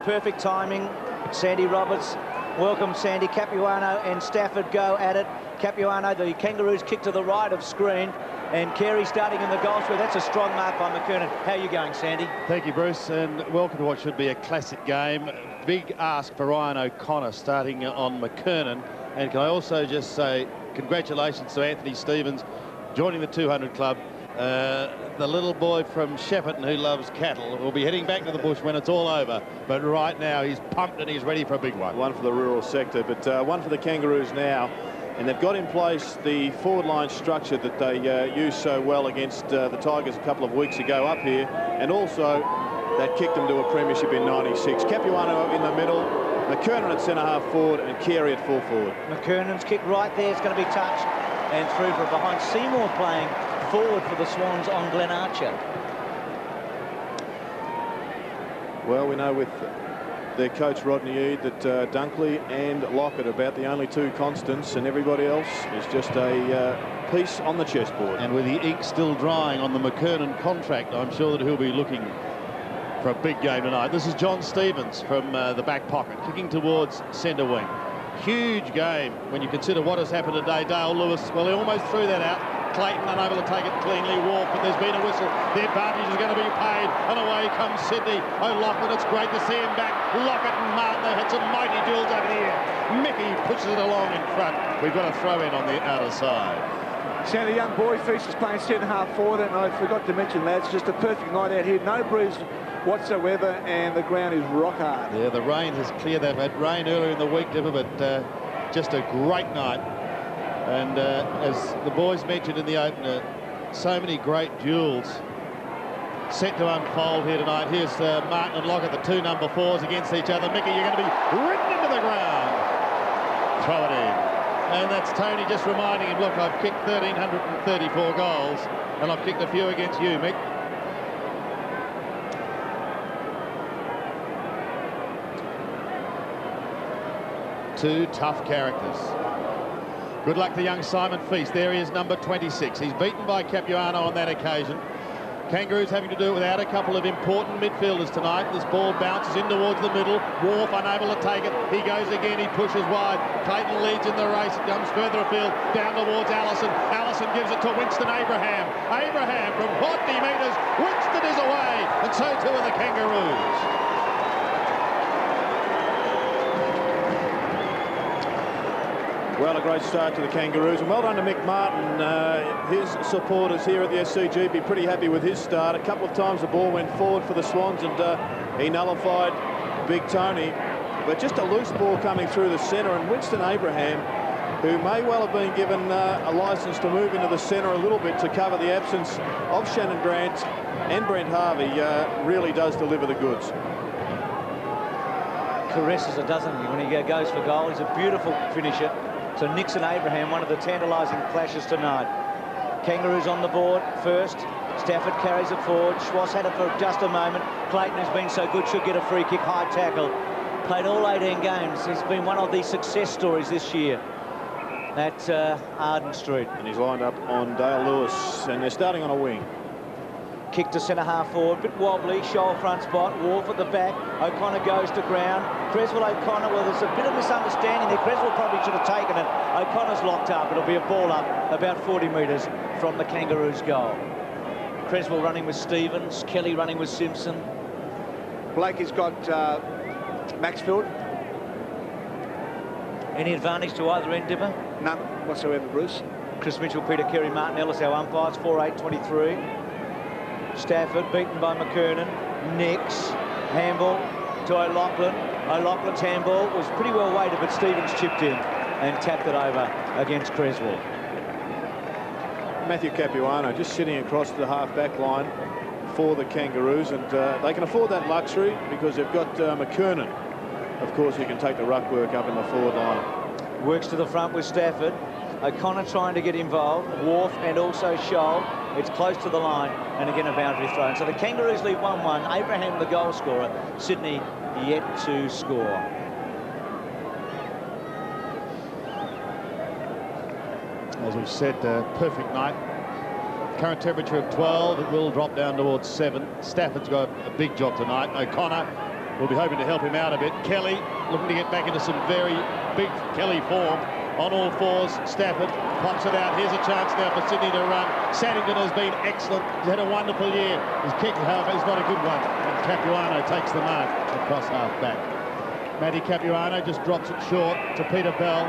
Perfect timing. Sandy Roberts. Welcome, Sandy. Capuano and Stafford go at it. Capuano, the Kangaroos kick to the right of screen. And Carey starting in the goal square. That's a strong mark by McKernan. How are you going, Sandy? Thank you, Bruce, and welcome to what should be a classic game. Big ask for Ryan O'Connor starting on McKernan. And can I also just say congratulations to Anthony Stevens joining the 200 club. The little boy from Shepparton who loves cattle will be heading back to the bush when it's all over. But right now he's pumped and he's ready for a big one. One for the rural sector, but one for the Kangaroos now. And they've got in place the forward line structure that they used so well against the Tigers a couple of weeks ago up here. And also that kicked them to a premiership in '96. Capuano in the middle, McKernan at centre-half forward and Carey at full forward. McKernan's kick right there. It's going to be touched and through from behind. Seymour playing forward for the Swans on Glenn Archer. Well, we know with their coach Rodney Eade that Dunkley and Lockett are about the only two constants, and everybody else is just a piece on the chessboard. And with the ink still drying on the McKernan contract, I'm sure that he'll be looking for a big game tonight. This is John Stevens from the back pocket, kicking towards centre wing. Huge game when you consider what has happened today. Dale Lewis, well, he almost threw that out. Clayton unable to take it cleanly. Wolf, but there's been a whistle. The advantage is going to be paid, and away comes Sydney. O'Loughlin, it's great to see him back. Lockett and Martin, they had some mighty duels over here. Mickey pushes it along in front. We've got a throw in on the outer side. Sandy, young boy features playing centre-half forward, and I forgot to mention, lads, just a perfect night out here. No breeze whatsoever, and the ground is rock hard. Yeah, the rain has cleared that. Had rain earlier in the week, Dipper, but just a great night. And as the boys mentioned in the opener, so many great duels set to unfold here tonight. Here's Martin and Lockett, the two number fours against each other. Mickey, you're going to be ridden into the ground. Throw it in. And that's Tony just reminding him, look, I've kicked 1,334 goals, and I've kicked a few against you, Mick. Two tough characters. Good luck to young Simon Feast. There he is, number 26. He's beaten by Capuano on that occasion. Kangaroos having to do it without a couple of important midfielders tonight. This ball bounces in towards the middle. Wharf unable to take it. He goes again. He pushes wide. Clayton leads in the race. It comes further afield, down towards Allison. Allison gives it to Winston Abraham. Abraham from 40 metres. Winston is away, and so too are the Kangaroos. Well, a great start to the Kangaroos, and well done to Mick Martin. His supporters here at the SCG be pretty happy with his start. A couple of times the ball went forward for the Swans, and he nullified Big Tony. But just a loose ball coming through the centre, and Winston Abraham, who may well have been given a licence to move into the centre a little bit to cover the absence of Shannon Grant and Brent Harvey, really does deliver the goods. Caresses it, doesn't he, when he goes for goal. He's a beautiful finisher. So Nixon Abraham, one of the tantalising clashes tonight. Kangaroos on the board first. Stafford carries it forward. Schwass had it for just a moment. Clayton, who's been so good, should get a free kick, high tackle. Played all 18 games. He's been one of the success stories this year at Arden Street. And he's lined up on Dale Lewis, and they're starting on a wing. Kick to centre-half forward, bit wobbly, shoal front spot, Wharf at the back, O'Connor goes to ground, Creswell, O'Connor, well, there's a bit of misunderstanding there. Creswell probably should have taken it. O'Connor's locked up. It'll be a ball up about 40 metres from the Kangaroos' goal. Creswell running with Stevens, Kelly running with Simpson. Blake has got Maxfield. Any advantage to either end, Dipper? None whatsoever, Bruce. Chris Mitchell, Peter Carey, Martin Ellis, our umpires, 4-8-23. Stafford beaten by McKernan. Nix, handball to O'Loughlin. O'Loughlin's handball was pretty well weighted, but Stevens chipped in and tapped it over against Creswell. Matthew Capuano just sitting across the half-back line for the Kangaroos, and they can afford that luxury because they've got McKernan, of course, who can take the ruck work up in the forward line. Works to the front with Stafford. O'Connor trying to get involved. Wharf and also Scholl. It's close to the line, and again a boundary thrown. So the Kangaroos lead 1-1. Abraham the goal scorer. Sydney yet to score. As we've said, perfect night. Current temperature of 12. It will drop down towards 7. Stafford's got a big job tonight. O'Connor We'll be hoping to help him out a bit. Kelly looking to get back into some very big Kelly form. On all fours, Stafford pops it out. Here's a chance now for Sydney to run. Saddington has been excellent. He's had a wonderful year. His kick, however, is not a good one. And Capuano takes the mark across half-back. Matty Capuano just drops it short to Peter Bell.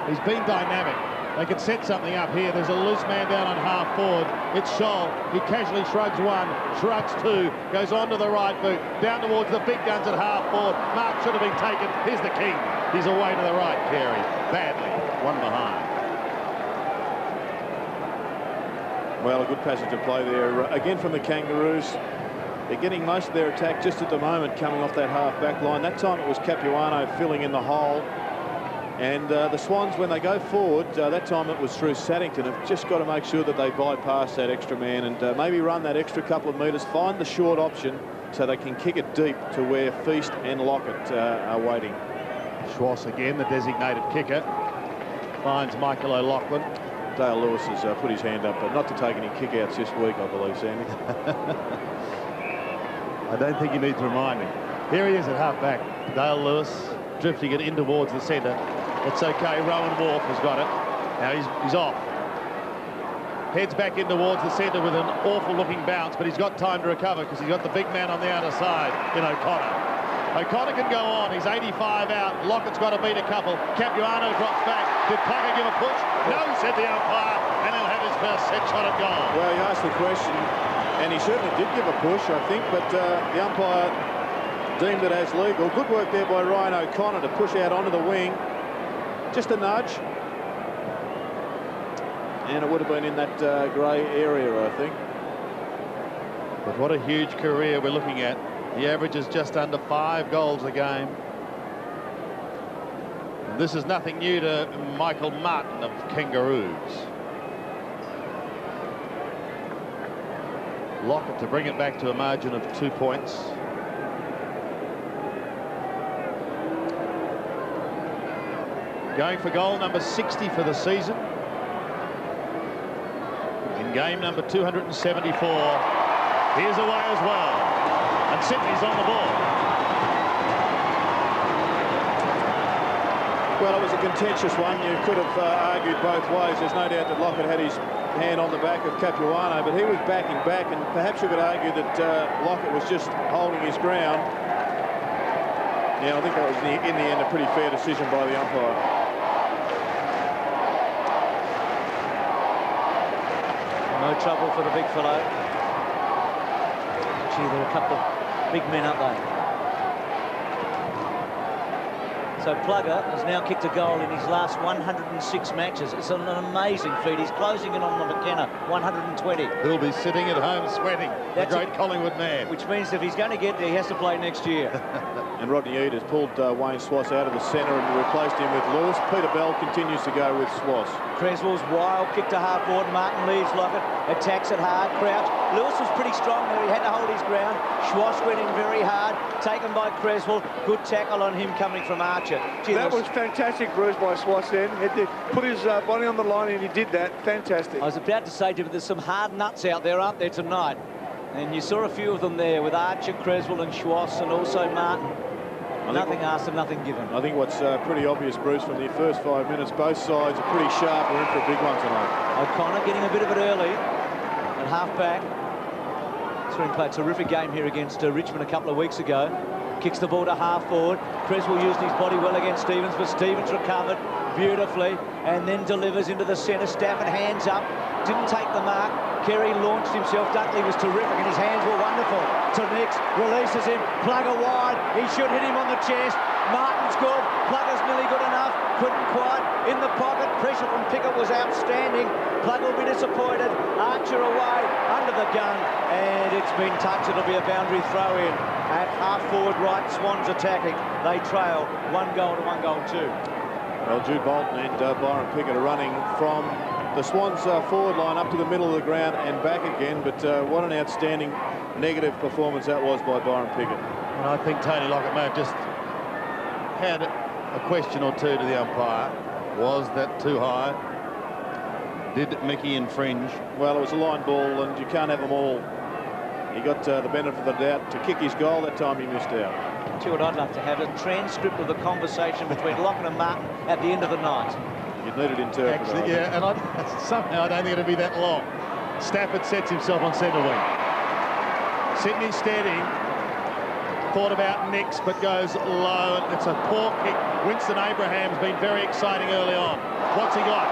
He's been dynamic. They can set something up here. There's a loose man down on half-forward. It's Scholl. He casually shrugs one, shrugs two, goes on to the right boot, down towards the big guns at half-forward. Mark should have been taken. Here's the king. He's away to the right, Carey. Badly. One behind. Well, a good passage of play there. Again from the Kangaroos. They're getting most of their attack just at the moment coming off that half-back line. That time it was Capuano filling in the hole. And the Swans, when they go forward, that time it was through Saddington, have just got to make sure that they bypass that extra man and maybe run that extra couple of metres, find the short option so they can kick it deep to where Feast and Lockett are waiting. Schwartz again, the designated kicker, finds Michael O'Loughlin. Dale Lewis has put his hand up, but not to take any kick-outs this week, I believe, Sammy. I don't think you need to remind me. Here he is at half-back. Dale Lewis drifting it in towards the centre. It's okay. Rowan Wharf has got it. Now he's off. Heads back in towards the centre with an awful-looking bounce, but he's got time to recover because he's got the big man on the outer side in O'Connor. O'Connor can go on. He's 85 out. Lockett's got to beat a couple. Capuano drops back. Did Plugger give a push? No, said the umpire, and he'll have his first set shot at goal. Well, you asked the question, and he certainly did give a push, I think, but the umpire deemed it as legal. Good work there by Ryan O'Connor to push out onto the wing. Just a nudge. And it would have been in that grey area, I think. But what a huge career we're looking at. He averages just under 5 goals a game. And this is nothing new to Michael Martin of Kangaroos. Lockett to bring it back to a margin of 2 points. Going for goal number 60 for the season. In game number 274. Here's away as well. And Sydney's on the ball. Well, it was a contentious one. You could have argued both ways. There's no doubt that Lockett had his hand on the back of Capuano, but he was backing back, and perhaps you could argue that Lockett was just holding his ground. Yeah, I think that was, in the end, a pretty fair decision by the umpire. No trouble for the big fellow. Gee, there are a couple of big men up there. So Plugger has now kicked a goal in his last 106 matches. It's an amazing feat. He's closing in on the McKenna, 120. He'll be sitting at home sweating, the great Collingwood man. Which means if he's going to get there, he has to play next year. And Rodney Eade has pulled Wayne Swass out of the centre and replaced him with Lewis. Peter Bell continues to go with Swass. Creswell's wild kick to half forward. Martin leaves Lockett, attacks it hard. Crouch. Lewis was pretty strong there. He had to hold his ground. Schwass went in very hard. Taken by Creswell. Good tackle on him coming from Archer. Gee, that was fantastic, Bruce, by Swass then. He had to put his body on the line, and he did that. Fantastic. I was about to say to you, there's some hard nuts out there, aren't there, tonight? And you saw a few of them there with Archer, Creswell and Schwass, and also Martin. Nothing asked and nothing given. I think what's pretty obvious, Bruce, from the first 5 minutes, both sides are pretty sharp. We're in for a big one tonight. O'Connor getting a bit of it early at half-back. Swing played a terrific game here against Richmond a couple of weeks ago. Kicks the ball to half-forward. Creswell used his body well against Stevens, but Stevens recovered beautifully and then delivers into the centre. Stafford hands up, didn't take the mark. Kerry launched himself. Duckley was terrific and his hands were wonderful. To Nix, releases him. Plugger wide. He should hit him on the chest. Martin's good. Plugger's nearly good enough. Couldn't quite. In the pocket. Pressure from Pickett was outstanding. Plugger will be disappointed. Archer away. Under the gun. And it's been touched. It'll be a boundary throw in. At half-forward right, Swans attacking. They trail 1 goal to 1 goal 2. Well, Jude Bolton and Byron Pickett are running from the Swans forward line up to the middle of the ground and back again, but what an outstanding negative performance that was by Byron Pickett. And I think Tony Lockett may have just had a question or two to the umpire. Was that too high? Did Mickey infringe? Well, it was a line ball and you can't have them all. he got the benefit of the doubt to kick his goal. That time he missed out. See what I'd love to have, a transcript of the conversation between Lockett and Martin at the end of the night. You'd need it interpreted. Actually, yeah, and somehow I don't think it'll be that long. Stafford sets himself on centre wing. Sydney steady. Thought about Nix, but goes low. It's a poor kick. Winston Abraham's been very exciting early on. What's he got?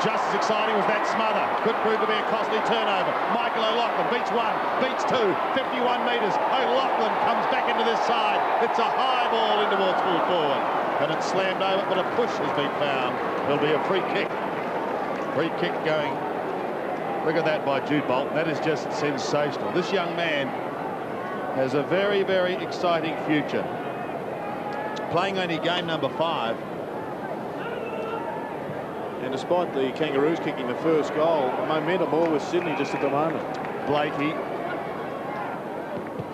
Just as exciting was that smother. Could prove to be a costly turnover. Michael O'Loughlin beats one, beats two, 51 metres. O'Loughlin comes back into this side. It's a high ball in towards full forward. And it's slammed over, but a push has been found. There'll be a free kick. Free kick going. Look at that by Jude Bolton. That is just sensational. This young man has a very, very exciting future. Playing only game number 5. And despite the Kangaroos kicking the first goal, the momentum all with Sydney just at the moment. Blakey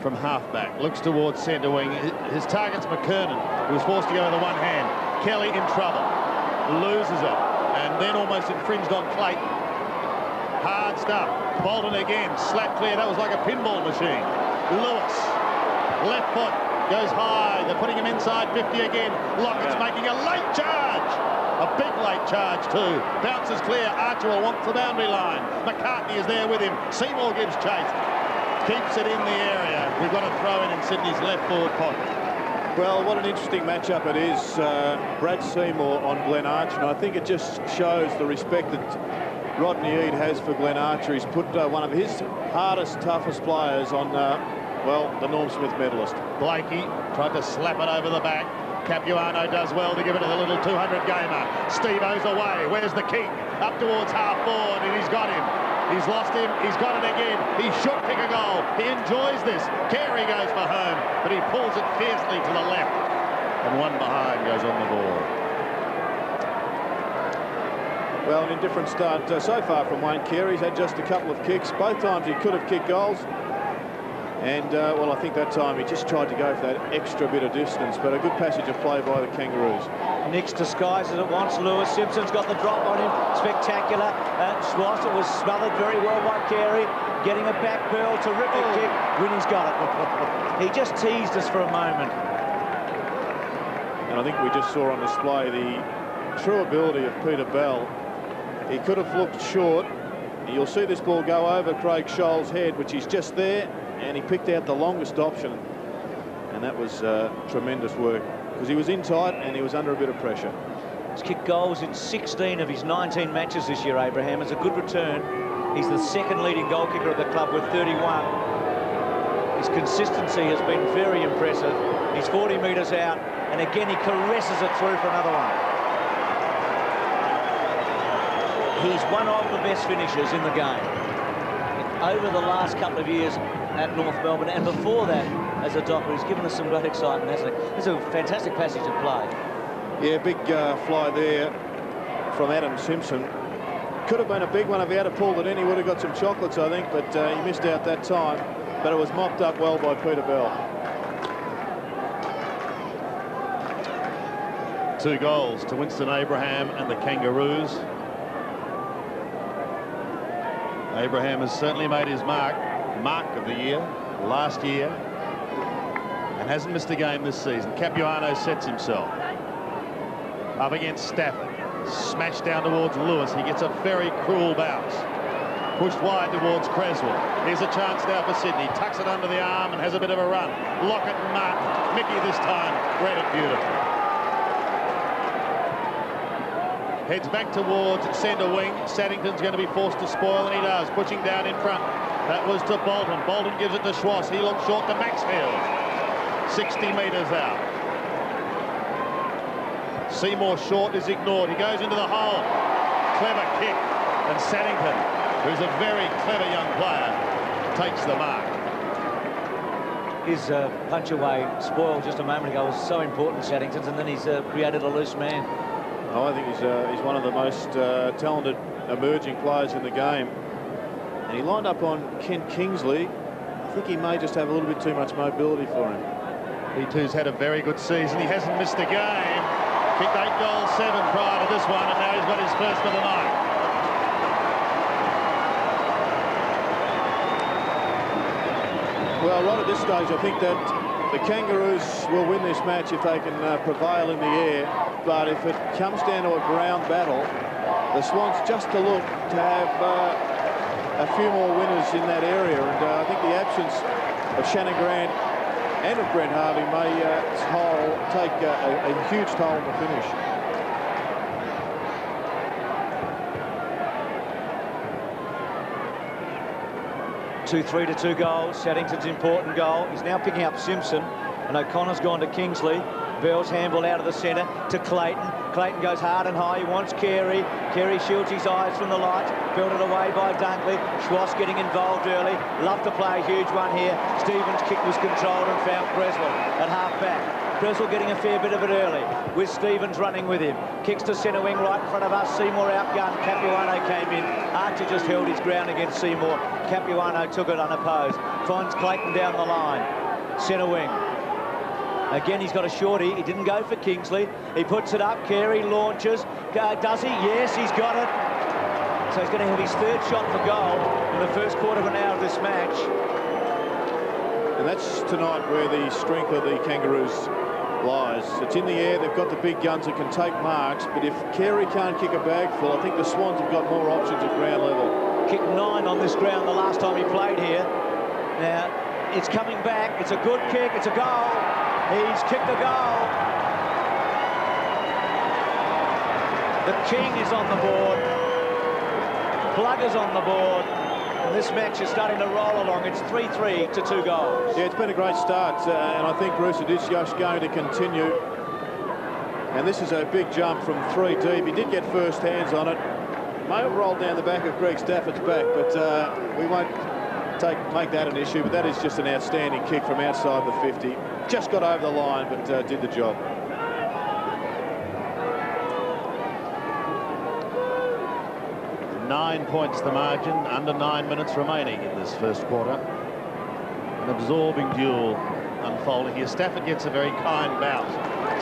from halfback looks towards centre wing. His target's McKernan, who was forced to go with the one hand. Kelly in trouble, loses it, and then almost infringed on Clayton. Hard stuff. Bolton again, slap clear. That was like a pinball machine. Lewis, left foot, goes high. They're putting him inside 50 again. Lockett's making a late charge. A big late charge too. Bounces clear. Archer will want the boundary line. McCartney is there with him. Seymour gives chase. Keeps it in the area. We've got a throw in Sydney's left forward pocket. Well, what an interesting matchup it is. Brad Seymour on Glenn Archer. And I think it just shows the respect that Rodney Eade has for Glenn Archer. He's put one of his hardest, toughest players on, well, the Norm Smith medalist. Blakey tried to slap it over the back. Capuano does well to give it to the little 200 gamer. Steve-O's away. Where's the kick? Up towards half forward, and he's got him. He's lost him. He's got it again. He should kick a goal. He enjoys this. Carey goes for home, but he pulls it fiercely to the left. And one behind goes on the ball. Well, an indifferent start so far from Wayne Carey. He's had just a couple of kicks. Both times he could have kicked goals. And, well, I think that time he just tried to go for that extra bit of distance, but a good passage of play by the Kangaroos. Nix disguises it once. Lewis Simpson's got the drop on him. Spectacular. Schwarzer was smothered very well by Carey. Getting a back curl. Terrific kick. Winnie's got it. He just teased us for a moment. And I think we just saw on display the true ability of Peter Bell. He could have looked short. You'll see this ball go over Craig Scholl's head, which he's just there. And he picked out the longest option, and that was tremendous work because he was in tight and he was under a bit of pressure. He's kicked goals in 16 of his 19 matches this year, Abraham. It's a good return. He's the second leading goal kicker of the club with 31. His consistency has been very impressive. He's 40 metres out, and again he caresses it through for another one. He's one of the best finishers in the game. Over the last couple of years at North Melbourne, and before that as a Docker, he's given us some great excitement, hasn't he? It's a fantastic passage of play. Yeah, big fly there from Adam Simpson. Could have been a big one if he had pulled it in. He would have got some chocolates, I think, but he missed out that time. But it was mopped up well by Peter Bell. 2 goals to Winston Abraham and the Kangaroos. Abraham has certainly made his mark of the year, last year, and hasn't missed a game this season. Capuano sets himself up against Stafford, smashed down towards Lewis. He gets a very cruel bounce, pushed wide towards Creswell. Here's a chance now for Sydney, tucks it under the arm and has a bit of a run. Lockett and Martin, Mickey this time read it beautifully. Heads back towards centre wing. Saddington's going to be forced to spoil, and he does, pushing down in front. That was to Bolton. Bolton gives it to Schwartz. He looks short to Maxfield. 60 metres out. Seymour short is ignored. He goes into the hole. Clever kick. And Saddington, who's a very clever young player, takes the mark. His punch away spoiled just a moment ago was so important, Saddington's, and then he's created a loose man. Oh, I think he's one of the most talented emerging players in the game. And he lined up on Ken Kingsley. I think he may just have a little bit too much mobility for him. He too's had a very good season. He hasn't missed a game. Kicked 8 goals, 7 prior to this one, and now he's got his first for the night. Well, right at this stage, I think that the Kangaroos will win this match if they can prevail in the air. But if it comes down to a ground battle, the Swans just to look to have a few more winners in that area. And I think the absence of Shannon Grant and of Brent Harvey may take a huge toll in the finish. 2-3 to 2 goals. Saddington's important goal. He's now picking up Simpson, and O'Connor's gone to Kingsley. Bell's handball out of the centre to Clayton. Clayton goes hard and high. He wants Carey. Carey shields his eyes from the light. Belted away by Dunkley. Schwass getting involved early. Love to play a huge one here. Stevens' kick was controlled and found Creswell at half back. Creswell getting a fair bit of it early, with Stevens running with him. Kicks to centre wing right in front of us. Seymour outgunned. Capuano came in. Archer just held his ground against Seymour. Capuano took it unopposed. Finds Clayton down the line. Centre wing. Again, he's got a shorty. He didn't go for Kingsley. He puts it up. Carey launches. Does he? Yes, he's got it. So he's going to have his third shot for goal in the first quarter of an hour of this match. And that's tonight where the strength of the Kangaroos lies. It's in the air. They've got the big guns that can take marks. But if Carey can't kick a bag full, I think the Swans have got more options at ground level. Kicked 9 on this ground the last time he played here. Now, it's coming back. It's a good kick. It's a goal. He's kicked a goal. The King is on the board. Plugger's on the board. And this match is starting to roll along. It's 3-3 to 2 goals. Yeah, it's been a great start. And I think Rusadichio's going to continue. And this is a big jump from 3 deep. He did get first hands on it. May have rolled down the back of Greg Stafford's back, but we won't make that an issue. But that is just an outstanding kick from outside the 50. Just got over the line, but did the job. Nine points the margin, under 9 minutes remaining in this first quarter. An absorbing duel unfolding here. Stafford gets a very kind bounce.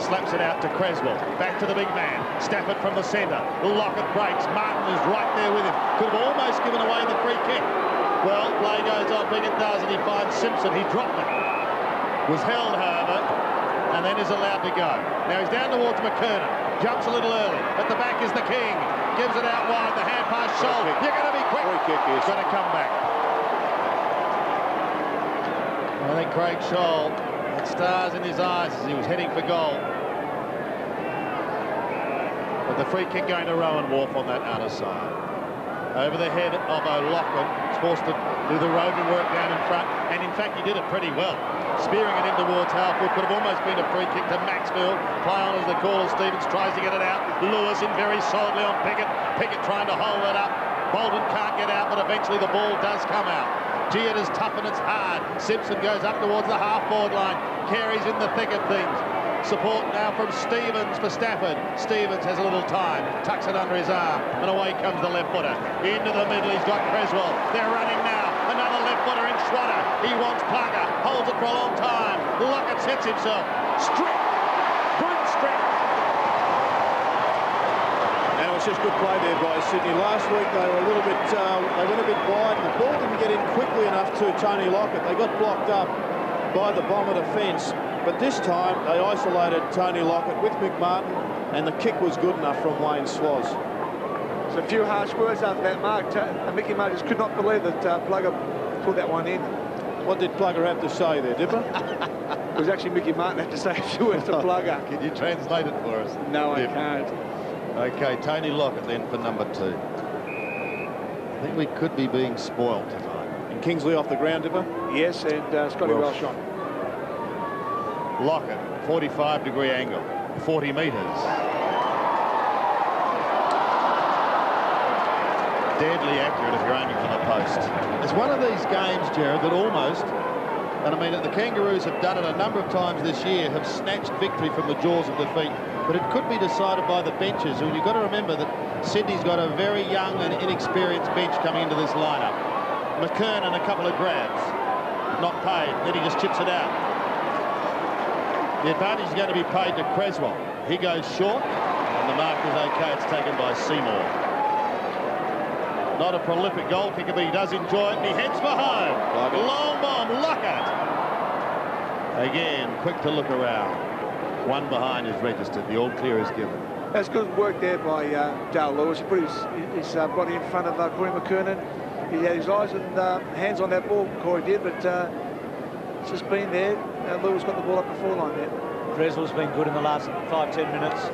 Slaps it out to Creswell. Back to the big man. Stafford from the centre. Lockett breaks. Martin is right there with him. Could have almost given away the free kick. Well, play goes on. Biggett does, and he finds Simpson. He dropped it. Was held, however, and then is allowed to go. Now he's down towards McKernan. Jumps a little early. At the back is the King. Gives it out wide. The hand pass Scholl. You're going to be quick. Free kick is going to come back. I think Craig Scholl had stars in his eyes as he was heading for goal. But the free kick going to Rowan Wharf on that outer side. Over the head of O'Loughlin. He's forced to do the Rogan work down in front. And in fact, he did it pretty well. Spearing it in towards Halford. Could have almost been a free kick to Maxfield. Play on as the call. Stevens tries to get it out. Lewis in very solidly on Pickett. Pickett trying to hold it up. Bolton can't get out, but eventually the ball does come out. Gee, it is tough and it's hard. Simpson goes up towards the half-forward line. Carey's in the thick of things. Support now from Stevens for Stafford. Stevens has a little time, tucks it under his arm, and away comes the left footer. Into the middle, he's got Creswell. They're running now. Another left footer in Schwatter. He wants Plugger. Holds it for a long time. Lockett sets himself. Strick. Good strick. And it was just good play there by Sydney. Last week they were a little bit, they went a bit wide, and the ball didn't get in quickly enough to Tony Lockett. They got blocked up by the bomber defence. But this time, they isolated Tony Lockett with McMartin, and the kick was good enough from Wayne Swaz. So a few harsh words after that mark. Mickey Martin could not believe that Plugger put that one in. What did Plugger have to say there, Dipper? It was actually Mickey Martin had to say a few words to Plugger. Can you translate it for us? No, I can't. OK, Tony Lockett then for number 2. I think we could be being spoiled tonight. And Kingsley off the ground, Dipper? Yes, and Scotty Welsh on. Lockett, 45-degree angle, 40 metres. Deadly accurate if you're aiming for the post. It's one of these games, Gerard, that almost, and I mean, the Kangaroos have done it a number of times this year, have snatched victory from the jaws of defeat, but it could be decided by the benches. And you've got to remember that Sydney's got a very young and inexperienced bench coming into this lineup. McKernan, a couple of grabs, not paid, then he just chips it out. The advantage is going to be paid to Creswell. He goes short, and the mark is OK. It's taken by Seymour. Not a prolific goal kicker, but he does enjoy it, and he heads for home. Long bomb, Lockett. Again, quick to look around. One behind is registered. The all clear is given. That's good work there by Dale Lewis. He put his body in front of Corey McKernan. He had his eyes and hands on that ball, Corey did, but it's just been there. Lewis got the ball up the forline there. Breslau's been good in the last 5-10 minutes.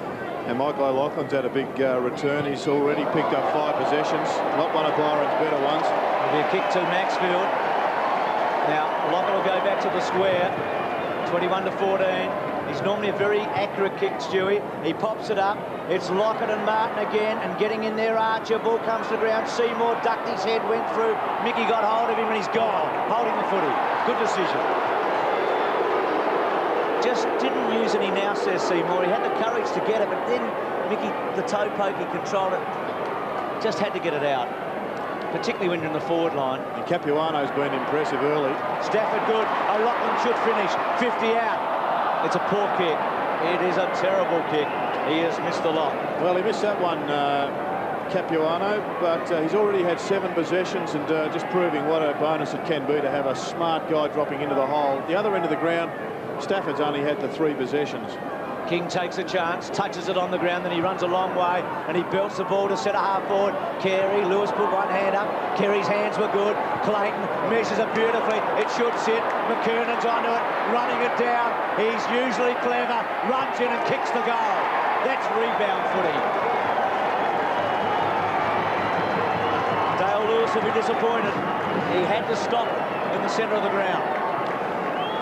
And Michael O'Loughlin's had a big return. He's already picked up 5 possessions. Not one of Byron's better ones. It'll be a kick to Maxfield. Now, Lockett will go back to the square. 21-14. He's normally a very accurate kick, Stewie. He pops it up. It's Lockett and Martin again, and getting in there, Archer. Ball comes to the ground. Seymour ducked his head, went through. Mickey got hold of him, and he's gone. Holding the footy. Good decision. Just didn't use any now, says Seymour. He had the courage to get it, but then Mickey, the toe poke, he controlled it. Just had to get it out, particularly when you're in the forward line. And Capuano's been impressive early. Stafford good. O'Loughlin should finish. 50 out. It's a poor kick. It is a terrible kick. He has missed a lot. Well, he missed that one, Capuano, but he's already had 7 possessions, and just proving what a bonus it can be to have a smart guy dropping into the hole. The other end of the ground, Stafford's only had the 3 possessions. King takes a chance, touches it on the ground, then he runs a long way, and he belts the ball to centre half forward. Carey, Lewis put one hand up. Carey's hands were good. Clayton meshes it beautifully. It should sit. McKernan's onto it, running it down. He's usually clever, runs in and kicks the goal. That's rebound footy. Dale Lewis will be disappointed. He had to stop in the centre of the ground.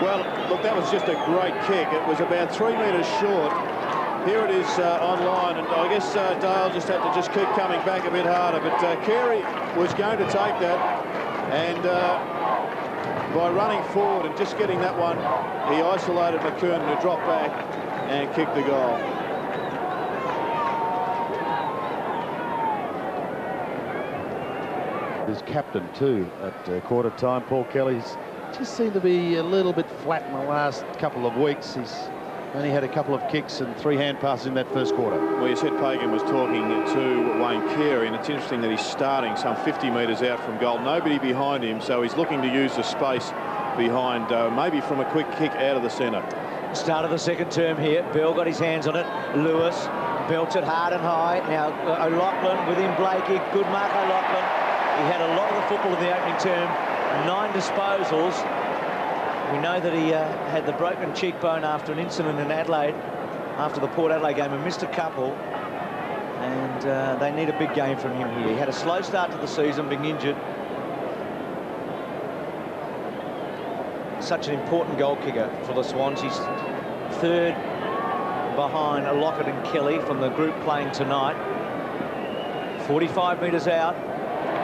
Well, look, that was just a great kick. It was about 3 metres short. Here it is online, and I guess Dale just had to just keep coming back a bit harder. But Carey was going to take that, and by running forward and just getting that one, he isolated McKernan to drop back and kick the goal. His captain too at quarter time. Paul Kelly's just seemed to be a little bit flat in the last couple of weeks. He's only had a couple of kicks and 3 hand passes in that first quarter. Well, you said Pagan was talking to Wayne Carey, and it's interesting that he's starting some 50 metres out from goal. Nobody behind him, so he's looking to use the space behind, maybe from a quick kick out of the centre. Start of the second term here. Bell got his hands on it. Lewis belts it hard and high. Now O'Loughlin within Blakey. Good mark, O'Loughlin. He had a lot of the football in the opening term. 9 disposals. We know that he had the broken cheekbone after an incident in Adelaide, after the Port Adelaide game, and missed a couple. And they need a big game from him here. He had a slow start to the season, being injured. Such an important goal kicker for the Swans. He's 3rd behind Lockett and Kelly from the group playing tonight. 45 metres out.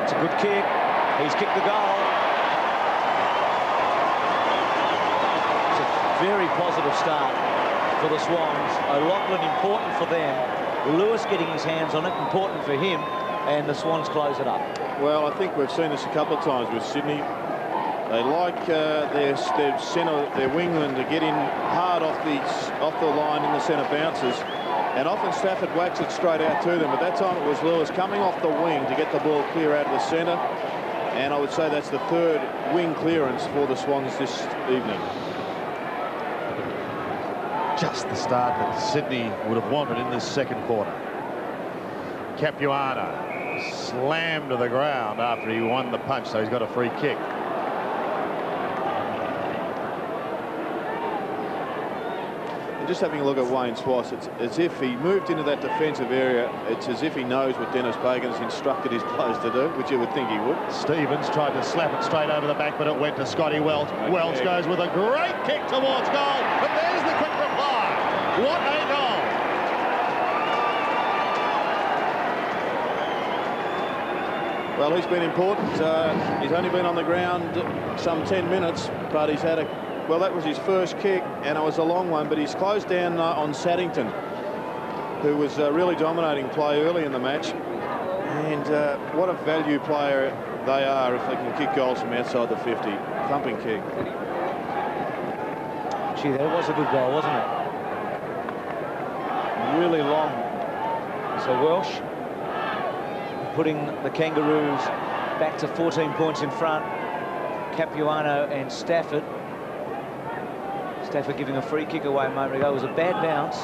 It's a good kick. He's kicked the goal. It's a very positive start for the Swans. O'Loughlin important for them. Lewis getting his hands on it, important for him. And the Swans close it up. Well, I think we've seen this a couple of times with Sydney. They like their centre, their wingmen to get in hard off the line in the centre bounces, and often Stafford whacks it straight out to them. But that time it was Lewis coming off the wing to get the ball clear out of the centre, and I would say that's the 3rd wing clearance for the Swans this evening. Just the start that Sydney would have wanted in this second quarter. Capuano slammed to the ground after he won the punch, so he's got a free kick. Just having a look at Wayne Swass, it's as if he moved into that defensive area. It's as if he knows what Dennis Pagan's instructed his players to do, which you would think he would. Stevens tried to slap it straight over the back, but it went to Scotty Welch. Okay. Welch goes with a great kick towards goal, but there's the quick reply. What a goal! Well, he's been important. He's only been on the ground some 10 minutes, but he's had a... Well, that was his first kick, and it was a long one, but he's closed down on Saddington, who was really dominating play early in the match. And what a value player they are if they can kick goals from outside the 50. Thumping kick. Gee, that was a good goal, wasn't it? Really long. So Welsh putting the Kangaroos back to 14 points in front. Capuano and Stafford. Stafford giving a free kick away a moment ago. It was a bad bounce.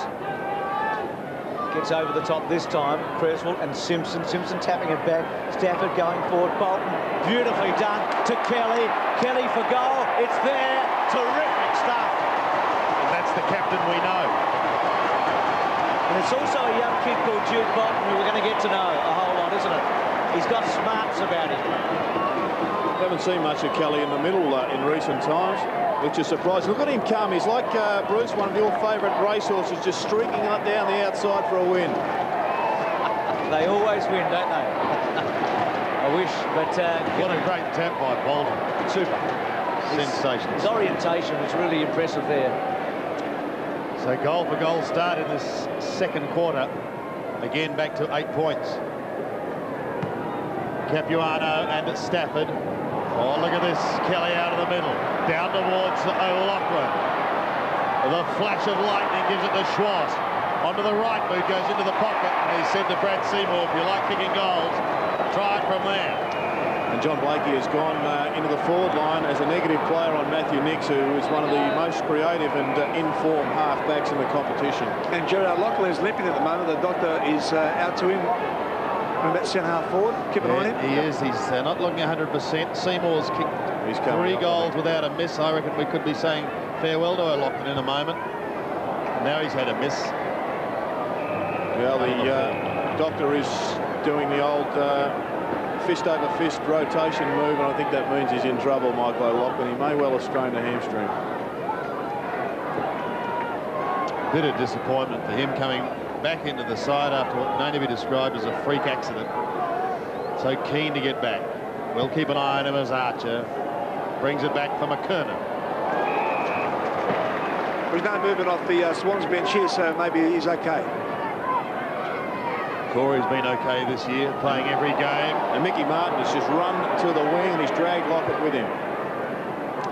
Gets over the top this time. Creswell and Simpson. Simpson tapping it back. Stafford going forward. Bolton, beautifully done to Kelly. Kelly for goal. It's there. Terrific stuff. And that's the captain we know. And it's also a young kid called Jude Bolton who we're going to get to know a whole lot, isn't it? He's got smarts about him. Haven't seen much of Kelly in the middle in recent times, which is surprising. Look at him come. He's like Bruce, one of your favourite racehorses, just streaking up down the outside for a win. They always win, don't they? I wish, but... what a great tap by Bolton. Super. Sensational. His orientation was really impressive there. So goal for goal start in this second quarter. Again, back to 8 points. Capuano and Stafford. Oh, look at this. Kelly out of the middle. Down towards O'Loughlin. The flash of lightning gives it to Schwartz. Onto the right boot, goes into the pocket. And he said to Brad Seymour, if you like kicking goals, try it from there. And John Blakey has gone into the forward line as a negative player on Matthew Nicks, who is one of the most creative and in-form half-backs in the competition. And Gerard Lachlan is limping at the moment. The doctor is out to him. About centre half forward, keep an eye on him. He is. He's not looking 100%. Seymour's kicked 3 goals without a miss. I reckon we could be saying farewell to O'Loughlin in a moment. Now he's had a miss. Well, the doctor is doing the old fist over fist rotation move, and I think that means he's in trouble, Michael O'Loughlin. He may well have strained a hamstring. Bit of disappointment for him coming back into the side after what can only be described as a freak accident. So keen to get back. We'll keep an eye on him as Archer brings it back for McKernan. There's no movement off the Swans bench here, so maybe he's okay. Corey's been okay this year, playing every game. And Mickey Martin has just run to the wing and he's dragged Lockett with him.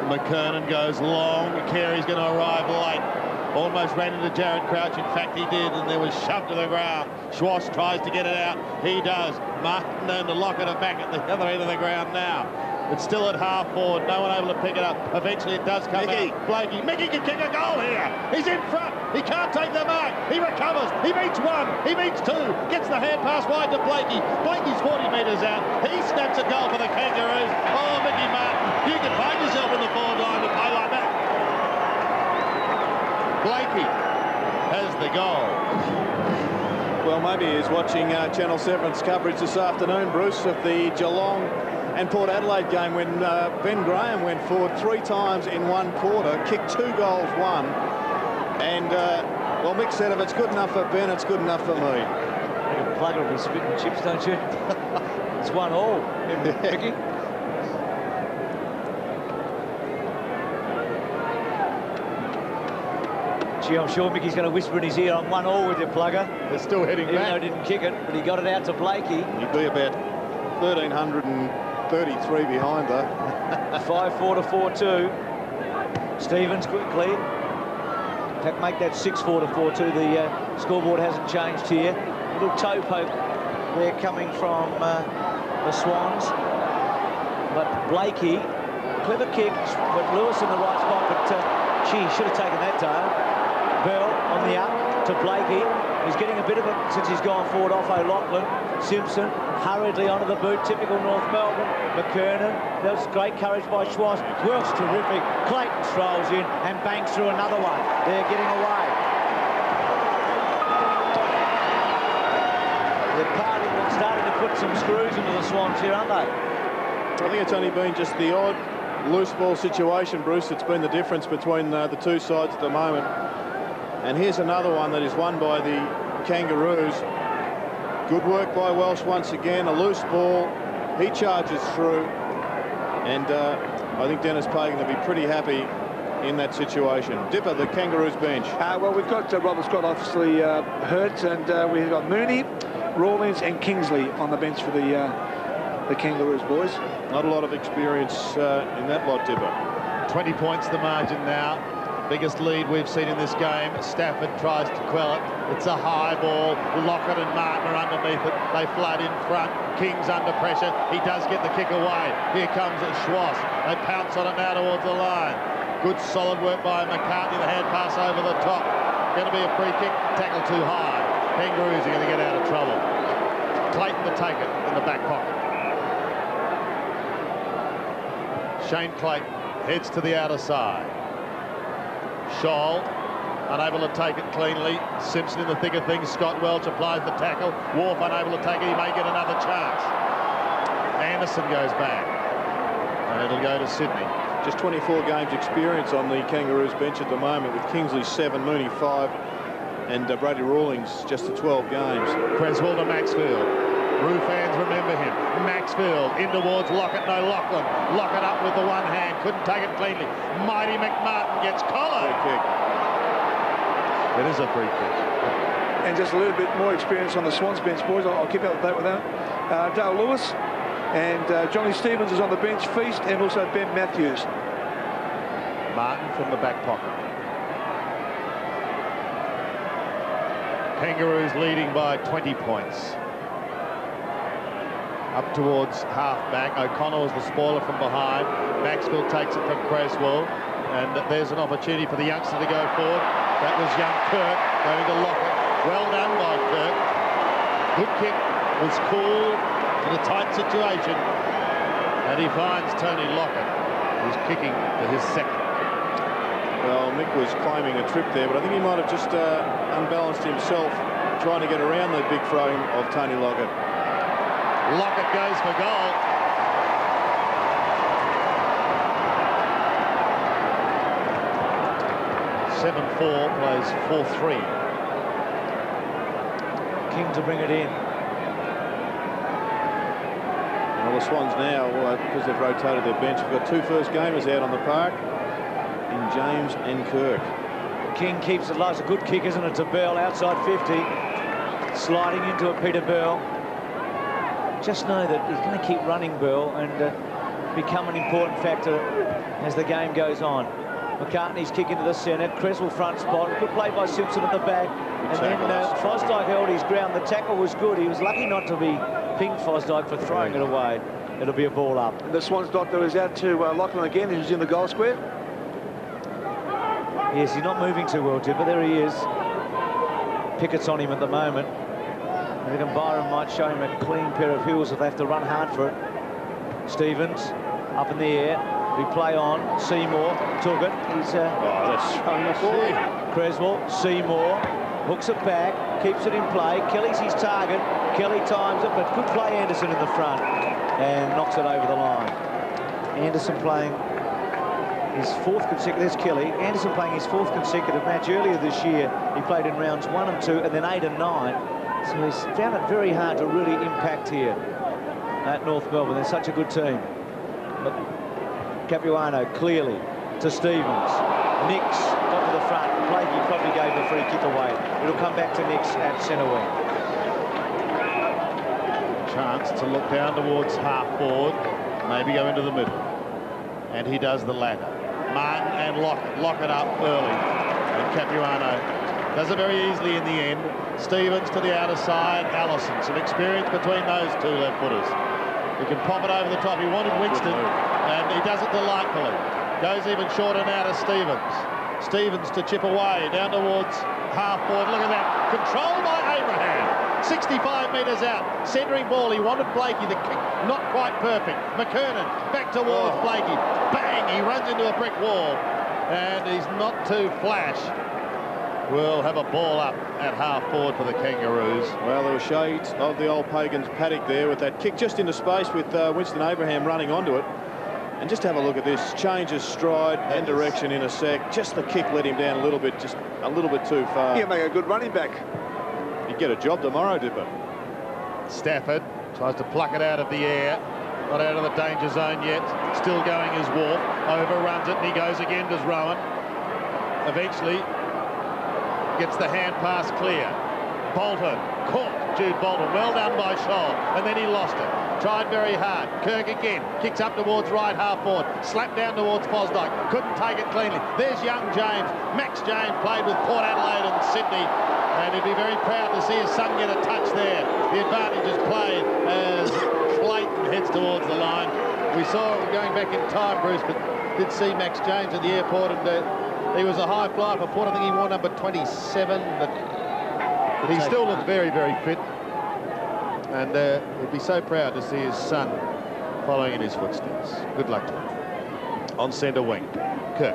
McKernan goes long. Carey's going to arrive late. Almost ran into Jared Crouch. In fact, he did, and there was shoved to the ground. Schwartz tries to get it out. He does. Martin and Lockett are back at the other end of the ground now. It's still at half forward. No one able to pick it up. Eventually, it does come out. Blakey. Mickey can kick a goal here. He's in front. He can't take the mark. He recovers. He beats 1. He beats 2. Gets the hand pass wide to Blakey. Blakey's 40 metres out. He snaps a goal for the Kangaroos. Oh, Mickey Martin, you can find yourself in the forward line to play like that. Blakey has the goal. Well, maybe he's watching Channel 7's coverage this afternoon, Bruce, of the Geelong and Port Adelaide game when Ben Graham went forward 3 times in 1 quarter, kicked 2 goals, 1. And, well, Mick said if it's good enough for Ben, it's good enough for me. You plug it with spitting chips, don't you? It's 1-1, Mickey. Gee, I'm sure Mickey's going to whisper in his ear, I'm 1-1 with you, plugger. They're still heading Even back. though he didn't kick it, but he got it out to Blakey. He'd be about 1,333 behind, though. 5-4 to 4-2. Stevens quickly. In fact, make that 6-4 to 4-2. The scoreboard hasn't changed here. Little toe poke there coming from the Swans. But Blakey, clever kick, but Lewis in the right spot, but gee, should have taken that down. Bell on the up to Blakey. He's getting a bit of it since he's gone forward off O'Loughlin. Simpson hurriedly onto the boot, typical North Melbourne. McKernan, that was great courage by Schwartz. Works terrific. Clayton strolls in and bangs through another one. They're getting away. They're starting to put some screws into the Swans here, aren't they? I think it's only been just the odd loose ball situation, Bruce. It's been the difference between the 2 sides at the moment. And here's another one that is won by the Kangaroos. Good work by Welsh once again. A loose ball. He charges through. And I think Dennis Pagan will be pretty happy in that situation. Dipper, the Kangaroos bench. Well, we've got Robert Scott obviously hurt, and we've got Mooney, Rawlins and Kingsley on the bench for the Kangaroos boys. Not a lot of experience in that lot, Dipper. 20 points the margin now. Biggest lead we've seen in this game. Stafford tries to quell it. It's a high ball. Lockett and Martin are underneath it. They flood in front. King's under pressure. He does get the kick away. Here comes Schwass. They pounce on it now towards the line. Good solid work by McCartney. The hand pass over the top. Going to be a free kick. Tackle too high. Kangaroos are going to get out of trouble. Clayton to take it in the back pocket. Shane Clayton heads to the outer side. Scholl unable to take it cleanly. Simpson in the thick of things. Scott Welch applies the tackle. Wharf unable to take it. He may get another chance. Anderson goes back. And it'll go to Sydney. Just 24 games experience on the Kangaroos bench at the moment, with Kingsley 7, Mooney 5, and Brady Rawlings just to 12 games. Creswell to Maxfield. Roo fans remember him. Maxfield in towards Lockett. No, Lachlan. Lockett up with the one hand. Couldn't take it cleanly. Mighty McMartin gets collared. Free kick. It is a free kick. And just a little bit more experience on the Swans bench, boys. I'll keep up with that without. Dale Lewis and Johnny Stevens is on the bench. Feast and also Ben Matthews. Martin from the back pocket. Kangaroos leading by 20 points. Up towards half-back. O'Connell is the spoiler from behind. Maxfield takes it from Creswell. And there's an opportunity for the youngster to go forward. That was young Kirk going to Lockett. Well done by Kirk. Good kick. Was cool in a tight situation. And he finds Tony Lockett, who's kicking for his second. Well, Mick was claiming a trip there, but I think he might have just unbalanced himself trying to get around the big frame of Tony Lockett. Lockett goes for goal. (7-4) plays 4-3. King to bring it in. Well, the Swans now, because they've rotated their bench, have got 2 first gamers out on the park in James and Kirk. King keeps it low. It's a good kick, isn't it, to Bell outside 50. Sliding into it, Peter Bell. Just know that he's going to keep running, Bell, and become an important factor as the game goes on. McCartney's kick into the centre. Creswell front spot. Good play by Simpson at the back. And then Fosdyke held his ground. The tackle was good. He was lucky not to be pinged, Fosdyke, for throwing it away. It'll be a ball up. And the Swans doctor is out to Lachlan again, who's in the goal square. Yes, he's not moving too well, Tip, but there he is. Pickett's on him at the moment. I think Byron might show him a clean pair of heels if they have to run hard for it. Stevens up in the air. We play on. Seymour took it. He's that's throwing the ball. Creswell, Seymour hooks it back, keeps it in play. Kelly's his target. Kelly times it, but good play Anderson in the front and knocks it over the line. Anderson playing his 4th consecutive. There's Kelly. Anderson playing his 4th consecutive match. Earlier this year, he played in rounds 1 and 2, and then 8 and 9. So he's found it very hard to really impact here at North Melbourne. They're such a good team. But Capuano clearly to Stevens. Nix got to the front. Blakey probably gave the free kick away. It'll come back to Nix at centre wing. Chance to look down towards half forward, maybe go into the middle. And he does the latter. Martin and Lockett up early. And Capuano does it very easily in the end. Stevens to the outer side. Allison, some experience between those 2 left footers. He can pop it over the top. He wanted Winston, and he does it delightfully. Goes even shorter now to Stevens. Stevens to chip away, down towards half forward. Look at that. Controlled by Abraham. 65 metres out. Centering ball. He wanted Blakey. The kick not quite perfect. McKernan back towards Blakey. Bang! He runs into a brick wall. And he's not too flash. We'll have a ball up at half forward for the Kangaroos. Well, there were shades of the old Pagans paddock there with that kick just into space with Winston Abraham running onto it. And just have a look at this. Changes stride and direction in a sec. Just the kick let him down a little bit, just a little bit too far. He'll make a good running back. He'd get a job tomorrow, Dipper. Stafford tries to pluck it out of the air. Not out of the danger zone yet. Still going as Wharf. Overruns it and he goes again, does Rowan. Eventually gets the hand pass clear. Bolton, caught Jude Bolton. Well done by Scholl. And then he lost it. tried very hard. Kirk again, kicks up towards right half forward, slapped down towards Posdike, couldn't take it cleanly. There's young James. Max James played with Port Adelaide and Sydney, and he'd be very proud to see his son get a touch there. The advantage is played as Clayton heads towards the line. We saw it going back in time, Bruce, but did see Max James at the airport, and he was a high flyer for Port. I think he wore number 27, but he still looks very, very fit. And he'd be so proud to see his son following in his footsteps. Good luck to him. On centre wing, Kirk.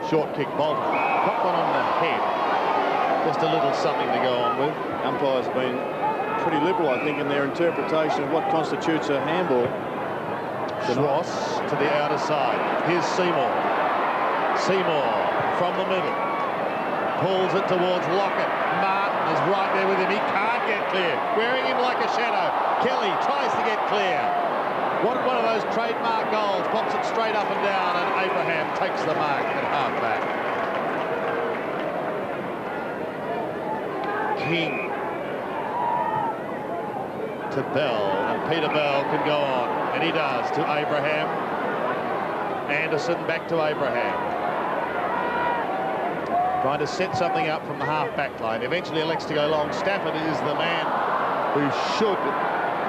Short kick, Bolton. Got one on the head. Just a little something to go on with. Umpires have been pretty liberal, I think, in their interpretation of what constitutes a handball. Schross to the outer side. Here's Seymour. Seymour from the middle. Pulls it towards Lockett. Martin is right there with him. He can't get clear. Wearing him like a shadow. Kelly tries to get clear. One of those trademark goals. Pops it straight up and down, and Abraham takes the mark at half-back. King to Bell, and Peter Bell can go on, and he does, to Abraham. Anderson back to Abraham. Trying to set something up from the half-back line. Eventually elects to go long. Stafford is the man who should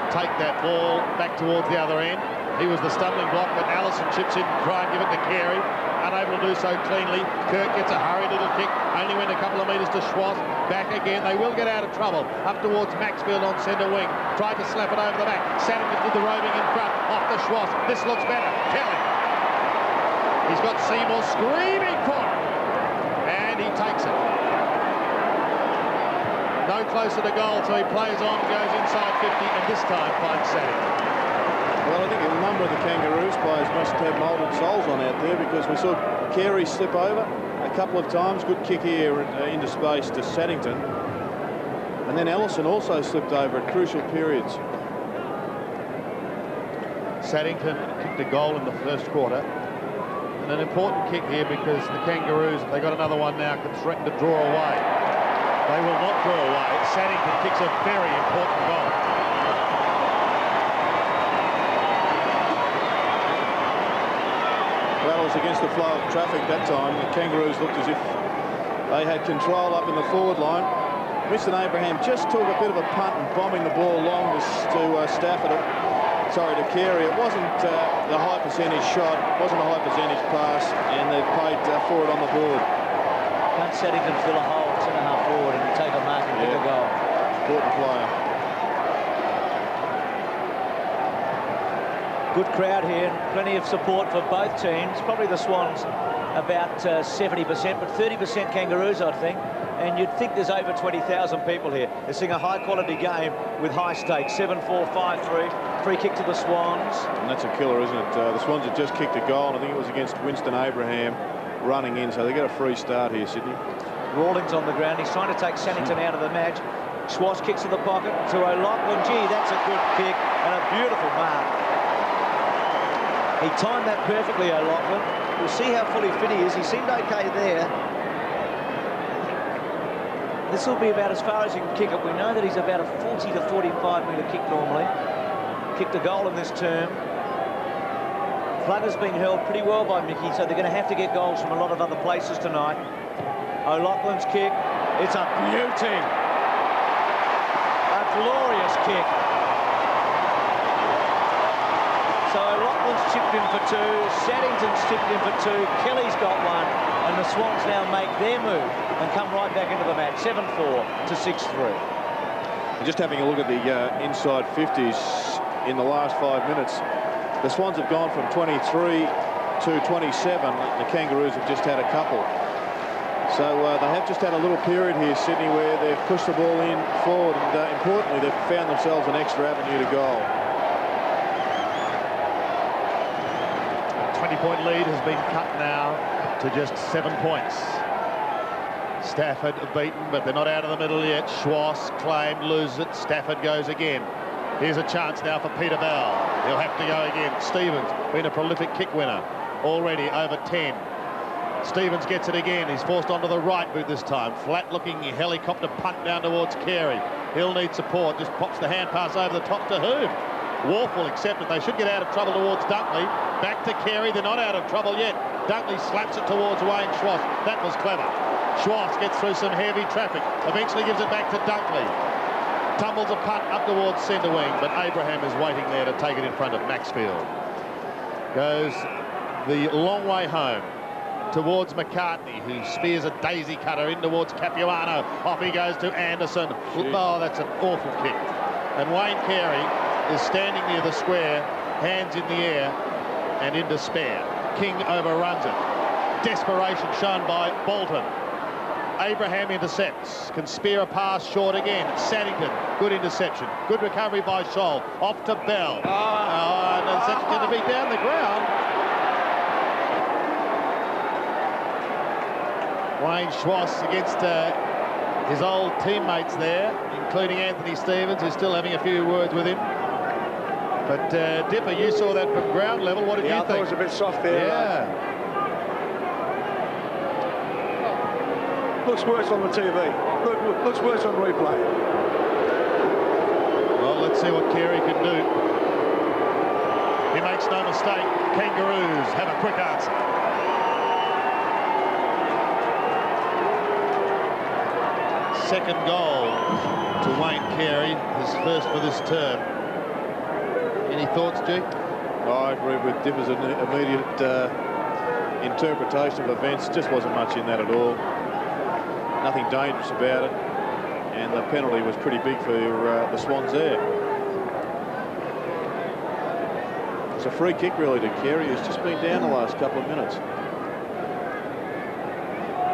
take that ball back towards the other end. He was the stumbling block, but Allison chips in, try and give it to Carey. Unable to do so cleanly. Kirk gets a hurried little kick, only went a couple of metres to Schwartz. Back again, they will get out of trouble. Up towards Maxfield on centre wing. Tried to slap it over the back. Sanders did the roving in front, off to Schwartz. This looks better. Kelly. He's got Seymour screaming for it. And he takes it. No closer to goal, so he plays on, goes inside 50, and this time finds Saddington. Well, I think a number of the Kangaroos players must have moulded souls on out there, because we saw Carey slip over a couple of times. Good kick here into space to Saddington. And then Ellison also slipped over at crucial periods. Saddington kicked a goal in the first quarter. And an important kick here, because the Kangaroos, if they got another one now, can threaten to draw away. They will not draw away. Saddington kicks a very important goal. Rattles against the flow of traffic that time. The Kangaroos looked as if they had control up in the forward line. Mr. Abraham just took a bit of a punt and bombing the ball long to Stafford. Sorry, to Carey. It wasn't the high percentage shot, wasn't a high percentage pass, and they've paid for it on the board. Can't Saddington fill a hole at centre-half forward and take a mark and kick a goal? Important player. Good crowd here, plenty of support for both teams. Probably the Swans about 70%, but 30% Kangaroos, I think. And you'd think there's over 20,000 people here. They're seeing a high-quality game with high stakes. 7-4, 5-3. Free kick to the Swans. And that's a killer, isn't it? The Swans have just kicked a goal, and I think it was against Winston Abraham running in, so they get a free start here, Sydney. Rawlings on the ground. He's trying to take Saddington out of the match. Schwartz kicks to the pocket to O'Loughlin. Gee, that's a good kick and a beautiful mark. He timed that perfectly, O'Loughlin. We'll see how fully fit he is. He seemed okay there. This will be about as far as you can kick it. We know that he's about a 40 to 45 metre kick normally. Kicked a goal in this term. Flutter's been held pretty well by Mickey, so they're going to have to get goals from a lot of other places tonight. O'Loughlin's kick. It's a beauty. A glorious kick. So O'Loughlin's chipped in for two. Saddington's chipped in for two. Kelly's got one. And the Swans now make their move and come right back into the match. 7-4 to 6-3. Just having a look at the inside 50s in the last 5 minutes. The Swans have gone from 23 to 27. The Kangaroos have just had a couple. So they have just had a little period here, Sydney, where they've pushed the ball in forward, and importantly, they've found themselves an extra avenue to goal. 20-point lead has been cut now to just 7 points. Stafford beaten, but they're not out of the middle yet. Schwartz claimed, loses it. Stafford goes again. Here's a chance now for Peter Bell. He'll have to go again. Stevens, been a prolific kick winner, already over 10. Stevens gets it again. He's forced onto the right boot this time. Flat-looking helicopter punt down towards Carey. He'll need support. Just pops the hand pass over the top to whom? Wolf will accept it. They should get out of trouble towards Dunkley. Back to Carey. They're not out of trouble yet. Dunkley slaps it towards Wayne Schwass. That was clever. Schwass gets through some heavy traffic. Eventually gives it back to Dunkley. Tumbles a putt up towards centre wing, but Abraham is waiting there to take it in front of Maxfield. Goes the long way home towards McCartney, who spears a daisy cutter in towards Capuano. Off he goes to Anderson. Oh, that's an awful kick. And Wayne Carey is standing near the square, hands in the air and in despair. King overruns it. Desperation shown by Bolton. Abraham intercepts, can spear a pass short again. Saddington, good interception. Good recovery by Scholl. Off to Bell. Oh, and it's going to be down the ground. Wayne Schwass against his old teammates there, including Anthony Stevens, who's still having a few words with him. But Dipper, you saw that from ground level. What did you think? I thought it was a bit soft there. Yeah. Looks worse on the TV. Looks worse on replay. Well, let's see what Carey can do. He makes no mistake. Kangaroos have a quick answer. Second goal to Wayne Carey, his first for this term. Any thoughts, G? I agree with Dipper's immediate interpretation of events. Just wasn't much in that at all. Nothing dangerous about it, and the penalty was pretty big for the Swans there. It's a free kick really to Carey, who's just been down the last couple of minutes.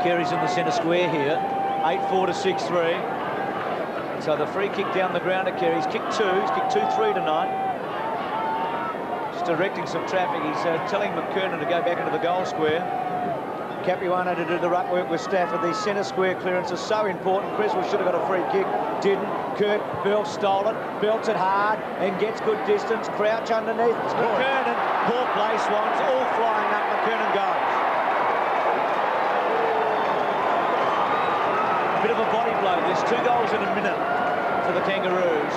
Carey's in the centre square here, 8-4 to 6-3. So the free kick down the ground to Carey. He's kicked two. He's kicked 2-3 tonight. Just directing some traffic. He's telling McKernan to go back into the goal square. Capuano to do the ruck work with Stafford. These centre square clearances are so important. Creswell should have got a free kick. Didn't. Kirk, Bell stole it. Belts it hard and gets good distance. Crouch underneath. McKernan. Poor play, Swans. All flying up. McKernan goes. Bit of a body blow. There's 2 goals in a minute for the Kangaroos.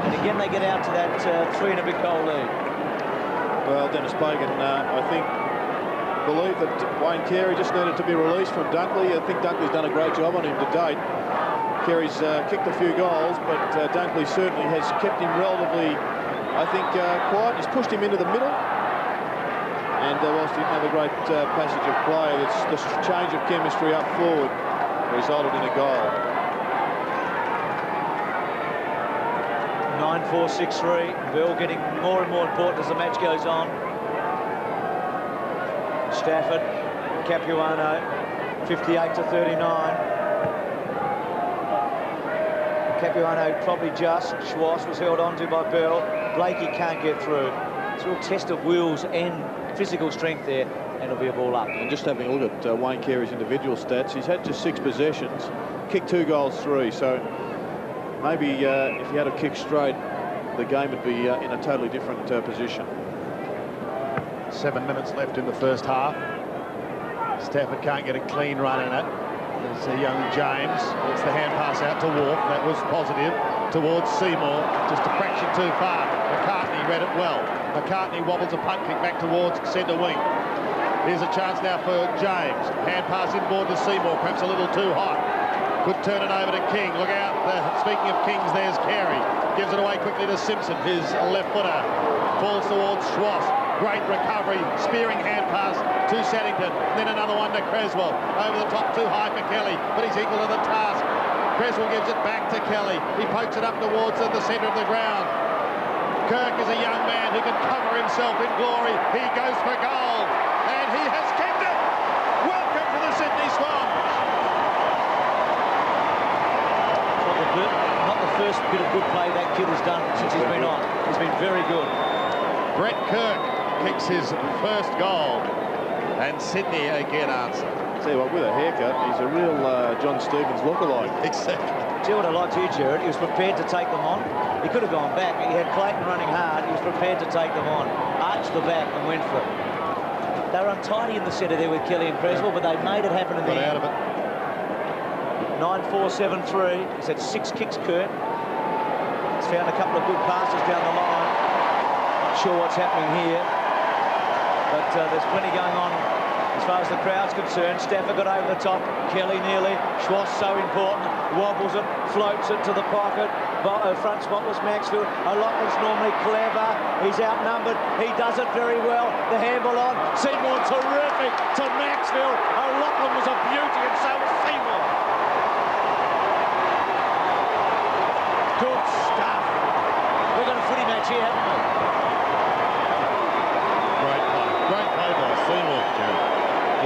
And again, they get out to that 3 and a bit goal lead. Well, Dennis Pagan, I think, believe that Wayne Carey just needed to be released from Dunkley. I think Dunkley's done a great job on him to date. Carey's kicked a few goals, but Dunkley certainly has kept him relatively, I think, quiet. He's pushed him into the middle. And whilst he didn't have a great passage of play, this change of chemistry up forward resulted in a goal. 9-4, 6-3. Bell getting more and more important as the match goes on. Stafford, Capuano, 58 to 39. Capuano probably just. Schwass was held onto by Bell. Blakey can't get through. It's a real test of wills and physical strength there, and it'll be a ball up. And just having a look at Wayne Carey's individual stats, he's had just 6 possessions, kicked 2 goals, 3. So maybe if he had a kick straight, the game would be in a totally different position. 7 minutes left in the first half. Stafford can't get a clean run in it. There's a young James. It's the hand pass out to Wolf. That was positive. Towards Seymour. Just a fraction too far. McCartney read it well. McCartney wobbles a punt kick back towards centre wing. Here's a chance now for James. Hand pass inboard to Seymour. Perhaps a little too hot. Could turn it over to King. Look out. Speaking of Kings, there's Carey. Gives it away quickly to Simpson. His left footer falls towards Schwass. Great recovery, spearing hand pass to Saddington, then another one to Creswell. Over the top, too high for Kelly, but he's equal to the task. Creswell gives it back to Kelly. He pokes it up towards the centre of the ground. Kirk is a young man who can cover himself in glory. He goes for goal, and he has kicked it. Welcome to the Sydney Swans. Not the first bit of good play that kid has done since he's been on. He's been very good. Brett Kirk kicks his first goal, and Sydney again answer. Tell you what, with a haircut, he's a real John Stevens lookalike. Exactly. See what I liked here, Jared? He was prepared to take them on. He could have gone back. He had Clayton running hard. He was prepared to take them on. Arched the back and went for it. They were untidy in the centre there with Kelly and Creswell, but they made it happen in the end. Got out of it. 9-4, 7-3. He's had 6 kicks, Kurt. He's found a couple of good passes down the line. Not sure what's happening here, but there's plenty going on as far as the crowd's concerned. Stafford got over the top, Kelly nearly. Schwass so important, wobbles it, floats it to the pocket. Front spot was Maxfield. O'Loughlin's normally clever. He's outnumbered. He does it very well. The handball on. Seymour terrific to Maxfield. O'Loughlin was a beauty and so was Seymour. Good stuff. We've got a footy match here, haven't we? Great play by Seymour, Jerry.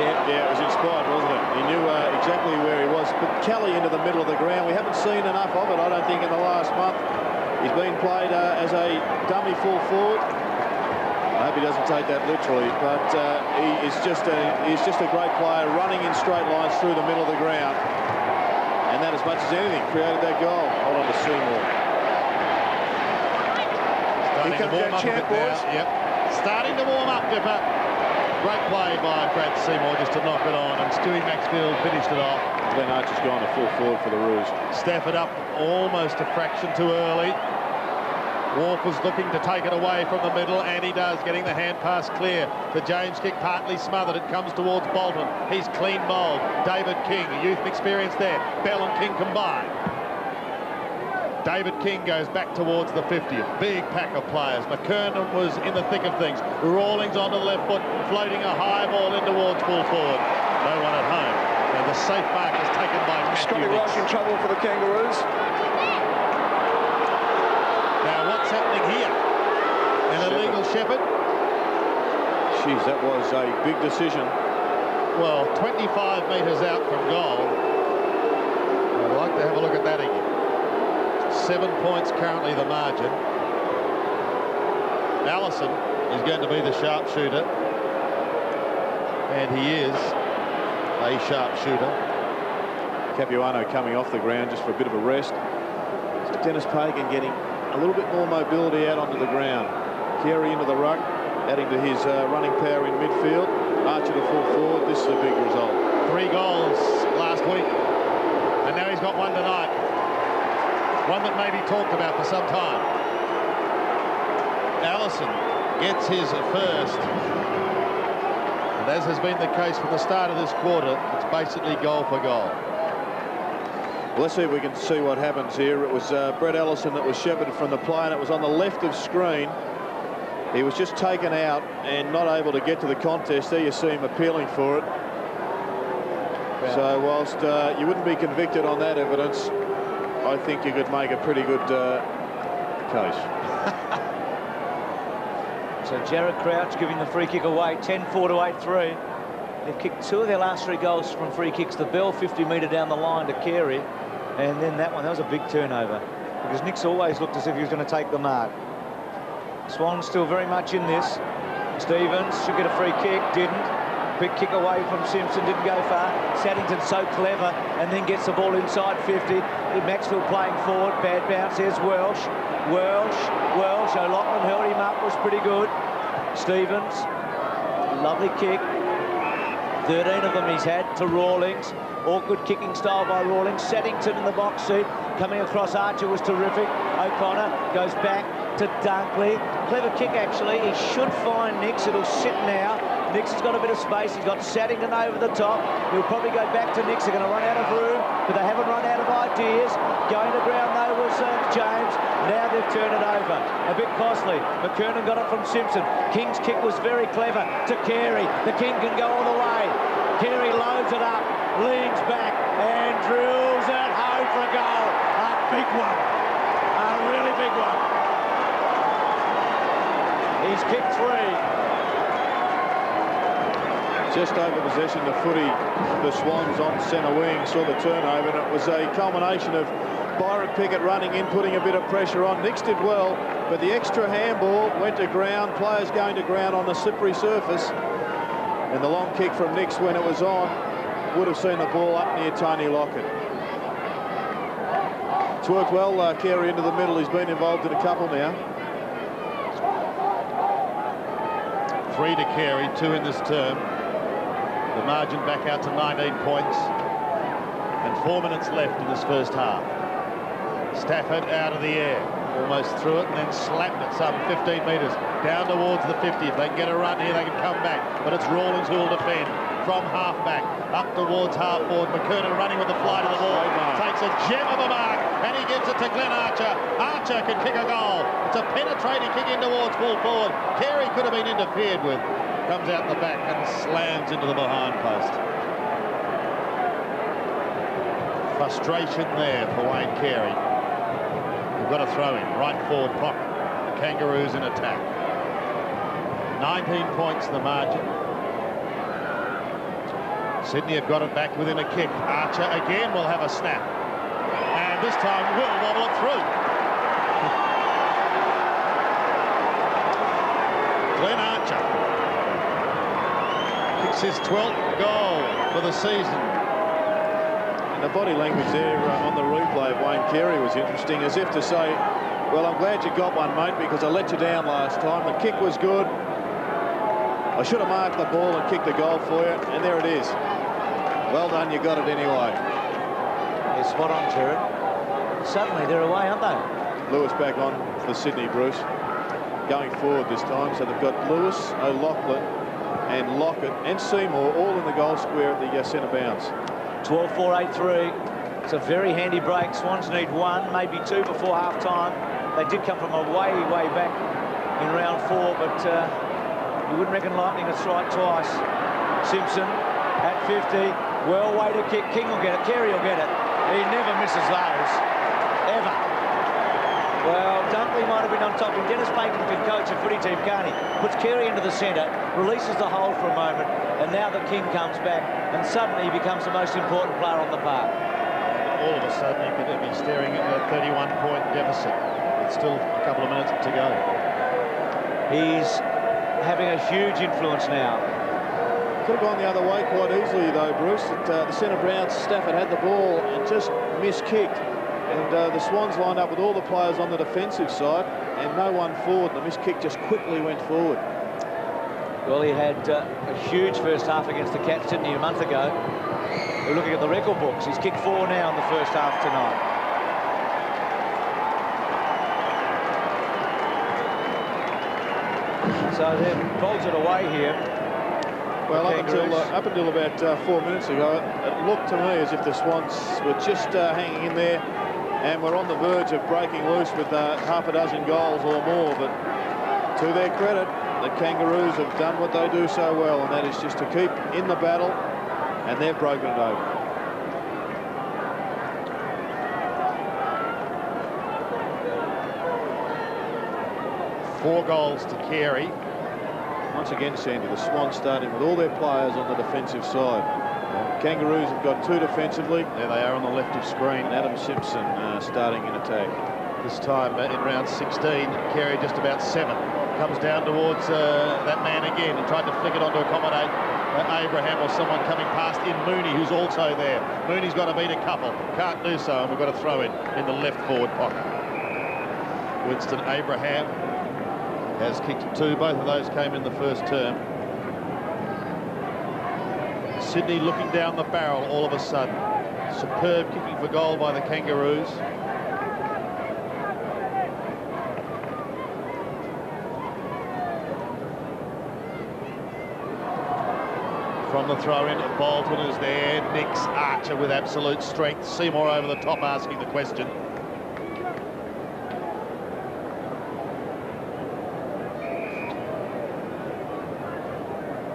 Yeah, it was inspired, wasn't it? He knew exactly where he was. But Kelly into the middle of the ground, we haven't seen enough of it, I don't think, in the last month. He's been played as a dummy full forward. I hope he doesn't take that literally, but he's just a great player, running in straight lines through the middle of the ground. And that, as much as anything, created that goal. Hold on to Seymour. Starting to warm up a bit now. Yep. Starting to warm up, Dipper. Great play by Brad Seymour just to knock it on, and Stewie Maxfield finished it off. Glenn Archer's gone to full forward for the Roos. Stafford up almost a fraction too early. Wolf was looking to take it away from the middle, and he does, getting the hand pass clear. The James kick partly smothered. It comes towards Bolton. He's clean bowled. David King, a youth experience there. Bell and King combined. David King goes back towards the 50th. Big pack of players. McKernan was in the thick of things. Rawlings on the left foot, floating a high ball in towards full forward. No one at home. And the safe mark is taken by Matthew Scotty Nix. Roche in trouble for the Kangaroos. Now what's happening here? An illegal Shepherd? Jeez, that was a big decision. Well, 25 metres out from goal. I'd like to have a look at that again. 7 points currently the margin. Allison is going to be the sharpshooter, and he is a sharpshooter. Capuano coming off the ground just for a bit of a rest. So Dennis Pagan getting a little bit more mobility out onto the ground. Carey into the ruck, adding to his running power in midfield. Archer to full forward. This is a big result. 3 goals last week, and now he's got one tonight. One that may be talked about for some time. Allison gets his first. And as has been the case from the start of this quarter, it's basically goal for goal. Well, let's see if we can see what happens here. It was Brett Ellison that was shepherded from the play, and it was on the left of screen. He was just taken out and not able to get to the contest. There you see him appealing for it. Yeah. So whilst you wouldn't be convicted on that evidence, I think you could make a pretty good case. So Jared Crouch giving the free kick away, 10-4 to 8-3. They've kicked 2 of their last 3 goals from free kicks. The Bell 50-metre down the line to Carey, and then that one, that was a big turnover, because Nick's always looked as if he was going to take the mark. Swan's still very much in this. Stevens should get a free kick, didn't. Big kick away from Simpson, didn't go far. Saddington's so clever, and then gets the ball inside 50. Maxfield playing forward, bad bounce. There's Welsh. O'Loughlin held him up, was pretty good. Stevens, lovely kick. 13 of them he's had to Rawlings. Awkward kicking style by Rawlings. Saddington in the box seat, coming across Archer was terrific. O'Connor goes back to Dunkley. Clever kick, actually. He should find Nix. It'll sit now. Nix has got a bit of space. He's got Saddington over the top. He'll probably go back to Nix. They're going to run out of room, but they haven't run out of ideas. Going to ground, though, was James. Now they've turned it over. A bit costly. McKernan got it from Simpson. King's kick was very clever to Carey. The King can go all the way. Carey loads it up, leans back, and drills it home for a goal. A big one. A really big one. He's kicked 3. Just over possession, the footy, the Swans on centre wing saw the turnover, and it was a culmination of Byron Pickett running in, putting a bit of pressure on. Nix did well, but the extra handball went to ground, players going to ground on the slippery surface, and the long kick from Nix when it was on would have seen the ball up near Tony Lockett. It's worked well, Carey into the middle. He's been involved in a couple now. 3 to Carey, 2 in this term. The margin back out to 19 points, and 4 minutes left in this first half. Stafford out of the air. Almost through it and then slapped it some 15 metres down towards the 50. If they can get a run here, they can come back. But it's Rawlings who will defend from half-back up towards half-forward. McKernan running with the flight of the ball. Takes a gem of a mark and he gives it to Glenn Archer. Archer can kick a goal. It's a penetrating kick in towards full forward. Carey could have been interfered with. Comes out the back and slams into the behind post. Frustration there for Wayne Carey. We've got a throw in, right forward pocket. The Kangaroos in attack. 19 points the margin. Sydney have got it back within a kick. Archer again will have a snap. And this time will wobble it through. Glenn Archer kicks his 12th goal for the season. And the body language there on the replay of Wayne Carey was interesting, as if to say, well, I'm glad you got one, mate, because I let you down last time. The kick was good. I should have marked the ball and kicked the goal for you, and there it is. Well done, you got it anyway. Yeah, spot on, Jared. Suddenly they're away, aren't they? Lewis back on for Sydney, Bruce. Going forward this time, so they've got Lewis, O'Loughlin and Lockett and Seymour all in the goal square at the centre bounce. 12-4-8-3. It's a very handy break. Swans need one, maybe two before half-time. They did come from a way back in round 4, but you wouldn't reckon lightning would strike twice. Simpson at 50. Well, way to kick. King will get it. Carey will get it. He never misses those, ever. Well, Dunkley might have been on top. And Dennis Payton can coach a footy team, can't he? Puts Carey into the centre, releases the hold for a moment, and now the King comes back, and suddenly he becomes the most important player on the park. All of a sudden, he could be staring at a 31-point deficit. It's still a couple of minutes to go. He's having a huge influence now. Could have gone the other way quite easily, though, Bruce. The centre bounce, Stafford had the ball and just miskicked. And the Swans lined up with all the players on the defensive side and no one forward. The missed kick just quickly went forward. Well, he had a huge first half against the Cats, didn't he, a month ago? We're looking at the record books. He's kicked 4 now in the first half tonight. So they've bolted away here. Well, up until about 4 minutes ago, it looked to me as if the Swans were just hanging in there and were on the verge of breaking loose with half a dozen goals or more. But to their credit, the Kangaroos have done what they do so well, and that is just to keep in the battle, and they've broken it over. Four goals to Carey. Once again, Sandy, the Swans starting with all their players on the defensive side. Kangaroos have got 2 defensively. There they are on the left of screen. And Adam Simpson starting in attack. This time in round 16, Carey just about 7. Comes down towards that man again and tried to flick it on to accommodate Abraham or someone coming past in Mooney, who's also there. Mooney's got to beat a couple. Can't do so, and we've got a throw in the left forward pocket. Winston Abraham has kicked 2. Both of those came in the first term. Sydney looking down the barrel all of a sudden. Superb kicking for goal by the Kangaroos. From the throw-in, Bolton is there. Nix, Archer with absolute strength. Seymour over the top asking the question.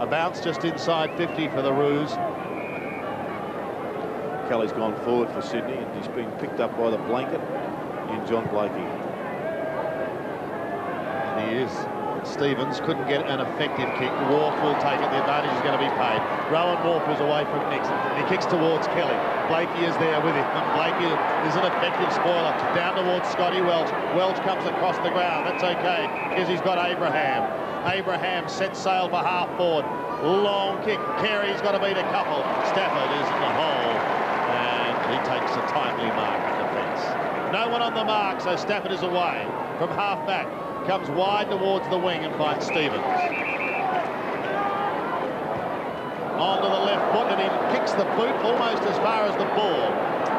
A bounce just inside 50 for the Roos. Kelly's gone forward for Sydney, and he's been picked up by the blanket in John Blakey. And he is. Stevens couldn't get an effective kick. Wharf will take it. The advantage is going to be paid. Rowan Wharf is away from Nix. He kicks towards Kelly. Blakey is there with him. And Blakey is an effective spoiler. Down towards Scotty Welch. Welch comes across the ground. That's okay, because he's got Abraham. Abraham sets sail for half forward. Long kick. Carey's got to beat a couple. Stafford is in the hole. And he takes a timely mark in defence. No one on the mark, so Stafford is away from half back. Comes wide towards the wing and finds Stevens. Onto the left foot, and he kicks the boot almost as far as the ball.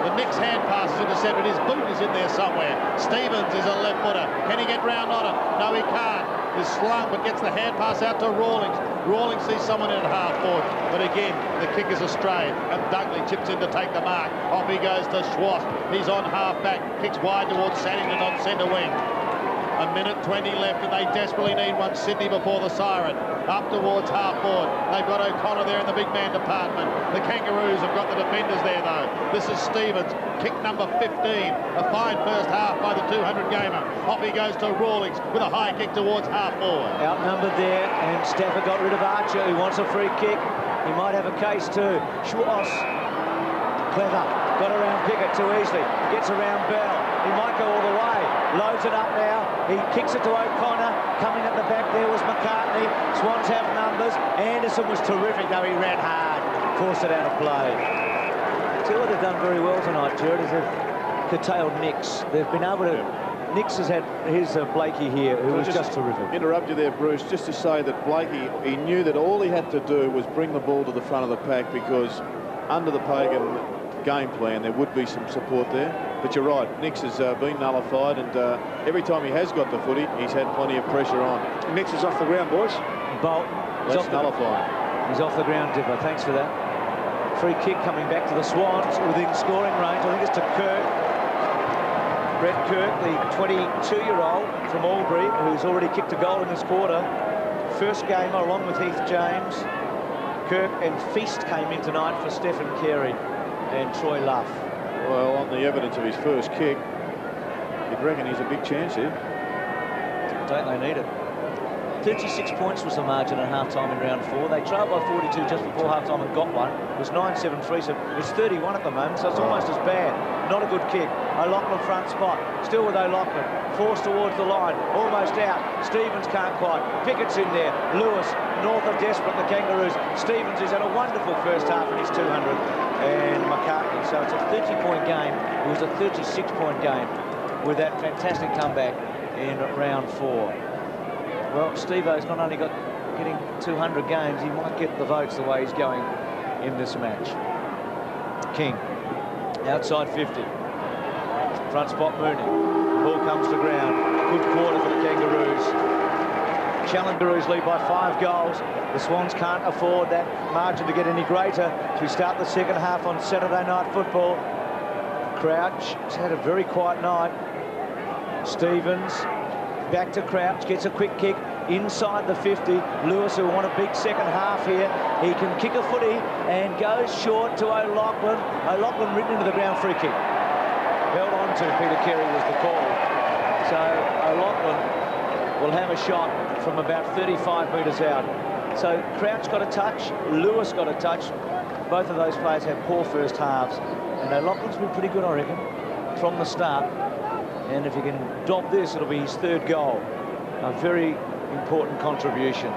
The Knicks hand pass is intercepted. His boot is in there somewhere. Stevens is a left footer. Can he get round on it? No, he can't. He's slung, but gets the hand pass out to Rawlings. Rawlings sees someone in at half forward, but again, the kick is astray, and Dunkley chips in to take the mark. Off he goes to Schwartz. He's on half back, kicks wide towards Saddington on centre wing. A minute 20 left, and they desperately need one. Sydney before the siren. Up towards half forward. They've got O'Connor there in the big man department. The Kangaroos have got the defenders there, though. This is Stevens, kick number 15. A fine first half by the 200 gamer. Off he goes to Rawlings with a high kick towards half forward. Outnumbered there, and Stafford got rid of Archer, who wants a free kick. He might have a case too. Schwartz, clever, got around Pickett too easily. Gets around Bell. He might go all the way. Loads it up now. He kicks it to O'Connor. Coming at the back there was McCartney. Swans have numbers. Anderson was terrific, though he ran hard. Forced it out of play. See what they've done very well tonight, Jared, is they've curtailed Nicks. They've been able to... Nicks has had his Blakey here, who was just terrific. Interrupt you there, Bruce, just to say that Blakey, he knew that all he had to do was bring the ball to the front of the pack, because under the Pagan game plan there would be some support there. But you're right, Nicks has been nullified, and every time he has got the footy, he's had plenty of pressure on. Nicks is off the ground, boys. Bolton. Let's nullify him. He's off the ground, Dipper. Thanks for that. Free kick coming back to the Swans within scoring range. I think it's to Kirk. Brett Kirk, the 22-year-old from Albury, who's already kicked a goal in this quarter. First gamer along with Heath James. Kirk and Feast came in tonight for Stephen Carey and Troy Luff. Well, on the evidence of his first kick, you'd reckon he's a big chance here. Don't they need it? 36 points was the margin at half-time in round 4. They trailed by 42 just before half-time and got one. It was 9-7-3, so it's 31 at the moment, so it's almost as bad. Not a good kick. O'Loughlin front spot. Still with O'Loughlin. Forced towards the line. Almost out. Stevens can't quite. Pickett's in there. Lewis, north of desperate, the Kangaroos. Stevens has had a wonderful first half in his 200. And McCartney. So it's a 30-point game. It was a 36-point game with that fantastic comeback in round 4. Well, Steve-O's not only getting 200 games, he might get the votes the way he's going in this match. King, outside 50. Front spot Mooney. Ball comes to ground. Good quarter for the Kangaroos. Kangaroos lead by 5 goals. The Swans can't afford that margin to get any greater as we start the second half on Saturday Night Football. Crouch has had a very quiet night. Stevens back to Crouch, gets a quick kick inside the 50. Lewis, who will want a big second half here. He can kick a footy and goes short to O'Loughlin. O'Loughlin written into the ground, free kick. Held on to Peter Carey was the call. So O'Loughlin will have a shot from about 35 metres out. So Crouch got a touch, Lewis got a touch. Both of those players had poor first halves. And O'Loughlin's been pretty good, I reckon, from the start. And if he can dob this, it'll be his 3rd goal. A very important contribution.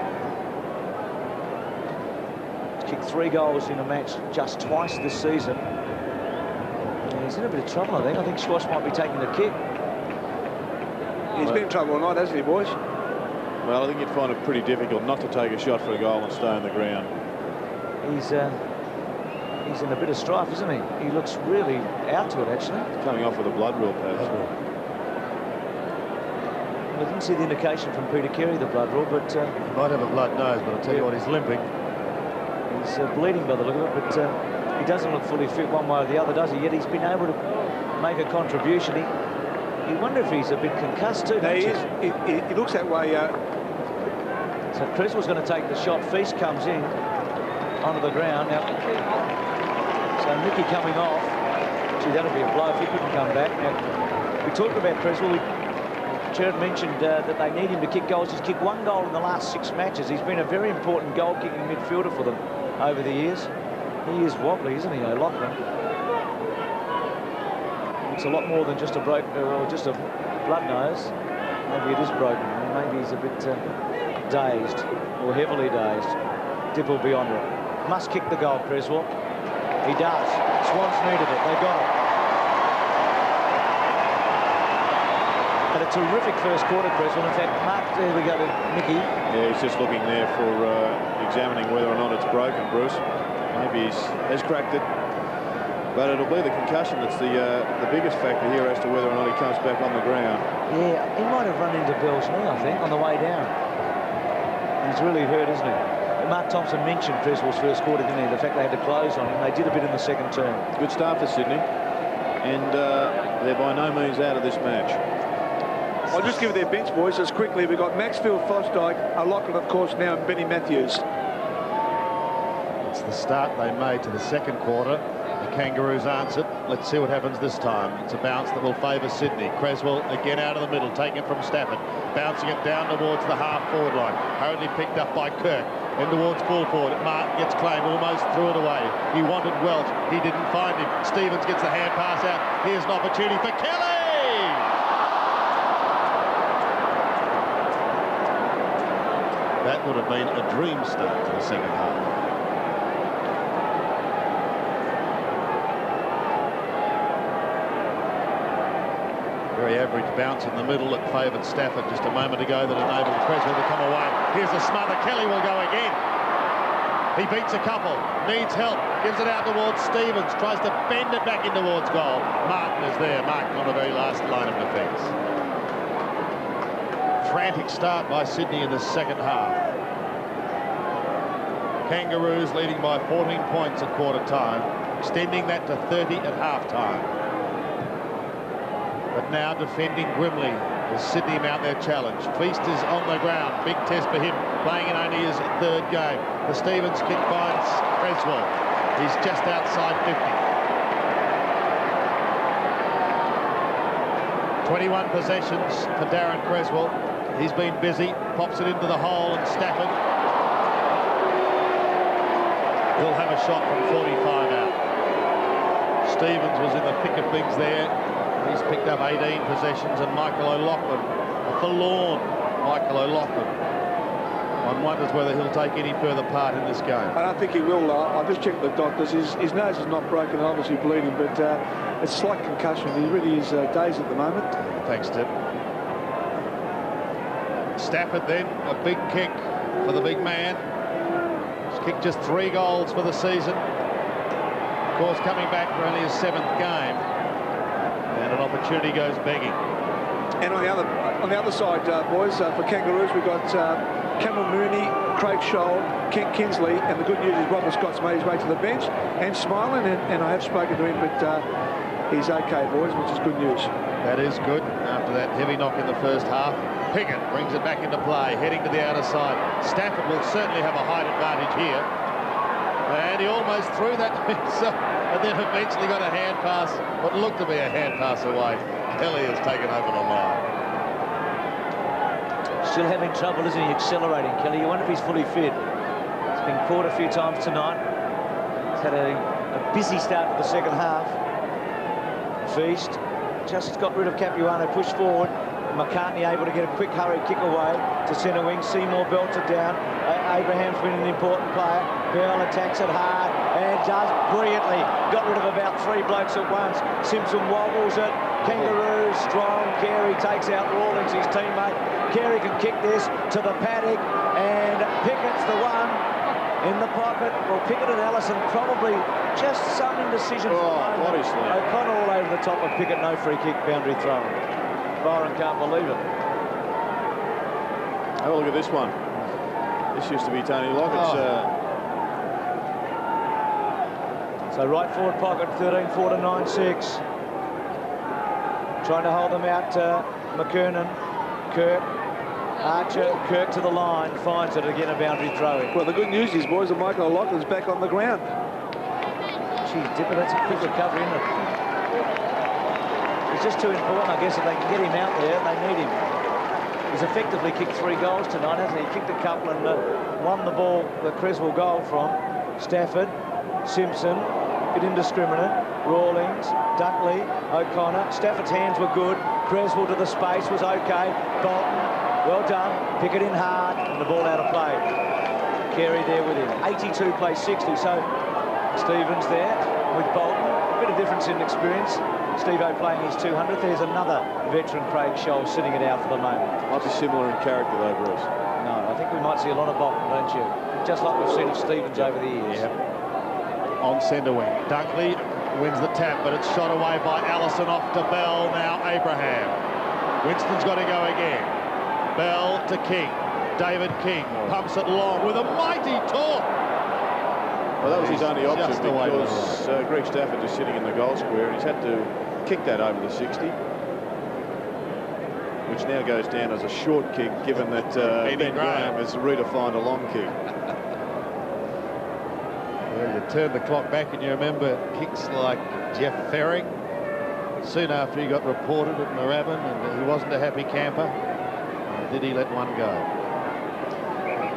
He's kicked 3 goals in a match just twice this season. And he's in a bit of trouble, I think. I think Schwartz might be taking the kick. He's been in trouble all night, hasn't he, boys? Well, I think you'd find it pretty difficult not to take a shot for a goal and stay on the ground. He's in a bit of strife, isn't he? He looks really out to it, actually. Coming off with a blood rule, perhaps. I didn't see the indication from Peter Carey, the blood rule, but... He might have a blood nose, but I'll tell you what, he's limping. He's bleeding by the look of it, but he doesn't look fully fit one way or the other, does he? Yet he's been able to make a contribution. You wonder if he's a bit concussed too, No, he is. He looks that way. So Creswell's going to take the shot. Feast comes in onto the ground. Now, so Mickey coming off. Gee, that'll be a blow if he couldn't come back. Now, we talked about Creswell. Jared mentioned that they need him to kick goals. He's kicked 1 goal in the last 6 matches. He's been a very important goal-kicking midfielder for them over the years. He is wobbly, isn't he, O'Loughlin? It's a lot more than just a blood nose. Maybe it is broken. Maybe he's a bit dazed or heavily dazed. Dip will be on it. Must kick the goal, Creswell. He does. Swans needed it. They got it. But a terrific first quarter, Creswell. In fact, Mark, there we go to Mickey. Yeah, he's just looking there for examining whether or not it's broken, Bruce. Maybe he has cracked it. But it'll be the concussion that's the biggest factor here as to whether or not he comes back on the ground. Yeah, he might have run into Bell's knee, I think, on the way down. He's really hurt, isn't he? Mark Thompson mentioned Creswell's first quarter, didn't he? The fact they had to close on him. They did a bit in the second term. Good start for Sydney. And they're by no means out of this match. I'll just give their bench, boys, just quickly. We've got Maxfield, Fosdyke, Lachlan, of course, now, and Benny Matthews. It's the start they made to the second quarter. The Kangaroos answered. Let's see what happens this time. It's a bounce that will favour Sydney. Creswell again out of the middle, taking it from Stafford, bouncing it down towards the half-forward line. Hurriedly picked up by Kirk. Then towards full forward. Martin gets claimed, almost threw it away. He wanted Welch. He didn't find him. Stevens gets the hand pass out. Here's an opportunity for Kelly! That would have been a dream start to the second half. Very average bounce in the middle that favoured Stafford just a moment ago that enabled Creswell to come away. Here's the smother. Kelly will go again. He beats a couple, needs help, gives it out towards Stevens, tries to bend it back in towards goal. Martin is there, Martin on the very last line of defence. Frantic start by Sydney in the second half. Kangaroos leading by 14 points at quarter time, extending that to 30 at half time. But now defending grimly as Sydney mount their challenge. Feast is on the ground. Big test for him, playing in only his third game. The Stevens kick finds Creswell. He's just outside 50. 21 possessions for Darren Creswell. He's been busy. Pops it into the hole, and Stafford will have a shot from 45 out. Stevens was in the thick of things there. He's picked up 18 possessions, and Michael O'Loughlin, a forlorn Michael O'Loughlin. One wonders whether he'll take any further part in this game. I don't think he will. I just checked the doctors. His nose is not broken and obviously bleeding, but it's a slight concussion. He really is dazed at the moment. Thanks, Tim. Stafford then, a big kick for the big man. He's kicked just 3 goals for the season. Of course, coming back for only his 7th game. And an opportunity goes begging. And on the other side, boys, for Kangaroos, we've got Cameron Mooney, Craig Scholl, Kent Kinsley, and the good news is Robert Scott's made his way to the bench and smiling, and I have spoken to him, but he's okay, boys, which is good news. That is good after that heavy knock in the first half. Pickett brings it back into play, heading to the outer side. Stafford will certainly have a height advantage here. And he almost threw that to himself, and then eventually got a hand pass, what looked to be a hand pass away. Kelly has taken over the line. Still having trouble, isn't he, accelerating, Kelly? You wonder if he's fully fit. He's been caught a few times tonight. He's had a busy start to the second half. Feast just got rid of Capuano, pushed forward. McCartney able to get a quick hurry kick away to centre wing. Seymour belts it down. Abraham's been an important player. Bell attacks it hard and does brilliantly. Got rid of about 3 blokes at once. Simpson wobbles it. Kangaroos strong. Carey takes out Rawlings, his teammate. Carey can kick this to the paddock, and Pickett's the one in the pocket. Well, Pickett and Allison probably just some indecision. O'Connor all over the top of Pickett. No free kick, boundary thrown. Byron can't believe it. Have a look at this one. This used to be Tony Lockett's. So right forward pocket, 13-4 to 9-6. Trying to hold them out, McKernan, Kirk, Archer, Kirk to the line, finds it again, a boundary throw in. Well, the good news is, boys, that Michael O'Loughlin's back on the ground. Gee, Dipper, that's a quick recovery, isn't it? It's just too important, I guess, if they can get him out there, they need him. He's effectively kicked 3 goals tonight, hasn't he? He kicked a couple and won the ball, the Creswell goal from Stafford, Simpson, a bit indiscriminate, Rawlings, Dunkley, O'Connor. Stafford's hands were good. Creswell to the space was okay. Bolton, well done. Pickett in hard, and the ball out of play. Carey there with him. 82 plays 60, so Stevens there with Bolton. A bit of difference in experience. Steve-O playing his 200th. There's another veteran, Craig Scholl, sitting it out for the moment. Might be similar in character, though, Bruce. No, I think we might see a lot of Bolton, don't you? Just like we've seen of Stevens over the years. Yep. On centre wing, Dunkley wins the tap, but it's shot away by Allison off to Bell. Now Abraham. Winston's got to go again. Bell to King. David King pumps it long with a mighty torque. Well, that was his only option just away because Greg Stafford is sitting in the goal square and he's had to kick that over the 60, which now goes down as a short kick, given that Ben Graham has redefined a long kick. Well, you turn the clock back and you remember kicks like Jeff Ferring soon after he got reported at Moorabbin, and he wasn't a happy camper. Did he let one go?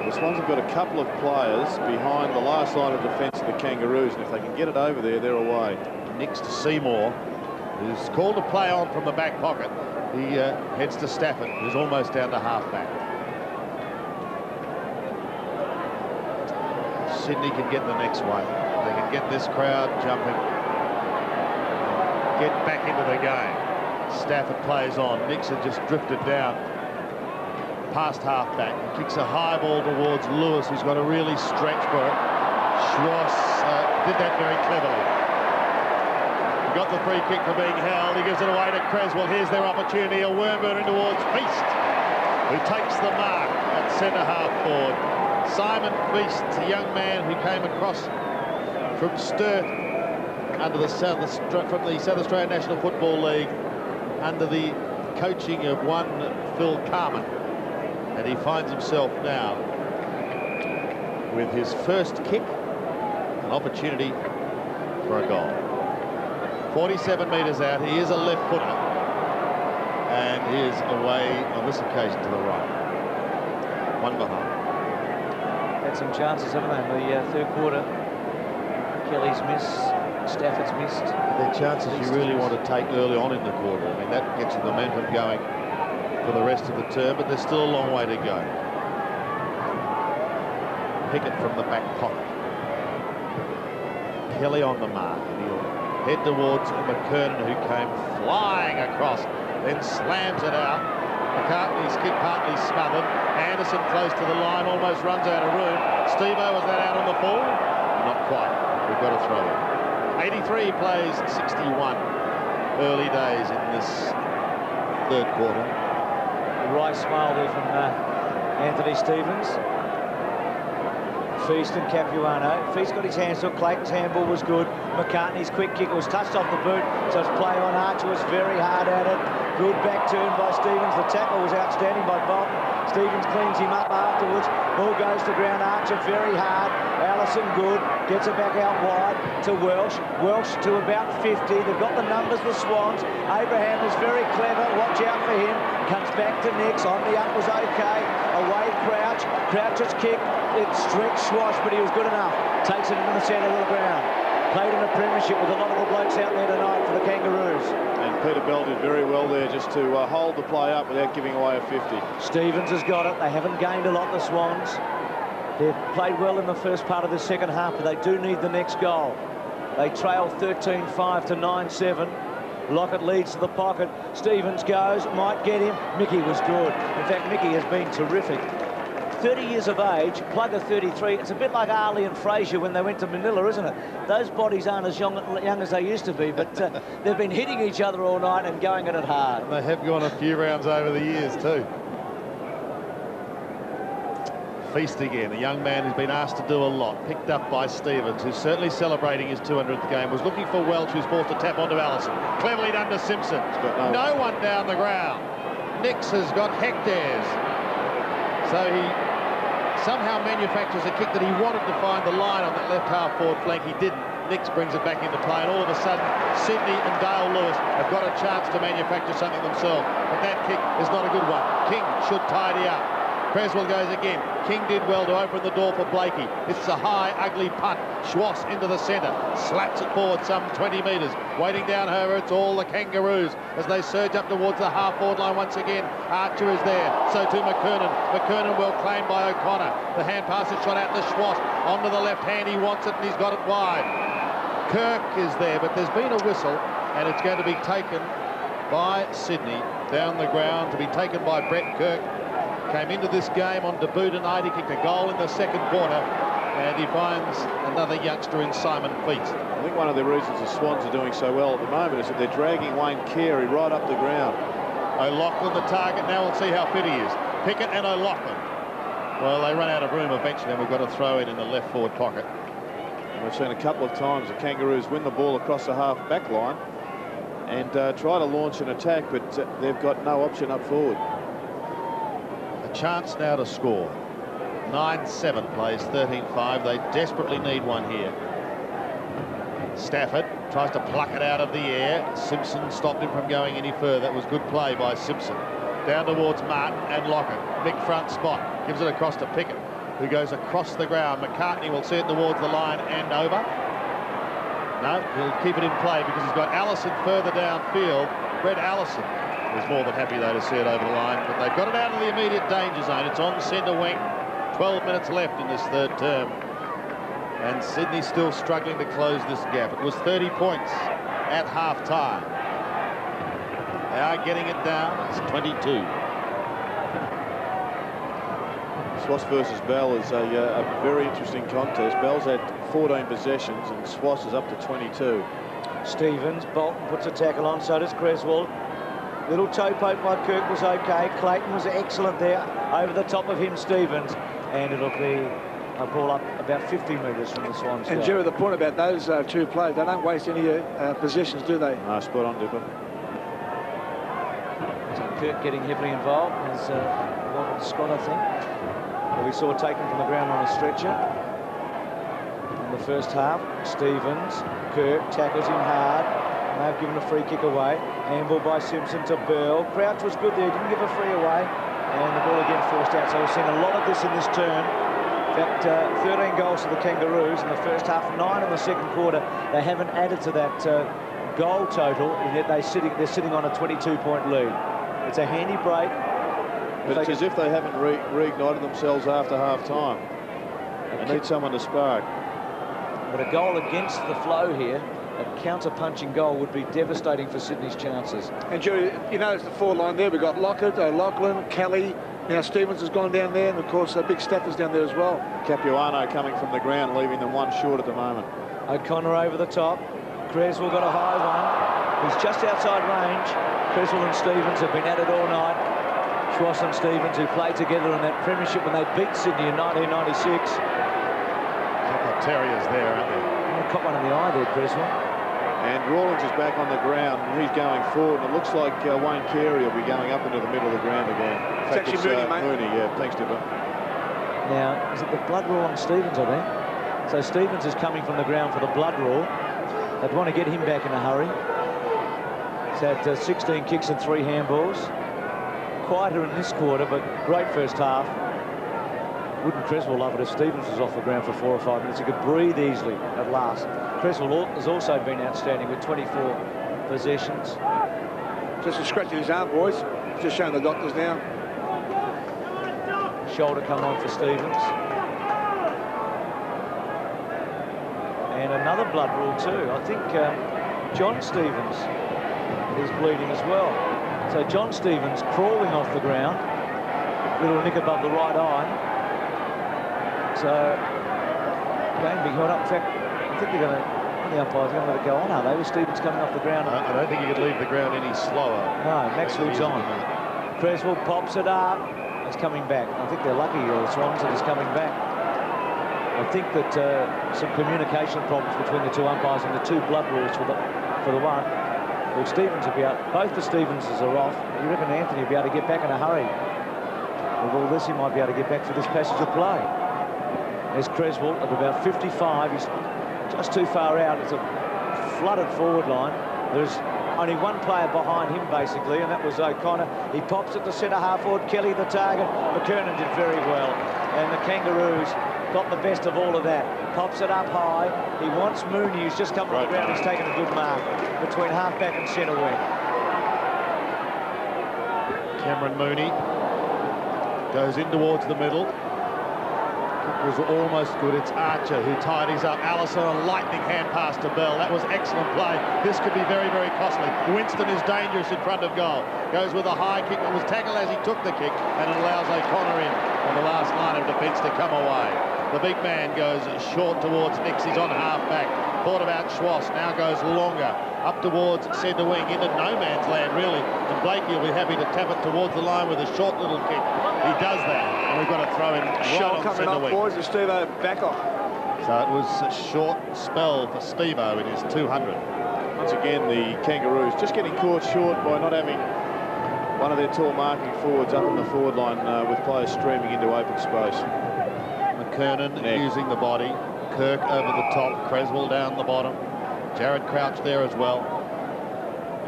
The Swans have got a couple of players behind the last line of defence of the Kangaroos, and if they can get it over there, they're away. Next to Seymour, who's called to play on from the back pocket. He heads to Stafford, who's almost down to half-back. Sydney can get the next one. They can get this crowd jumping. Get back into the game. Stafford plays on. Nixon just drifted down past half-back. Kicks a high ball towards Lewis, who's got to really stretch for it. Schwartz did that very cleverly. He got the free kick for being held. He gives it away to Creswell. Here's their opportunity. A worm burning towards Feast, who takes the mark at centre-half forward. Simon Feast, a young man who came across from Sturt under the from the South Australian National Football League under the coaching of one Phil Carman. And he finds himself now with his first kick, an opportunity for a goal. 47 metres out, he is a left footer, and he is away on this occasion to the right. One behind. Had some chances, haven't they, in the third quarter? Kelly's missed, Stafford's missed. They're chances you really want to take early on in the quarter. I mean, that gets the momentum going for the rest of the term, but there's still a long way to go. Pickett from the back pocket. Kelly on the mark. He'll head towards McKernan, who came flying across, then slams it out. McCartney's kick partly smothered. Anderson close to the line, almost runs out of room. Steve-O, was that out on the full? Not quite. We've got to throw it. 83 plays 61 early days in this third quarter. Right smile there from Anthony Stevens. Feast and Capuano. Feast got his hands up. Clayton's handball was good. McCartney's quick kick was touched off the boot, so it's play on. Archer was very hard at it. Good back turn by Stevens. The tackle was outstanding by Bolton. Stevens cleans him up afterwards. Ball goes to ground. Archer very hard. Allison good. Gets it back out wide to Welsh. Welsh to about 50. They've got the numbers, the Swans. Abraham is very clever. Watch out for him. Comes back to Nix. On the up was okay. Away Crouch. Crouch's kick. It stretched Schwash, but he was good enough. Takes it into the centre of the ground. Played in a premiership with a lot of the blokes out there tonight for the Kangaroos. And Peter Bell did very well there just to hold the play up without giving away a 50. Stevens has got it. They haven't gained a lot, the Swans. They've played well in the first part of the second half, but they do need the next goal. They trail 13-5 to 9-7. Lockett leads to the pocket. Stevens goes, might get him. Mickey was good. In fact, Mickey has been terrific. 30 years of age, Plugger 33. It's a bit like Ali and Frazier when they went to Manila, isn't it? Those bodies aren't as young as they used to be, but they've been hitting each other all night and going at it hard. And they have gone a few rounds over the years too. Feast again, a young man who's been asked to do a lot, picked up by Stevens, who's certainly celebrating his 200th game, was looking for Welch, who's forced to tap onto Allison. Cleverly done to Simpson. No one down the ground. Nix has got hectares. So he somehow manufactures a kick that he wanted to find the line on that left half forward flank. He didn't. Nix brings it back into play, and all of a sudden Sydney and Dale Lewis have got a chance to manufacture something themselves. But that kick is not a good one. King should tidy up. Creswell goes again. King did well to open the door for Blakey. It's a high, ugly punt. Schwass into the centre. Slaps it forward some 20 metres. Waiting down her, it's all the Kangaroos as they surge up towards the half-forward line once again. Archer is there. So too McKernan. McKernan well claimed by O'Connor. The hand pass is shot out to Schwass. Onto the left hand. He wants it and he's got it wide. Kirk is there, but there's been a whistle and it's going to be taken by Sydney down the ground to be taken by Brett Kirk. Came into this game on debut tonight. He kicked a goal in the second quarter. and he finds another youngster in Simon Feet. I think one of the reasons the Swans are doing so well at the moment is that they're dragging Wayne Carey right up the ground. O'Loughlin the target. Now we'll see how fit he is. Pickett and O'Loughlin. Well, they run out of room eventually, and we've got to throw it in the left forward pocket. We've seen a couple of times the Kangaroos win the ball across the half back line and try to launch an attack, but they've got no option up forward. A chance now to score. 9-7 plays 13-5. They desperately need one here. Stafford tries to pluck it out of the air. Simpson stopped him from going any further. That was good play by Simpson. Down towards Martin and Lockett. Big front spot. Gives it across to Pickett, who goes across the ground. McCartney will see it towards the line and over. No, he'll keep it in play because he's got Allison further downfield. Brett Allison is more than happy, though, to see it over the line. But they've got it out of the immediate danger zone. It's on centre wing. 12 minutes left in this third term. And Sydney's still struggling to close this gap. It was 30 points at half-time. They are getting it down. It's 22. Swass versus Bell is a very interesting contest. Bell's had 14 possessions and Swass is up to 22. Stevens, Bolton puts a tackle on, so does Creswell. Little toe poke by Kirk was okay. Clayton was excellent there. Over the top of him, Stevens. And it'll be a ball up about 50 metres from the Swans. And Jerry, the point about those two players, they don't waste any possessions, do they? No, spot on, Dipper. So Kirk getting heavily involved as Robert Scott, I think. We saw taken from the ground on a stretcher in the first half. Stevens, Kirk tackles him hard. They've given a free kick away. Handball by Simpson to Bell. Crouch was good there, didn't give a free away. And the ball again forced out. So we've seen a lot of this in this term. In fact, 13 goals for the Kangaroos in the first half, 9 in the second quarter. They haven't added to that goal total, and yet they're sitting on a 22-point lead. It's a handy break. But it's as if they haven't reignited themselves after half-time. They need someone to spark. But a goal against the flow here, a counter-punching goal, would be devastating for Sydney's chances. And Jerry, you notice the forward line there. We've got Lockett, O'Loughlin, Kelly. Now Stevens has gone down there, and of course Big Stafford's down there as well. Capuano coming from the ground, leaving them one short at the moment. O'Connor over the top. Creswell got a high one. He's just outside range. Creswell and Stevens have been at it all night. Schwass and Stevens, who played together in that premiership when they beat Sydney in 1996. Couple of terriers there, aren't they? Caught one in the eye there, Creswell. And Rawlings is back on the ground, and he's going forward. And it looks like Wayne Carey will be going up into the middle of the ground again. It's actually Mooney, mate. Mooney, yeah. Thanks, Dipper. Now, is it the blood rule on Stevens, I think? So Stevens is coming from the ground for the blood rule. They'd want to get him back in a hurry. He's had 16 kicks and 3 handballs. Quieter in this quarter, but great first half. Wouldn't Creswell love it if Stevens was off the ground for 4 or 5 minutes? He could breathe easily at last. Creswell has also been outstanding with 24 possessions. Just a scratch in his arm, boys. Just showing the doctors now. Shoulder come on for Stevens. And another blood rule too. I think John Stevens is bleeding as well. So John Stevens crawling off the ground. Little nick above the right eye. So game being held up. In fact, I think they're going to, the umpires are going to let it go on, are they? With Stevens coming off the ground. I don't think you could leave the ground any slower. No, Max Luke's on. Creswell pops it up. It's coming back. I think they're lucky, the Swans, that it's coming back. I think that some communication problems between the two umpires and the two blood rules for the one. Well, Stevens will be out. Both the Stevenses are off. You reckon Anthony will be able to get back in a hurry? With all this, he might be able to get back for this passage of play. There's Creswell at about 55. He's just too far out. It's a flooded forward line. There's only one player behind him, basically, and that was O'Connor. He pops it to centre half forward. Kelly the target. McKernan did very well. And the Kangaroos got the best of all of that. Pops it up high. He wants Mooney, who's just come on the ground. He's taken a good mark between half-back and centre wing. Cameron Mooney goes in towards the middle. Was almost good. It's Archer who tidies up Allison. A lightning hand pass to Bell. That was excellent play. This could be very, very costly. Winston is dangerous in front of goal. Goes with a high kick. It was tackled as he took the kick, and it allows O'Connor in on the last line of defence to come away. The big man goes short towards Nix. He's on half-back. Thought about Schwass. Now goes longer. Up towards centre wing. Into no man's land, really. And Blakey will be happy to tap it towards the line with a short little kick. He does that. And we've got to throw him right Shot on coming centre up, wing. boys, and Steve-O back off. So it was a short spell for Steve-O in his 200. Once again, the Kangaroos just getting caught short by not having one of their tall marking forwards up in the forward line with players streaming into open space. McKernan using the body. Kirk over the top. Creswell down the bottom. Jared Crouch there as well.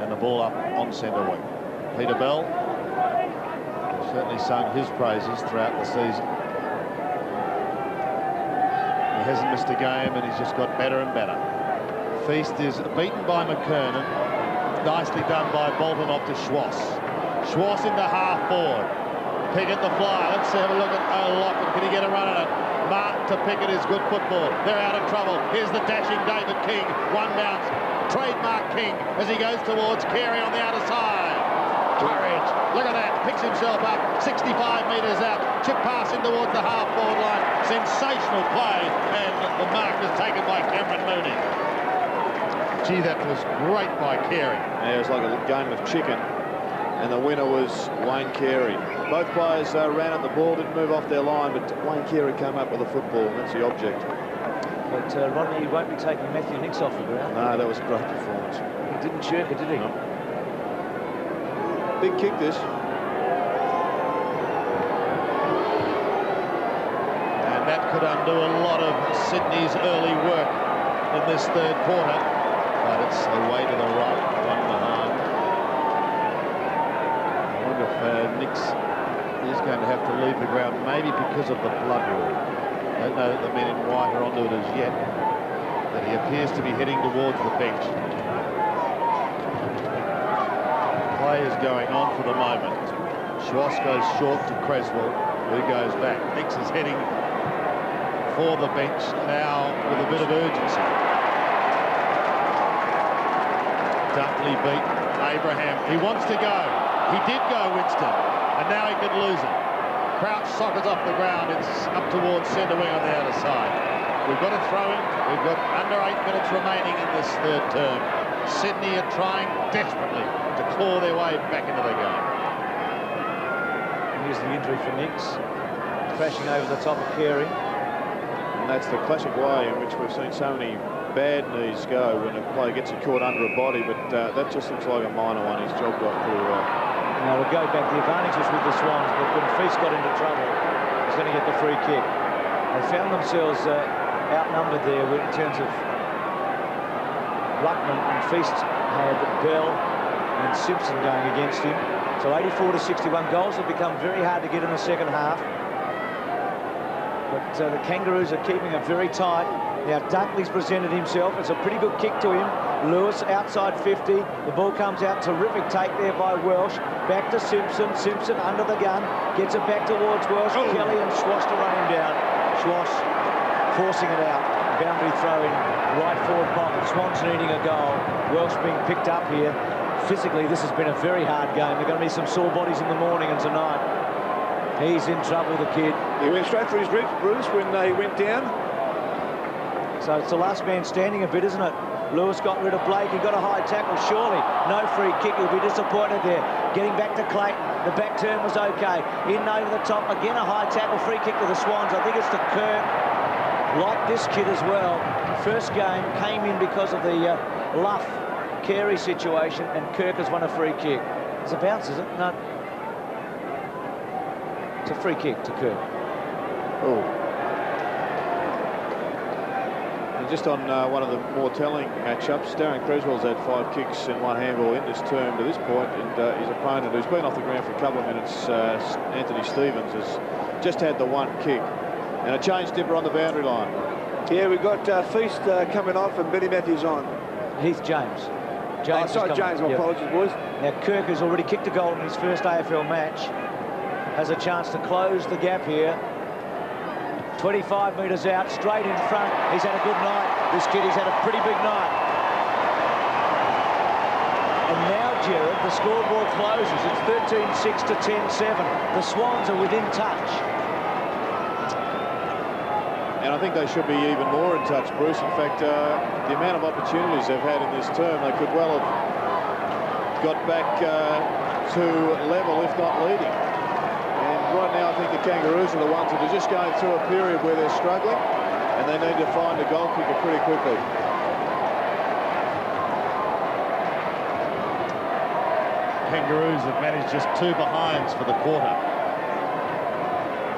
And the ball up on centre wing. Peter Bell certainly sung his praises throughout the season. He hasn't missed a game and he's just got better and better. Feast is beaten by McKernan. Nicely done by Bolton off to Schwass. Schwass into half forward. Pickett the fly. Let's have a look at O'Loughlin. Can he get a run at it? Martin to Pickett is good football. They're out of trouble. Here's the dashing David King. One bounce. Trademark King as he goes towards Carey on the outer side. Courage. Look at that. Picks himself up. 65 metres out. Chip pass in towards the half forward line. Sensational play. And the mark is taken by Cameron Mooney. Gee, that was great by Carey. Yeah, it was like a game of chicken. And the winner was Wayne Carey. Both players ran at the ball, didn't move off their line, but Wayne Carey came up with the football, and that's the object. But Rodney, he won't be taking Matthew Nix off the ground. No, that was a great performance. He didn't shirk it, did he? No. Big kick, this. And that could undo a lot of Sydney's early work in this third quarter. But it's away to the right, one behind. I wonder if Nix is going to have to leave the ground, maybe because of the blood rule. I don't know that the men in white are onto it as yet, but he appears to be heading towards the bench. Play is going on for the moment. Schwass goes short to Creswell, who goes back. Nix is heading for the bench now with a bit of urgency. Dunkley beat Abraham. He wants to go. He did go, Winston, and now he could lose it. Crouch sockers off the ground. It's up towards centre wing on the outer side. We've got to throw him. We've got under 8 minutes remaining in this third term. Sydney are trying desperately to claw their way back into the game. Here's the injury for Nix. Crashing over the top of Carey. And that's the classic way in which we've seen so many bad knees go when a player gets caught under a body, but that just looks like a minor one. His job got pretty well. Now we'll go back. The advantage was with the Swans, but when Feast got into trouble, he's going to get the free kick. They found themselves outnumbered there in terms of Ruckman, and Feast had Bell and Simpson going against him. So 84 to 61 goals have become very hard to get in the second half. But the Kangaroos are keeping it very tight. Now Dunkley's presented himself. It's a pretty good kick to him. Lewis outside 50. The ball comes out. Terrific take there by Welsh. Back to Simpson. Simpson under the gun. Gets it back towards Welsh. Kelly and Schwass to run him down. Schwass forcing it out. Boundary throw in right forward pocket. Swans needing a goal. Welsh being picked up here. Physically, this has been a very hard game. There are going to be some sore bodies in the morning and tonight. He's in trouble, the kid. He went straight for his ribs, Bruce, when he went down. So it's the last man standing a bit, isn't it? Lewis got rid of Blake. He got a high tackle, surely. No free kick. He'll be disappointed there. Getting back to Clayton. The back turn was okay. In over the top. Again, a high tackle. Free kick to the Swans. I think it's to Kirk. Like this kid as well. First game came in because of the Luff Carey situation, and Kirk has won a free kick. It's a bounce, is it? No. It's a free kick to Kirk. Oh. And just on one of the more telling matchups, Darren Creswell's had 5 kicks in one handball in this term to this point, and his opponent, who's been off the ground for a couple of minutes, Anthony Stevens, has just had the 1 kick. And a change dipper on the boundary line. Yeah, we've got Feast coming off and Benny Matthews on. He's James. James, James, my apologies, boys. Now, Kirk has already kicked a goal in his first AFL match. Has a chance to close the gap here. 25 metres out, straight in front. He's had a good night. This kid, he's had a pretty big night. And now, Gerard, the scoreboard closes. It's 13-6 to 10-7. The Swans are within touch. And I think they should be even more in touch, Bruce. In fact, the amount of opportunities they've had in this term, they could well have got back to level, if not leading. And right now, I think the Kangaroos are the ones that are just going through a period where they're struggling, and they need to find a goal kicker pretty quickly. Kangaroos have managed just 2 behinds for the quarter.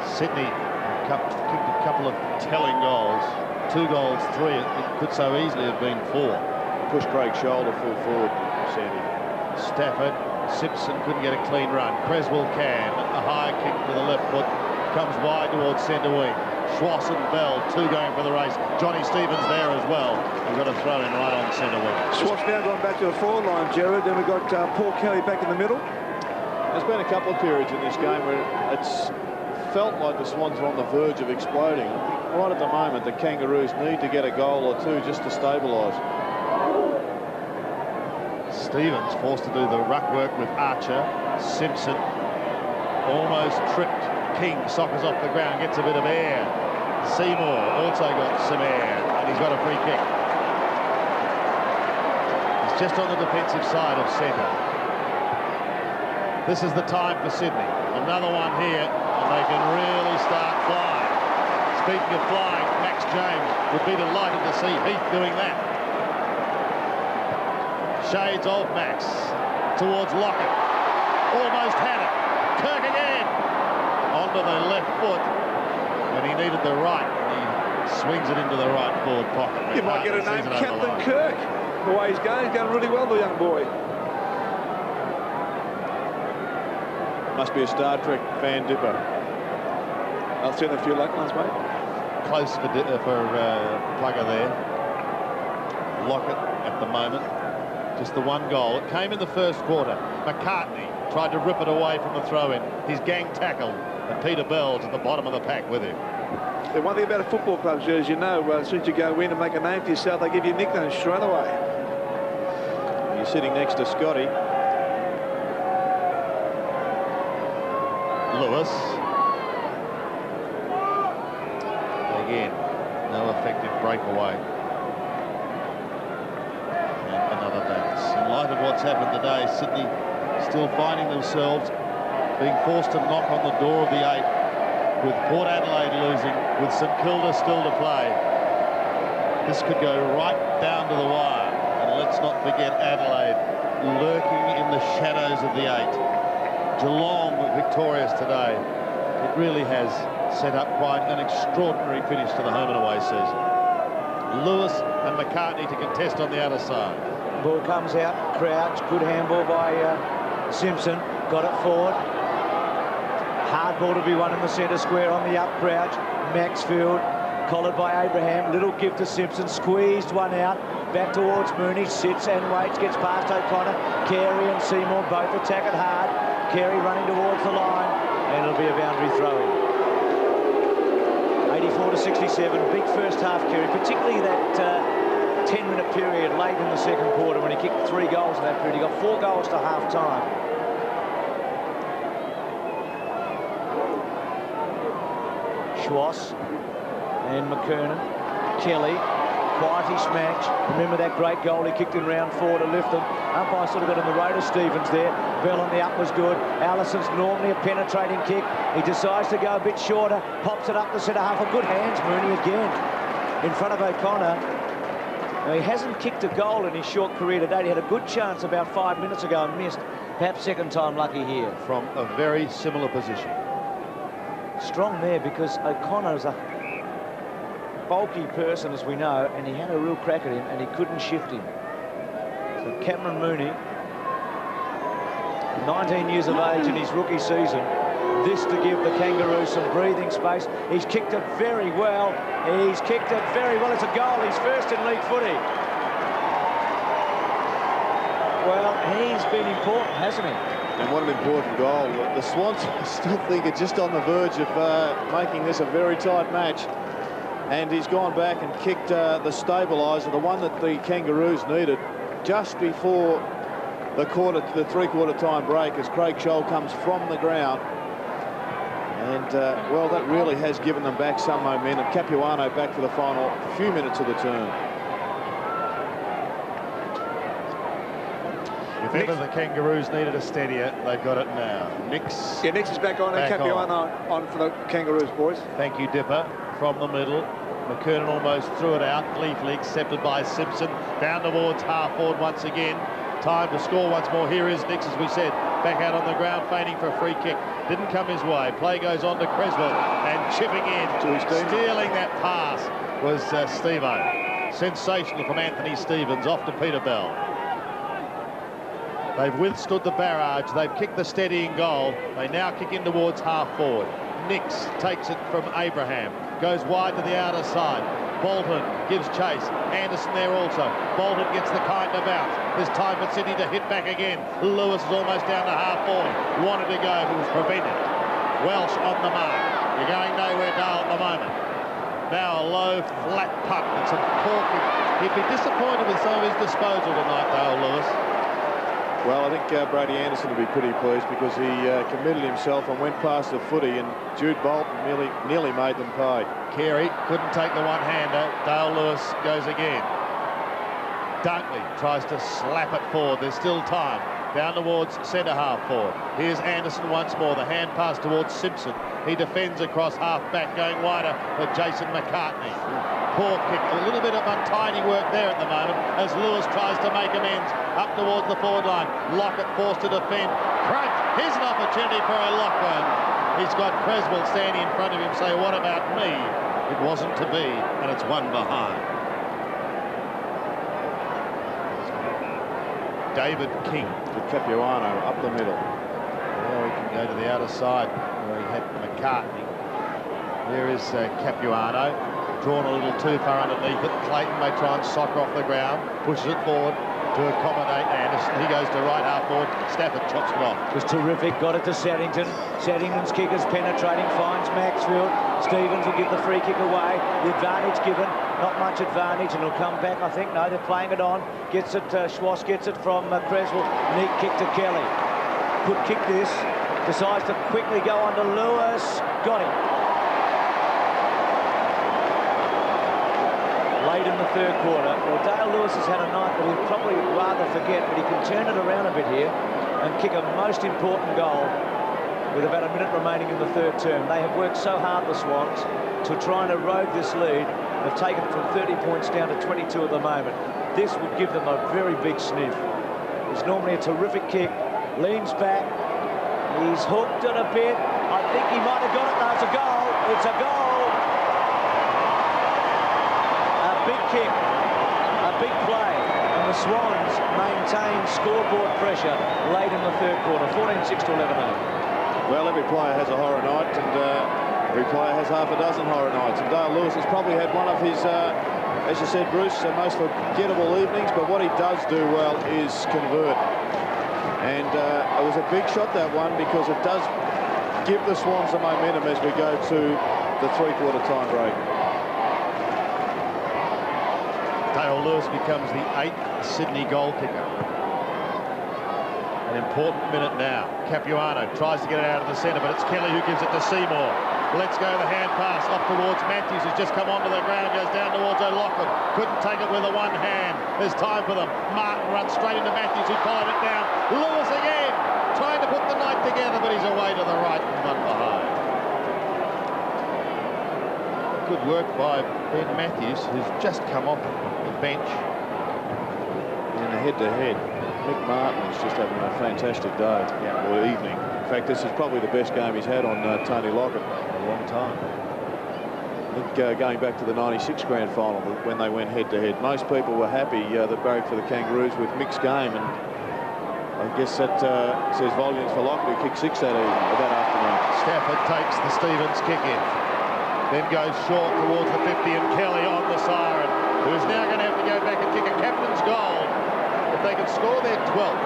Sydney kicked a couple of telling goals. 2 goals, 3. It could so easily have been 4. Push Craig's shoulder full forward, Sandy. Stafford, Simpson couldn't get a clean run. Creswell can. A high kick with the left foot. Comes wide towards centre wing. Schwass and Bell, 2 going for the race. Johnny Stevens there as well. We've got a throw in right on centre wing. Schwass now gone back to the forward line, Gerard. Then we've got Paul Kelly back in the middle. There's been a couple of periods in this game where it's felt like the Swans are on the verge of exploding. Right at the moment, the Kangaroos need to get a goal or 2 just to stabilise. Stevens forced to do the ruck work with Archer. Simpson almost tripped. King soccers off the ground, gets a bit of air. Seymour also got some air, and he's got a free kick. He's just on the defensive side of centre. This is the time for Sydney. Another one here, and they can really start flying. Speaking of flying, Max James would be delighted to see Heath doing that. Shades of Max towards Lockett. Almost had it. Kirk again. Onto the left foot. And he needed the right. He swings it into the right forward pocket. You might get a name, Captain Kirk. The way he's going really well, the young boy. Must be a Star Trek fan dipper. I'll send a few luck ones, mate. Close for Plugger there. Lockett at the moment. Just the 1 goal. It came in the first quarter. McCartney tried to rip it away from the throw-in. He's gang tackled, and Peter Bell's at the bottom of the pack with him. The one thing about a football club, as you know, as soon as you go in and make a name for yourself, they give you nicknames straight away. You're sitting next to Scotty. Lewis. Again, no effective breakaway. In light of what's happened today, Sydney still finding themselves being forced to knock on the door of the 8, with Port Adelaide losing, with St Kilda still to play. This could go right down to the wire, and let's not forget Adelaide lurking in the shadows of the 8. Geelong victorious today. It really has set up quite an extraordinary finish to the home and away season. Lewis and McCartney to contest on the other side. Ball comes out, Crouch, good handball by Simpson, got it forward. Hard ball to be won in the centre square on the up, Crouch. Maxfield, collared by Abraham, little gift to Simpson, squeezed one out, back towards Mooney, sits and waits, gets past O'Connor. Carey and Seymour both attack it hard. Carey running towards the line, and it'll be a boundary throw-in. 84 to 67, big first half, Carey, particularly that 10-minute period late in the second quarter when he kicked 3 goals in that period. He got 4 goals to half-time. Schwass and McKernan. Kelly, quietish match. Remember that great goal he kicked in round 4 to lift them. Umpire sort of got in the road of Stevens there. Bell on the up was good. Allison's normally a penetrating kick. He decides to go a bit shorter, pops it up the centre half. A good hands, Mooney again in front of O'Connor. Now, he hasn't kicked a goal in his short career today. He had a good chance about 5 minutes ago and missed. Perhaps second time lucky here. From a very similar position. Strong there because O'Connor is a bulky person, as we know, and he had a real crack at him and he couldn't shift him. So Cameron Mooney, 19 years of age in his rookie season, this to give the Kangaroos some breathing space. He's kicked it very well. He's kicked it very well. It's a goal. He's first in league footy. Well, he's been important, hasn't he? And what an important goal. The Swans still think it's just on the verge of making this a very tight match. And he's gone back and kicked the stabiliser, the one that the Kangaroos needed, just before the 3/4 time break as Craig Scholl comes from the ground. And, well, that really has given them back some momentum. Capuano back for the final few minutes of the turn. If ever the Kangaroos needed a steadier, they've got it now. Nix. Yeah, Nix is back on, and Capuano on for the Kangaroos, boys. Thank you, Dipper. From the middle. McKernan almost threw it out. Gleefully accepted by Simpson. Down towards half-forward once again. Time to score once more. Here is Nix, as we said, back out on the ground, feigning for a free kick. Didn't come his way. Play goes on to Creswell, and chipping in, stealing that pass was Steve-O. Sensational from Anthony Stevens, off to Peter Bell. They've withstood the barrage. They've kicked the steadying goal. They now kick in towards half-forward. Nix takes it from Abraham. Goes wide to the outer side. Bolton gives chase. Anderson there also. Bolton gets the kind of bounce. There's time for Sydney to hit back again. Lewis is almost down to half-forward. Wanted to go, but was prevented. Welsh on the mark. You're going nowhere, Dale, at the moment. Now a low, flat punt. It's a poor kick. He'd be disappointed with some of his disposal tonight, Dale Lewis. Well, I think Brady Anderson will be pretty pleased because he committed himself and went past the footy, and Jude Bolton nearly made them pay. Carey couldn't take the one-hander. Dale Lewis goes again. Dunkley tries to slap it forward. There's still time. Down towards centre half forward. Here's Anderson once more. The hand pass towards Simpson. He defends across half back, going wider for Jason McCartney. Poor kick. A little bit of untidy work there at the moment as Lewis tries to make amends up towards the forward line. Lockett forced to defend. Crunch. Here's an opportunity for a Lockwood. He's got Creswell standing in front of him, say, what about me? It wasn't to be, and it's one behind. David King. To Capuano up the middle. Now he can go to the outer side where he had McCartney. There is Capuano. Drawn a little too far underneath it. Clayton may try and soccer off the ground. Pushes it forward to accommodate Anderson. He goes to right half forward. Stafford chops it off. It was terrific. Got it to Saddington. Saddington's kick is penetrating. Finds Maxfield. Stevens will give the free kick away. The advantage given. Not much advantage, and he'll come back, I think. No, they're playing it on. Gets it, Schwass gets it from Creswell. Neat kick to Kelly. Could kick this. Decides to quickly go on to Lewis. Got him. Late in the third quarter. Well, Dale Lewis has had a night that he'd probably rather forget, but he can turn it around a bit here and kick a most important goal with about a minute remaining in the third term. They have worked so hard, the Swans, to try and erode this lead. They've taken it from 30 points down to 22 at the moment. This would give them a very big sniff. It's normally a terrific kick. Leans back. He's hooked it a bit. I think he might have got it. No, it's a goal. It's a goal. A big kick. A big play. And the Swans maintain scoreboard pressure late in the third quarter. 14-6 to 11-8. Well, every player has a horror night, and every player has half a dozen horror nights. And Dale Lewis has probably had one of his, as you said, Bruce, most forgettable evenings. But what he does do well is convert. And it was a big shot, that one, because it does give the Swans the momentum as we go to the three-quarter time break. Dale Lewis becomes the 8th Sydney goal kicker. An important minute now. Capuano tries to get it out of the centre, but it's Kelly who gives it to Seymour. Let's go the hand pass off towards Matthews, who's just come onto the ground, goes down towards O'Loughlin. Couldn't take it with the one hand. There's time for them. Martin runs straight into Matthews, who followed it down. Lewis again, trying to put the night together, but he's away to the right and one behind. Good work by Ben Matthews, who's just come off the bench. In the head-to-head, Mick Martin is just having a fantastic day, or evening. In fact, this is probably the best game he's had on Tony Lockett in a long time. I think going back to the '96 grand final when they went head-to-head, most people were happy that barracked for the Kangaroos with Mick's game, and I guess that says volumes for Lockett, who kicked 6 that afternoon. Stafford takes the Stevens kick in, then goes short towards the 50, and Kelly on the siren, who's now going to have to go back and kick a captain's goal. If they can score their 12th,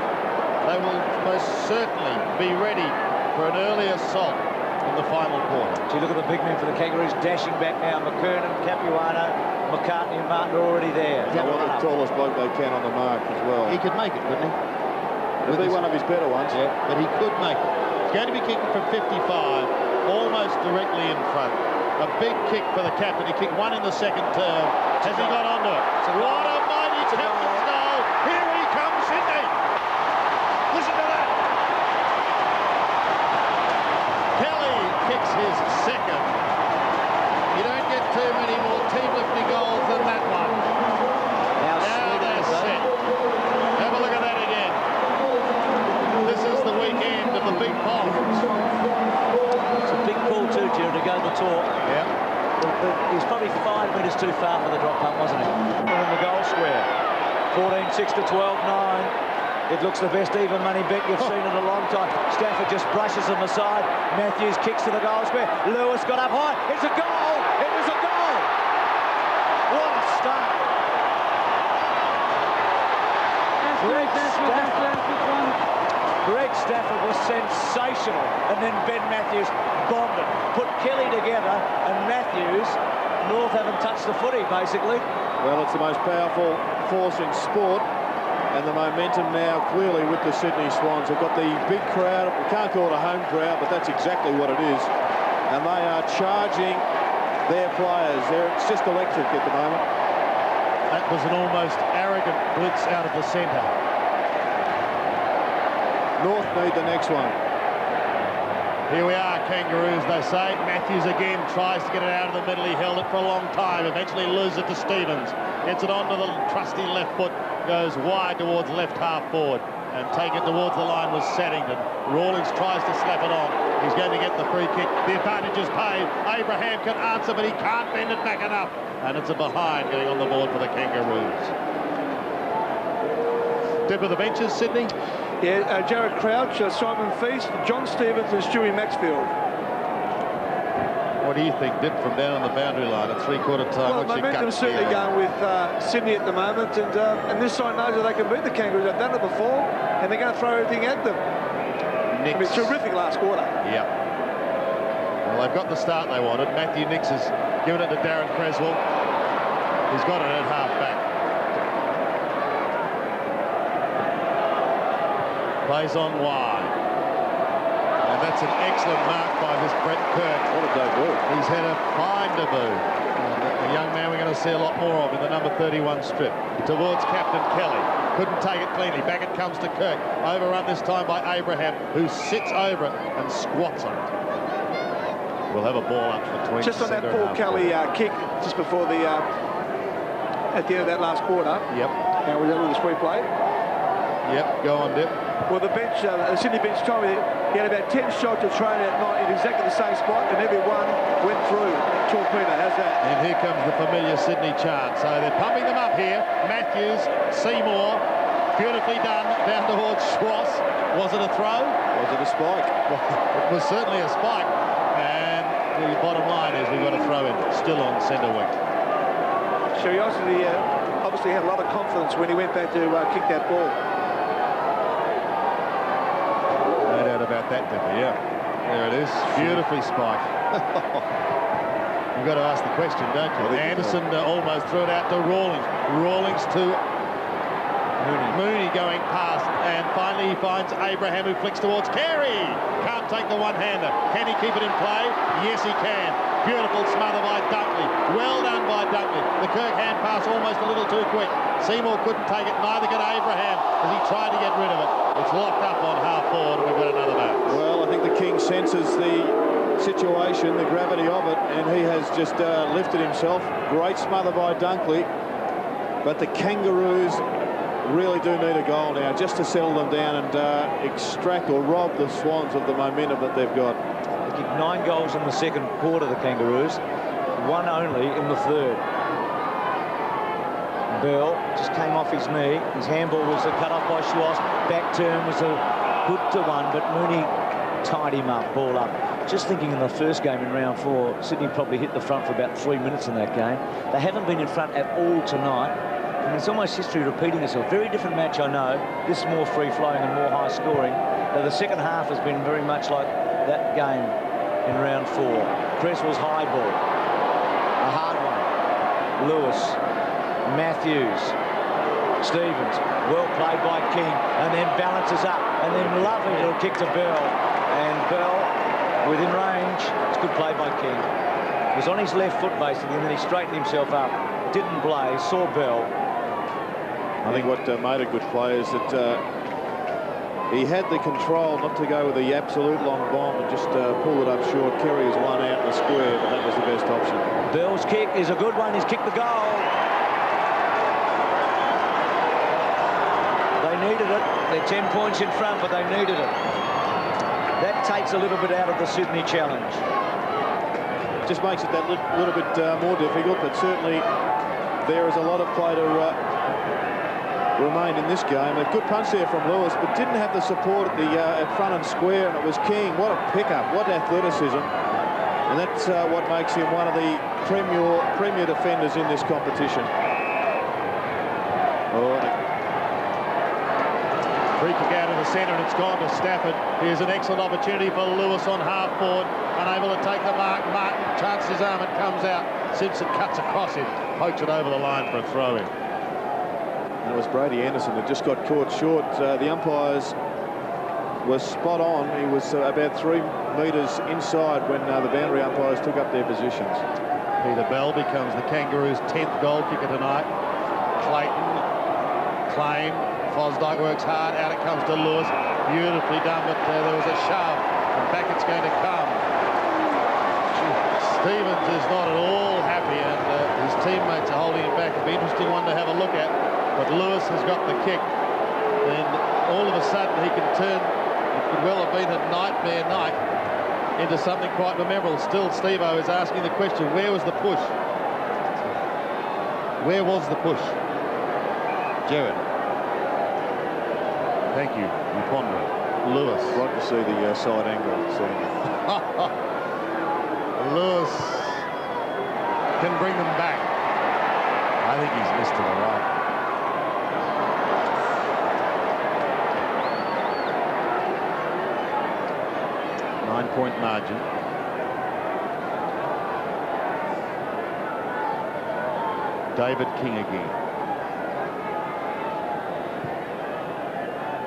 they will most certainly be ready for an early assault in the final quarter. So you look at the big men for the Kangaroos dashing back now. McKernan, Capuano, McCartney and Martin are already there. They want the tallest bloke they can on the mark as well. He could make it, couldn't he? It'll be one of his better ones. Yeah, but he could make it. He's going to be kicking from 55. almost directly in front. A big kick for the captain. He kicked one in the second term. Has he got onto it? What a mighty captain's goal! Here he comes, Sydney! Listen to that! Kelly kicks his second. You don't get too many more team-lifting goals than that one. Now they're set. Have a look at that again. This is the weekend of the big bombs. It's a big call too, Gerard, to go the talk. Yeah. He's probably 5 metres too far for the drop punt, wasn't he? In the goal square. 14-6 to 12-9. It looks the best even money bet you've seen in a long time. Stafford just brushes him aside. Matthews kicks to the goal square. Lewis got up high. It's a goal! It was a goal! What a start! Greg Stafford was sensational, and then Ben Matthews bombed it. Put Kelly together, and Matthews, North haven't touched the footy, basically. Well, it's the most powerful force in sport, and the momentum now clearly with the Sydney Swans. They've got the big crowd. We can't call it a home crowd, but that's exactly what it is. And they are charging their players. It's just electric at the moment. That was an almost arrogant blitz out of the centre. North need the next one. Here we are, Kangaroos, they say. Matthews again tries to get it out of the middle. He held it for a long time. Eventually loses it to Stevens. Gets it onto the trusty left foot. Goes wide towards left half forward. And take it towards the line was Saddington. Rawlings tries to slap it on. He's going to get the free kick. The advantage is paid. Abraham can answer, but he can't bend it back enough. And it's a behind getting on the board for the Kangaroos. Tip of the benches, Sydney. Yeah, Jared Crouch, Simon Feast, John Stevens and Stewie Maxfield. What do you think, Dip, from down on the boundary line at three-quarter time? Well, momentum's certainly going with Sydney at the moment, and this side knows that they can beat the Kangaroos. They've done it before, and they're going to throw everything at them. I mean, terrific last quarter. Yeah. Well, they've got the start they wanted. Matthew Nix has given it to Darren Creswell. He's got it at half-back. Plays on wide. And that's an excellent mark by this Brett Kirk. What a debut. He's had a fine debut. A young man we're going to see a lot more of in the number 31 strip. Towards Captain Kelly. Couldn't take it cleanly. Back it comes to Kirk. Overrun this time by Abraham, who sits over it and squats on it. We'll have a ball up between. Just on that Paul Kelly kick just before the at the end of that last quarter. Yep. And was that with the spree play? Yep, go on, Dip. Well, the bench, the Sydney bench told me he had about 10 shots to train at night in exactly the same spot, and every one went through. Torpedo, how's that? And here comes the familiar Sydney chant. So they're pumping them up here. Matthews, Seymour, beautifully done down towards Schwartz. Was it a throw? Was it a spike? It was certainly a spike. And the bottom line is we've got a throw in, still on centre wing. Curiosity obviously had a lot of confidence when he went back to kick that ball. No doubt about that, Dipper, yeah. There it is, beautifully spiked. You've got to ask the question, don't you? Anderson almost threw it out to Rawlings. Rawlings to Mooney going past, and finally he finds Abraham, who flicks towards Carey. Can't take the one-hander. Can he keep it in play? Yes, he can. Beautiful smother by Dunkley. Well done by Dunkley. The Kirk hand pass almost a little too quick. Seymour couldn't take it, neither could Abraham, as he tried to get rid of it. It's locked up on half forward, and we've got another bounce. Well, I think the King senses the situation, the gravity of it, and he has just lifted himself. Great smother by Dunkley, but the Kangaroos really do need a goal now just to settle them down and extract or rob the Swans of the momentum that they've got. They kicked 9 goals in the second quarter, the Kangaroos, 1 only in the third. Bell just came off his knee. His handball was cut off by Schwartz. Back turn was a good to one, but Mooney tied him up, ball up. Just thinking in the first game in round 4, Sydney probably hit the front for about 3 minutes in that game. They haven't been in front at all tonight. And it's almost history repeating itself. Very different match, I know. This is more free-flowing and more high-scoring. But the second half has been very much like that game in round 4. Creswell's high ball. A hard one. Lewis. Matthews. Stevens. Well played by King. And then balances up. And then lovely little kick to Bell. And Bell, within range, pitch. It's good play by King. He was on his left foot basically, and then he straightened himself up. Didn't blaze, saw Bell. I think what made a good play is that he had the control not to go with the absolute long bomb and just pull it up short. Kerry is one out in the square, but that was the best option. Bell's kick is a good one. He's kicked the goal. They needed it. They're 10 points in front, but they needed it. That takes a little bit out of the Sydney challenge. Just makes it that little bit more difficult, but certainly there is a lot of play to remain in this game. A good punch there from Lewis, but didn't have the support at the at front and square, and it was King. What a pickup, what athleticism, and that's what makes him one of the premier defenders in this competition. Oh, free kick out of the centre, and it's gone to Stafford. Here's an excellent opportunity for Lewis on half forward, unable to take the mark. Martin chances his arm, it comes out. Simpson cuts across him, pokes it over the line for a throw-in. It was Brady Anderson that just got caught short. The umpires were spot on. He was about 3 metres inside when the boundary umpires took up their positions. Peter Bell becomes the Kangaroos' 10th goal kicker tonight. Clayton, claim. Fosdyke works hard. Out it comes to Lewis. Beautifully done, but there was a shove. And back it's going to come. Stevens is not at all happy, and his teammates are holding him back. It'll be an interesting one to have a look at. But Lewis has got the kick, and all of a sudden he can turn, it could well have been a nightmare night, into something quite memorable. Still, Steve-O is asking the question, where was the push? Where was the push? Jared. Thank you. You ponder it. Lewis. I'd like to see the side angle. Lewis can bring them back. I think he's missed to the right. Point margin. David King again.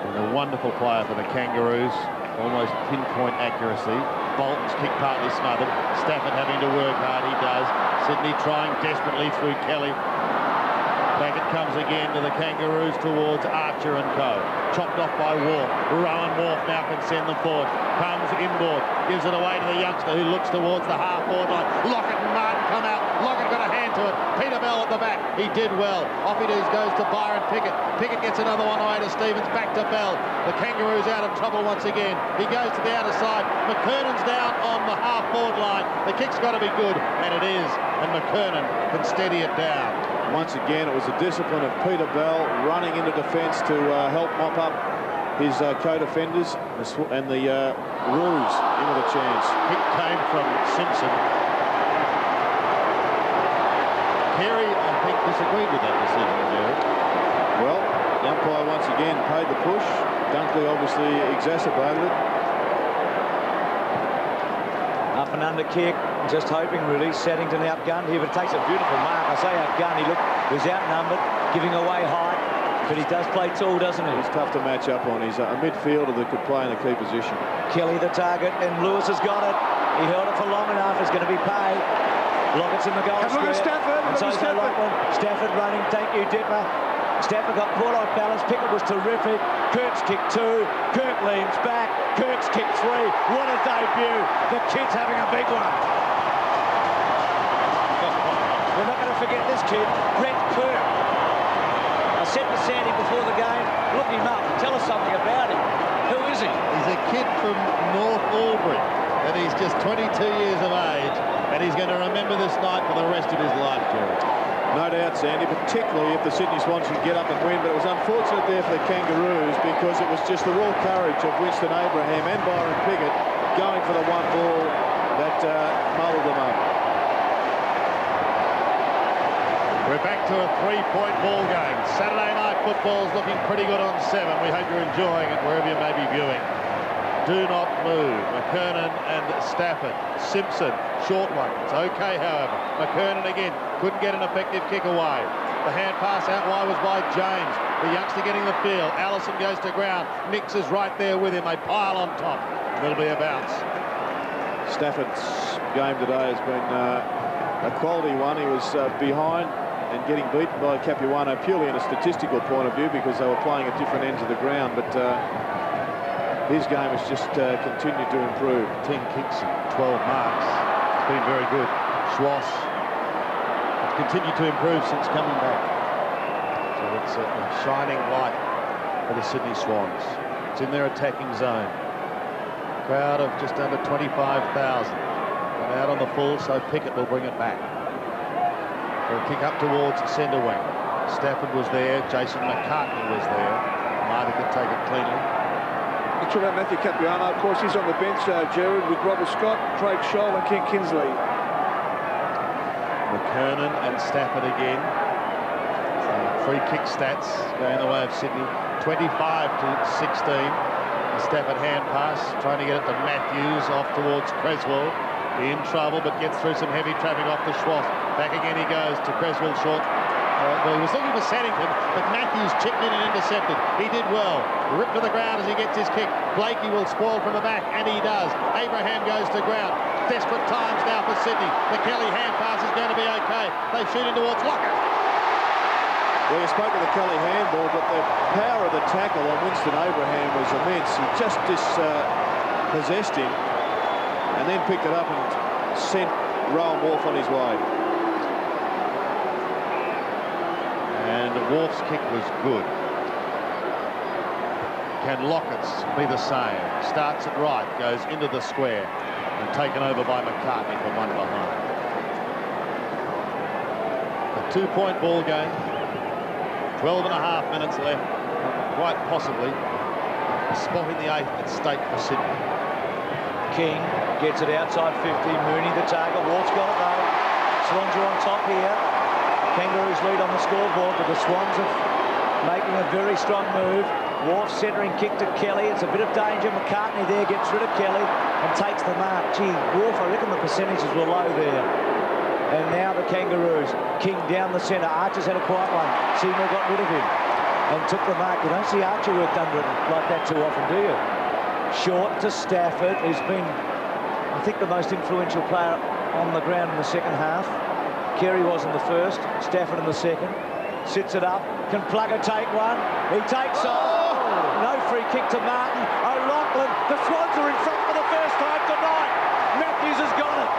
And a wonderful player for the Kangaroos. Almost pinpoint accuracy. Bolton's kick partly smothered. Stafford having to work hard. He does. Sydney trying desperately through Kelly. Back it comes again to the Kangaroos towards Archer and co. Chopped off by Wharf. Rowan Wharf now can send them forward. Comes inboard. Gives it away to the youngster who looks towards the half-forward line. Lockett and Martin come out. Lockett got a hand to it. Peter Bell at the back. He did well. Off he goes to Byron Pickett. Pickett gets another one away to Stevens. Back to Bell. The Kangaroos out of trouble once again. He goes to the outer side. McKernan's down on the half-forward line. The kick's got to be good, and it is. And McKernan can steady it down. Once again, it was the discipline of Peter Bell running into defence to help mop up his co-defenders, and the Roos into the chance. Kick came from Simpson. Carey, I think, disagreed with that decision, Jerry. Well, the umpire once again paid the push. Dunkley obviously exacerbated it. Up and under kick, just hoping really. Saddington outgunned here, but it takes a beautiful mark. I say outgunned, he was outnumbered, giving away height, but he does play tall, doesn't he? He's tough to match up on. He's a midfielder that could play in a key position. Kelly the target, and Lewis has got it. He held it for long enough, it's going to be paid. Lockett's in the goal square. Look at Stafford. And so Stafford running, thank you, Dipper. Stafford got caught off balance. Pickett was terrific. Kirk's kicked 2. Kirk leans back. Kirk's kicked 3. What a debut. The kid's having a big one. We're not going to forget this kid, Brett Kirk. I said to Sandy before the game, look him up. Tell us something about him. Who is he? He's a kid from North Albury, and he's just 22 years of age, and he's going to remember this night for the rest of his life, Jerry. No doubt, Sandy, particularly if the Sydney Swans can get up and win. But it was unfortunate there for the Kangaroos because it was just the raw courage of Winston Abraham and Byron Pickett going for the one ball that muddled them up. We're back to a 3-point ball game. Saturday night football's looking pretty good on 7. We hope you're enjoying it wherever you may be viewing. Do not move. McKernan and Stafford. Simpson, short one. It's okay, however. McKernan again couldn't get an effective kick away. The hand pass out wide was by James. The youngster getting the field. Allison goes to ground. Mix is right there with him. They pile on top. There'll be a bounce. Stafford's game today has been a quality one. He was behind and getting beaten by Capuano purely in a statistical point of view because they were playing at different ends of the ground, but his game has just continued to improve. 10 kicks and 12 marks. It's been very good. Schwass has continued to improve since coming back. So it's a shining light for the Sydney Swans. It's in their attacking zone. Crowd of just under 25,000. And out on the full, so Pickett will bring it back. For a kick up towards centre wing. Stafford was there. Jason McCartney was there. Neither could take it cleanly. You talk about Matthew Capuano, of course, he's on the bench, Gerard, with Robert Scott, Craig Scholl and Ken Kinsley. McKernan and Stafford again. Free kick stats going the way of Sydney. 25 to 16. The Stafford hand pass, trying to get it to Matthews, off towards Creswell. In trouble, but gets through some heavy traffic off the Schwass. Back again he goes to Creswell short. Well, he was looking for Saddington, but Matthews chipped in and intercepted. He did well. Ripped to the ground as he gets his kick. Blakey will spoil from the back, and he does. Abraham goes to ground. Desperate times now for Sydney. The Kelly hand pass is going to be okay. They shoot in towards Lockett. Well, you spoke of the Kelly handball, but the power of the tackle on Winston Abraham was immense. He just dispossessed him and then picked it up and sent Rowan Wharf on his way. And Wharf's kick was good. Can Lockett's be the same? Starts it right, goes into the square, and taken over by McCartney from one behind. A 2-point ball game. 12 and a half minutes left. Quite possibly a spot in the 8th at stake for Sydney. King gets it outside 50. Mooney the target. Wharf's got it though. Swans are on top here. Kangaroos lead on the scoreboard, but the Swans are making a very strong move. Wharf centering kick to Kelly. It's a bit of danger. McCartney there gets rid of Kelly and takes the mark. Gee, Wharf, I reckon the percentages were low there. And now the Kangaroos. King down the centre. Archer's had a quiet one. Seymour got rid of him and took the mark. You don't see Archer worked under it like that too often, do you? Short to Stafford, who's been, I think, the most influential player on the ground in the second half. Carey was in the first, Stafford in the second. Sits it up. Can Plugger take one? He takes off. No free kick to Martin. O'Loughlin. The Swans are in front for the first time tonight. Matthews has got it.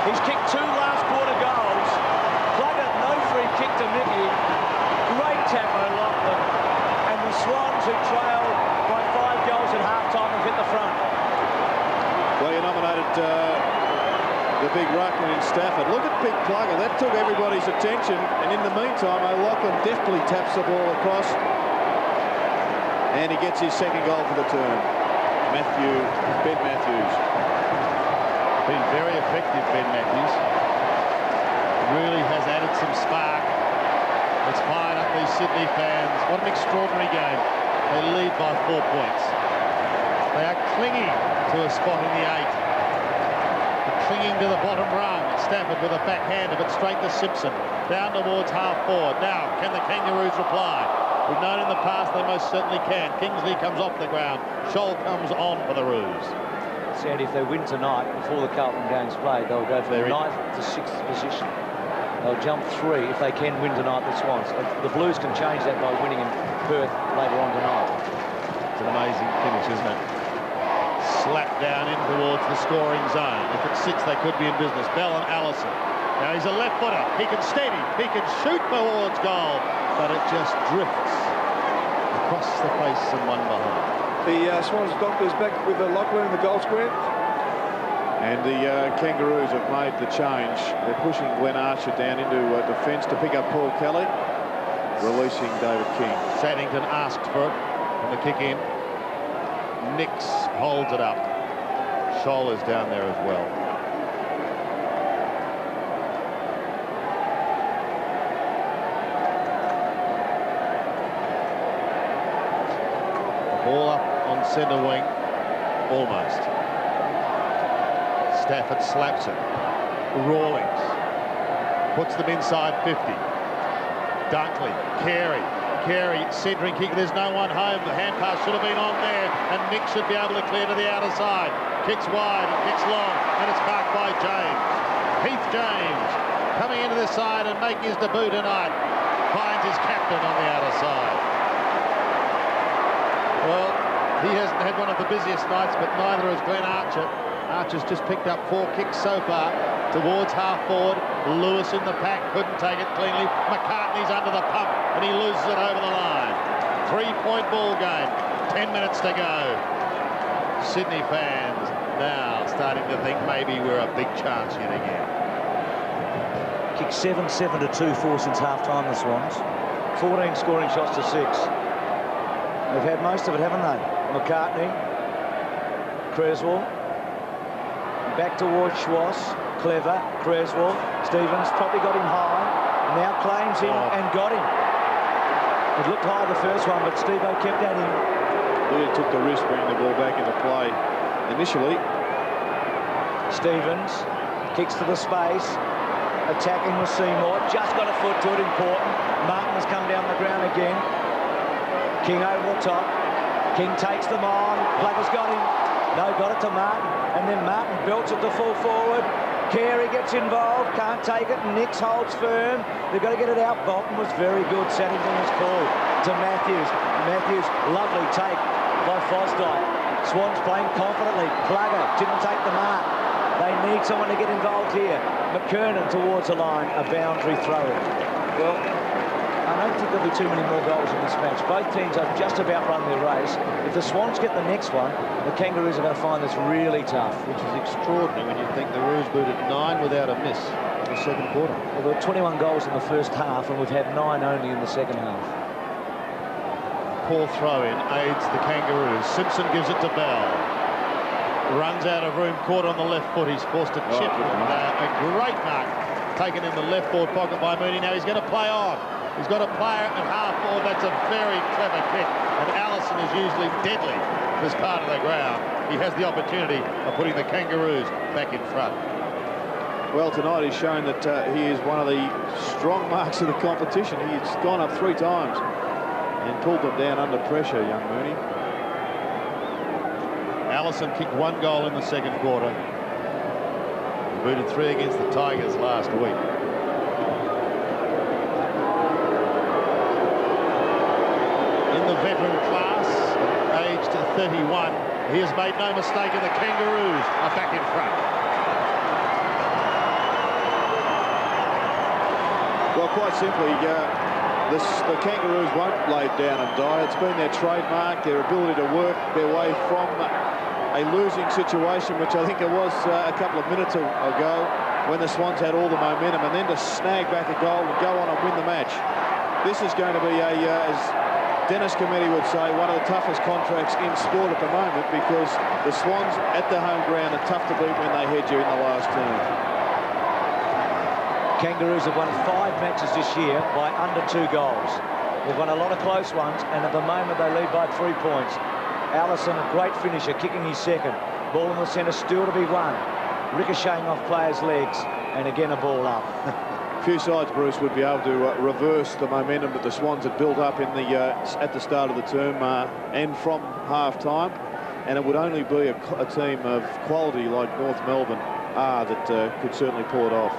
He's kicked 2 last quarter goals. Plugger, no free kick to Mickey. Great tap, O'Loughlin. And the Swans, who trailed by 5 goals at half-time, have hit the front. Well, you nominated the big ruckman in Stafford. Look at Big Plugger. That took everybody's attention. And in the meantime, O'Loughlin deftly taps the ball across. And he gets his second goal for the term. Ben Matthews. Been very effective, Ben Matthews. Really has added some spark. It's fired up these Sydney fans. What an extraordinary game. They lead by 4 points. They are clinging to a spot in the 8th. They're clinging to the bottom rung. Stafford with a backhand of it straight to Simpson. Down towards half forward. Now, can the Kangaroos reply? We've known in the past they most certainly can. Kingsley comes off the ground. Scholl comes on for the Roos. Sandy, if they win tonight, before the Carlton game's played, they'll go from 9th to 6th position. They'll jump 3 if they can win tonight, the Swans. The Blues can change that by winning in Perth later on tonight. It's an amazing finish, isn't it? Slap down in towards the scoring zone. If it sits, they could be in business. Bell and Allison. Now he's a left footer. He can steady. He can shoot towards goal, but it just drifts across the face and one behind. The Swans doctors back with Lockwood in the goal square. And the Kangaroos have made the change. They're pushing Glenn Archer down into defence to pick up Paul Kelly, releasing David King. Saddington asked for it, and the kick in. Nix holds it up. Scholl is down there as well. The ball up on centre wing, almost. Stafford slaps it. Rawlings puts them inside 50. Dunkley, Carey, Carey, centering kick. There's no one home. The hand pass should have been on there, and Nick should be able to clear to the outer side. Kicks wide and kicks long, and it's marked by James. Heath James coming into the side and making his debut tonight. Finds his captain on the outer side. Well, he hasn't had one of the busiest nights, but neither has Glenn Archer. Archer's just picked up 4 kicks so far towards half forward. Lewis in the pack, couldn't take it cleanly. McCartney's under the pump, and he loses it over the line. 3-point ball game, 10 minutes to go. Sydney fans now starting to think maybe we're a big chance yet again. Kicked 7-7 to 2-4 since half-time, the Swans. 14 scoring shots to 6. They've had most of it, haven't they? McCartney, Creswell, back towards Schwass, Clever, Creswell, Stevens probably got him high, now claims him and got him. It looked high the first one, but Steve-O kept at him. He took the risk bringing the ball back into play initially. Stevens kicks to the space, attacking with Seymour, just got a foot to it, important. Martin has come down the ground again. King over the top. King takes them on. Plugger's got him. No, got it to Martin. And then Martin belts it to full forward. Carey gets involved. Can't take it. Nix holds firm. They've got to get it out. Bolton was very good. Saddington was called to Matthews. Matthews, lovely take by Fosdyke. Swans playing confidently. Plugger didn't take the mark. They need someone to get involved here. McKernan towards the line. A boundary throw. Well, I don't think there'll be too many more goals in this match. Both teams have just about run their race. If the Swans get the next one, the Kangaroos are going to find this really tough. Which is extraordinary when you think the Roos booted 9 without a miss in the second quarter. Well, there were 21 goals in the first half, and we've had 9 only in the second half. Poor throw-in aids the Kangaroos. Simpson gives it to Bell. Runs out of room, caught on the left foot. He's forced a chip. A great mark taken in the left forward pocket by Mooney. Now he's going to play on. He's got a player at half forward. That's a very clever kick. And Allison is usually deadly this part of the ground. He has the opportunity of putting the Kangaroos back in front. Well, tonight he's shown that he is one of the strong marks of the competition. He's gone up 3 times and pulled them down under pressure, young Mooney. Allison kicked 1 goal in the second quarter. Booted 3 against the Tigers last week. In the veteran class, aged 31, he has made no mistake, and the Kangaroos are back in front. Well, quite simply, the Kangaroos won't lay down and die. It's been their trademark, their ability to work their way from a losing situation, which I think it was a couple of minutes ago when the Swans had all the momentum, and then to snag back a goal and go on and win the match. This is going to be as Dennis Committee would say, one of the toughest contracts in sport at the moment, because the Swans at the home ground are tough to beat when they head you in the last turn. Kangaroos have won 5 matches this year by under 2 goals. They've won a lot of close ones, and at the moment they lead by 3 points. Allison, a great finisher, kicking his second. Ball in the centre, still to be won. Ricocheting off players' legs, and again a ball up. Few sides, Bruce, would be able to reverse the momentum that the Swans had built up in the at the start of the term and from half-time, and it would only be a team of quality like North Melbourne that could certainly pull it off.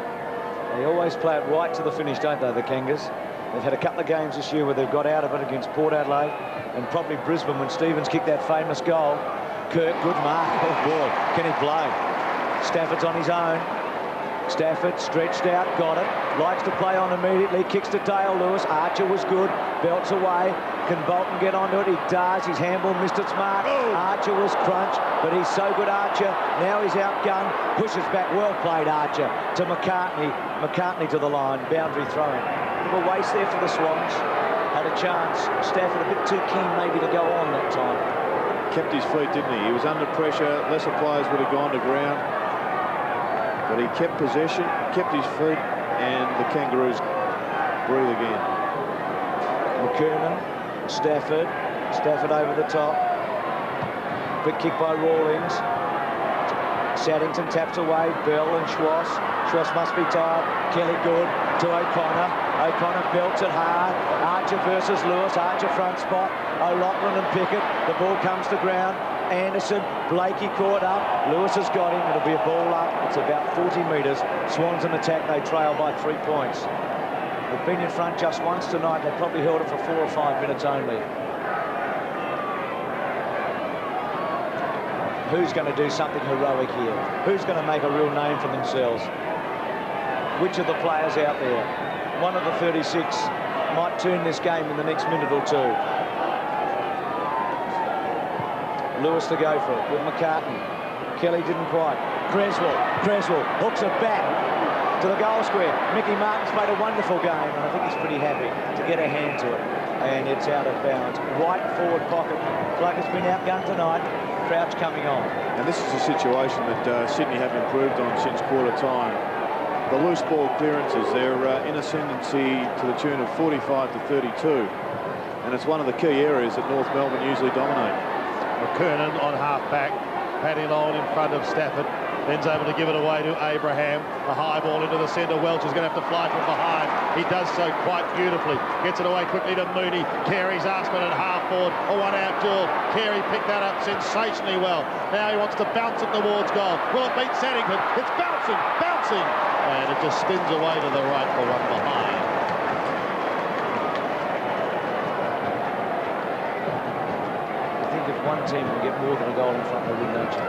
They always play it right to the finish, don't they, the Kangas? They've had a couple of games this year where they've got out of it against Port Adelaide and probably Brisbane when Stevens kicked that famous goal. Kirk, good mark. Oh, boy, can he play? Stafford's on his own. Stafford stretched out, got it. Likes to play on immediately. Kicks to Dale Lewis. Archer was good. Belts away. Can Bolton get onto it? He does. His handball missed its mark. Archer was crunched, but he's so good, Archer. Now he's outgunned. Pushes back. Well played, Archer. To McCartney. McCartney to the line. Boundary throw. A waste there for the Swans. Had a chance. Stafford a bit too keen maybe to go on that time. Kept his feet, didn't he? He was under pressure. Lesser players would have gone to ground. But he kept possession, kept his feet, and the Kangaroos breathe again. McKernan, Stafford. Stafford over the top. Quick kick by Rawlings. Saddington taps away, Bell and Schwass. Schwass must be tired. Kelly good to O'Connor. O'Connor belts it hard. Archer versus Lewis. Archer front spot. O'Loughlin and Pickett. The ball comes to ground. Anderson, Blakey caught up. Lewis has got him. It'll be a ball up. It's about 40 metres. Swans in attack. They trail by 3 points. They've been in front just once tonight. They probably held it for 4 or 5 minutes only. Who's going to do something heroic here? Who's going to make a real name for themselves? Which of the players out there? One of the 36 might turn this game in the next minute or two. Lewis to go for it with McCartney. Kelly didn't quite. Creswell hooks it back to the goal square. Mickey Martin's played a wonderful game, and I think he's pretty happy to get a hand to it. And it's out of bounds. Right forward pocket. Plugger's been outgunned tonight. Crouch coming on. And this is a situation that Sydney have improved on since quarter time. The loose ball clearances, they're in ascendancy to the tune of 45 to 32. And it's one of the key areas that North Melbourne usually dominate. McKernan on half-back. Paddy Lowen in front of Stafford. Then's able to give it away to Abraham. The high ball into the centre. Welch is going to have to fly from behind. He does so quite beautifully. Gets it away quickly to Mooney. Carey's Arsman at half forward. A one-out duel. Carey picked that up sensationally well. Now he wants to bounce it towards goal. Will it beat Saddington? It's bouncing. And it just spins away to the right for one behind. I think if one team can get more than a goal in front, they win, don't you?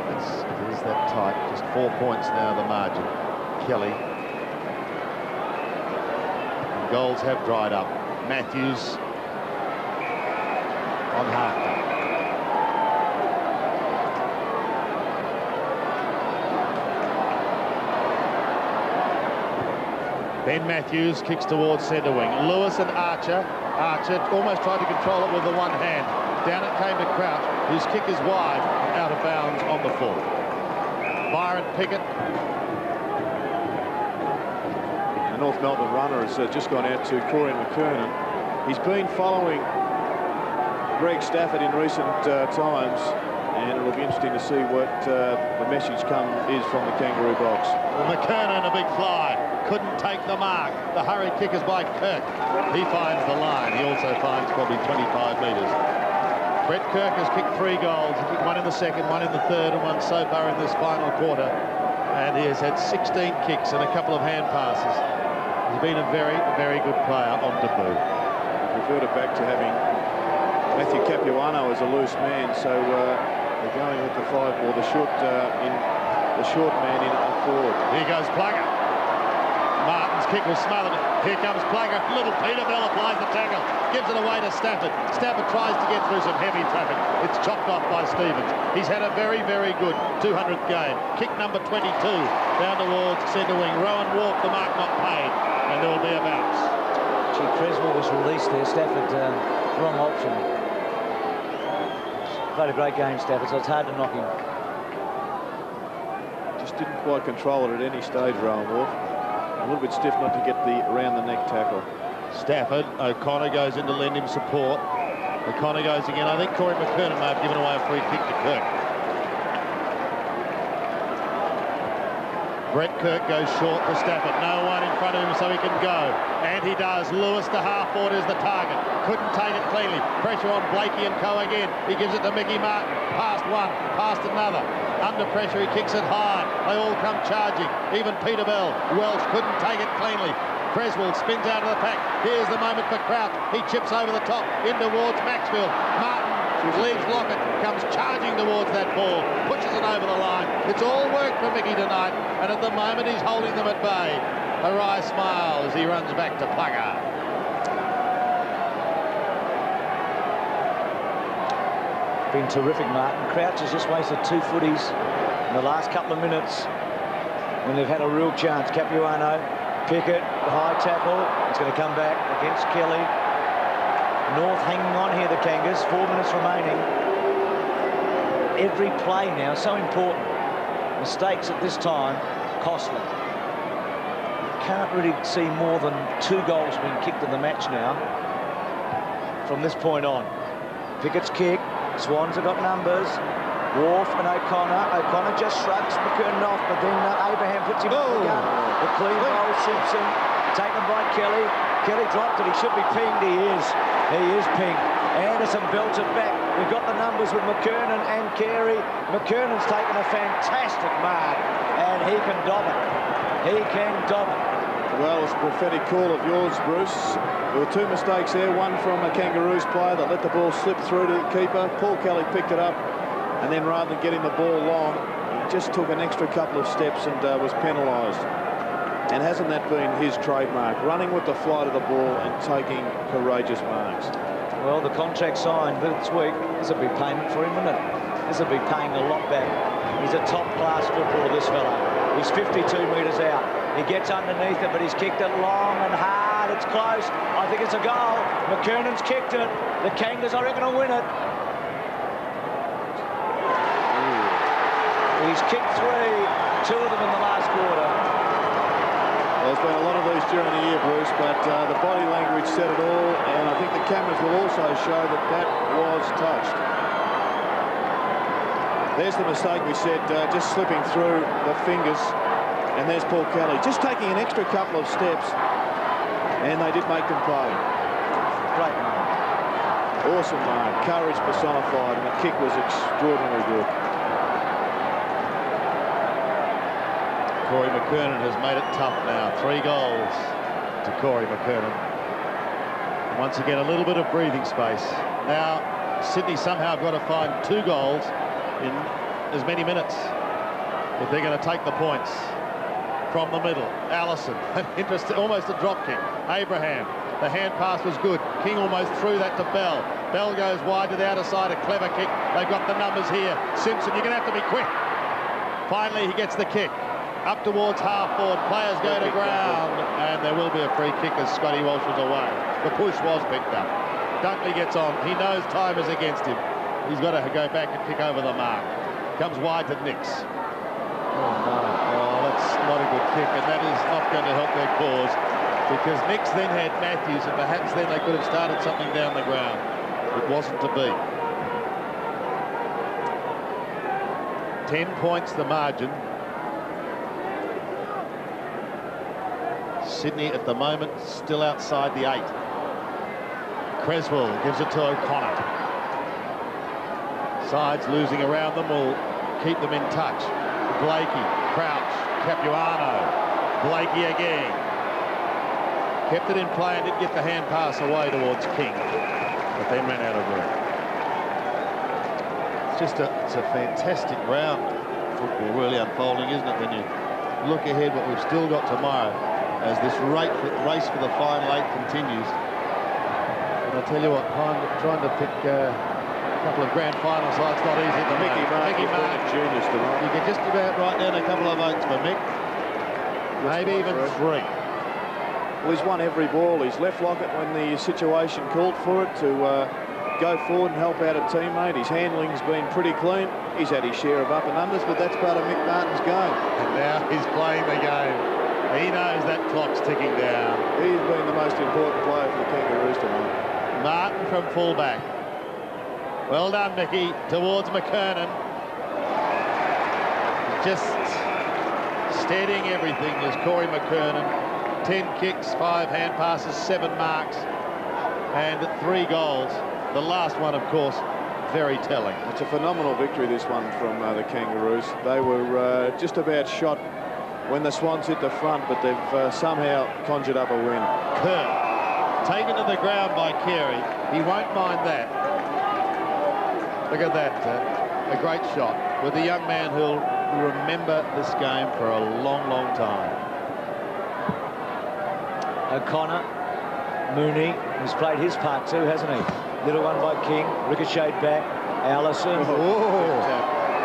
It is that tight. Just 4 points now, the margin. Kelly. And goals have dried up. Matthews on half-back. Ben Matthews kicks towards centre wing. Lewis and Archer. Archer almost tried to control it with the one hand. Down it came to Crouch, whose kick is wide, out of bounds on the full. Byron Pickett. The North Melbourne runner has just gone out to Corey McKernan. He's been following Greg Stafford in recent times, and it'll be interesting to see what the message is from the Kangaroo box. Well, McKernan, a big fly. Couldn't take the mark. The hurried kick is by Kirk. He finds the line. He also finds probably 25 metres. Brett Kirk has kicked 3 goals. He kicked 1 in the second, 1 in the third, and 1 so far in this final quarter. And he has had 16 kicks and a couple of hand passes. He's been a very, very good player on debut. Reverted back to having Matthew Capuano as a loose man, so they're going with the 5 ball, the short man in forward. Here goes Plugger. Martin's kick was smothered. Here comes Plugger. Little Peterbilt applies the tackle. Gives it away to Stafford. Stafford tries to get through some heavy traffic. It's chopped off by Stevens. He's had a very, very good 200th game. Kick number 22 down towards centre wing. Rowan Walk, the mark not paid. And there will be a bounce. Gee, Creswell was released there. Stafford, wrong option. Played a great game, Stafford, so it's hard to knock him. Just didn't quite control it at any stage, Rowan Walk. A little bit stiff not to get the around-the-neck tackle. Stafford, O'Connor goes in to lend him support. O'Connor goes again. I think Corey McKernan may have given away a free kick to Kirk. Brett Kirk goes short for Stafford. No one in front of him so he can go. And he does. Lewis, the half-forward, is the target. Couldn't take it cleanly. Pressure on Blakey and co again. He gives it to Mickey Martin. Past one, past another. Under pressure, he kicks it high. They all come charging. Even Peter Bell. Welch couldn't take it cleanly. Creswell spins out of the pack. Here's the moment for Crouch. He chips over the top in towards Maxfield. Martin leaves Lockett, comes charging towards that ball, pushes it over the line. It's all worked for Mickey tonight, and at the moment he's holding them at bay. A wry smile as he runs back to Plugger. Been terrific, Martin. Crouch has just wasted 2 footies in the last couple of minutes when they've had a real chance. Capuano, Pickett, the high tackle. It's going to come back against Kelly. North hanging on here, the Kangas. 4 minutes remaining. Every play now so important. Mistakes at this time, costly. Can't really see more than 2 goals being kicked in the match now from this point on. Pickett's kick. Swans have got numbers. Wharf and O'Connor. O'Connor just shrugs McKernan off, but then Abraham puts him up the gun. The clean roll, Simpson, taken by Kelly. Kelly dropped it. He should be pinged. He is. He is pinged. Anderson belts it back. We've got the numbers with McKernan and Carey. McKernan's taken a fantastic mark, and he can dob it. He can dob it. Well, it's a prophetic call of yours, Bruce. There were 2 mistakes there. One from a Kangaroos player that let the ball slip through to the keeper. Paul Kelly picked it up, and then rather than getting the ball long, he just took an extra couple of steps and was penalised. And hasn't that been his trademark? Running with the flight of the ball and taking courageous marks. Well, the contract signed this week. This will be payment for him, wouldn't it? This will be paying a lot back. He's a top-class footballer, this fella. He's 52 metres out. He gets underneath it, but he's kicked it long and hard. It's close. I think it's a goal. McKernan's kicked it. The Kangas, I reckon, will win it. He's kicked 3, 2 of them in the last quarter. There's been a lot of these during the year, Bruce, but the body language said it all, and I think the cameras will also show that that was touched. There's the mistake we said, just slipping through the fingers, and there's Paul Kelly, just taking an extra couple of steps, and they did make them pay. Great mark. Awesome mark, courage personified, and the kick was extraordinarily good. Corey McKernan has made it tough now. 3 goals to Corey McKernan. Once again, a little bit of breathing space. Now, Sydney somehow have got to find 2 goals in as many minutes if they're going to take the points. From the middle, Allison, almost a drop kick. Abraham, the hand pass was good. King almost threw that to Bell. Bell goes wide to the outer side, a clever kick. They've got the numbers here. Simpson, you're going to have to be quick. Finally, he gets the kick. Up towards half-forward, players go to ground, and there will be a free kick as Scotty Walsh was away. The push was picked up. Dunkley gets on. He knows time is against him. He's got to go back and kick over the mark. Comes wide to Nix. Oh, no. Oh, that's not a good kick, and that is not going to help their cause, because Nix then had Matthews, and perhaps then they could have started something down the ground. It wasn't to be. 10 points the margin. Sydney at the moment still outside the 8. Creswell gives it to O'Connor. Sides losing around them will keep them in touch. Blakey, Crouch, Capuano, Blakey again. Kept it in play and did get the hand pass away towards King, but then ran out of room. It's a fantastic round of football really unfolding, isn't it, when you look ahead what we've still got tomorrow as this race for the final 8 continues. And I'll tell you what, trying to pick a couple of grand final sides not easy at the Mickey Mark Juniors tonight. You can just about write down a couple of votes for Mick. Maybe even 3. Well, he's won every ball. He's left Lockett when the situation called for it to go forward and help out a teammate. His handling's been pretty clean. He's had his share of up and unders, but that's part of Mick Martin's game. And now he's playing the game. He knows that clock's ticking down. He's been the most important player for the Kangaroos tonight. Martin from fullback. Well done, Mickey, towards McKernan. Just steadying everything is Corey McKernan. 10 kicks, 5 hand passes, 7 marks, and 3 goals. The last one, of course, very telling. It's a phenomenal victory, this one, from the Kangaroos. They were just about shot when the Swans hit the front, but they've somehow conjured up a win. Kerr, taken to the ground by Carey. He won't mind that. Look at that, a great shot with a young man who'll remember this game for a long, long time. O'Connor, Mooney, who's played his part too, hasn't he? Little one by King, ricocheted back, Allison.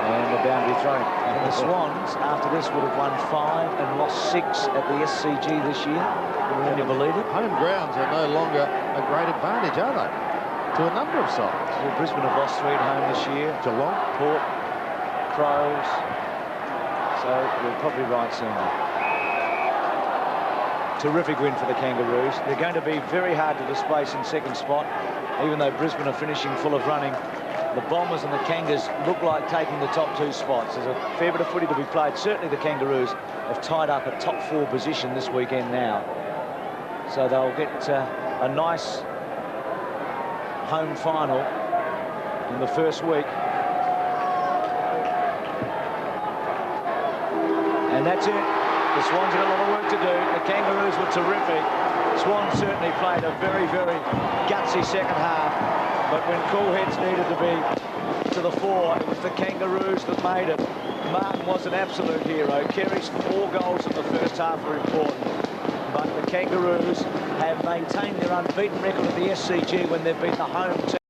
And the boundary thrown. And the Swans, after this, would have won 5 and lost 6 at the SCG this year. Can you believe it? Home grounds are no longer a great advantage, are they? To a number of sides. Well, Brisbane have lost 3 at home this year. Geelong, Port, Crows. So we're probably right, Sandy. Terrific win for the Kangaroos. They're going to be very hard to displace in second spot, even though Brisbane are finishing full of running. the Bombers and the Kangas look like taking the top 2 spots. There's a fair bit of footy to be played. Certainly the Kangaroos have tied up a top 4 position this weekend now. So they'll get a nice home final in the first week. And that's it. The Swans have got a lot of work to do. The Kangaroos were terrific. Swans certainly played a very, very gutsy second half. But when cool heads needed to be to the fore, it was the Kangaroos that made it. Martin was an absolute hero. Kerry's 4 goals in the first half were important. But the Kangaroos have maintained their unbeaten record at the SCG when they've been the home team.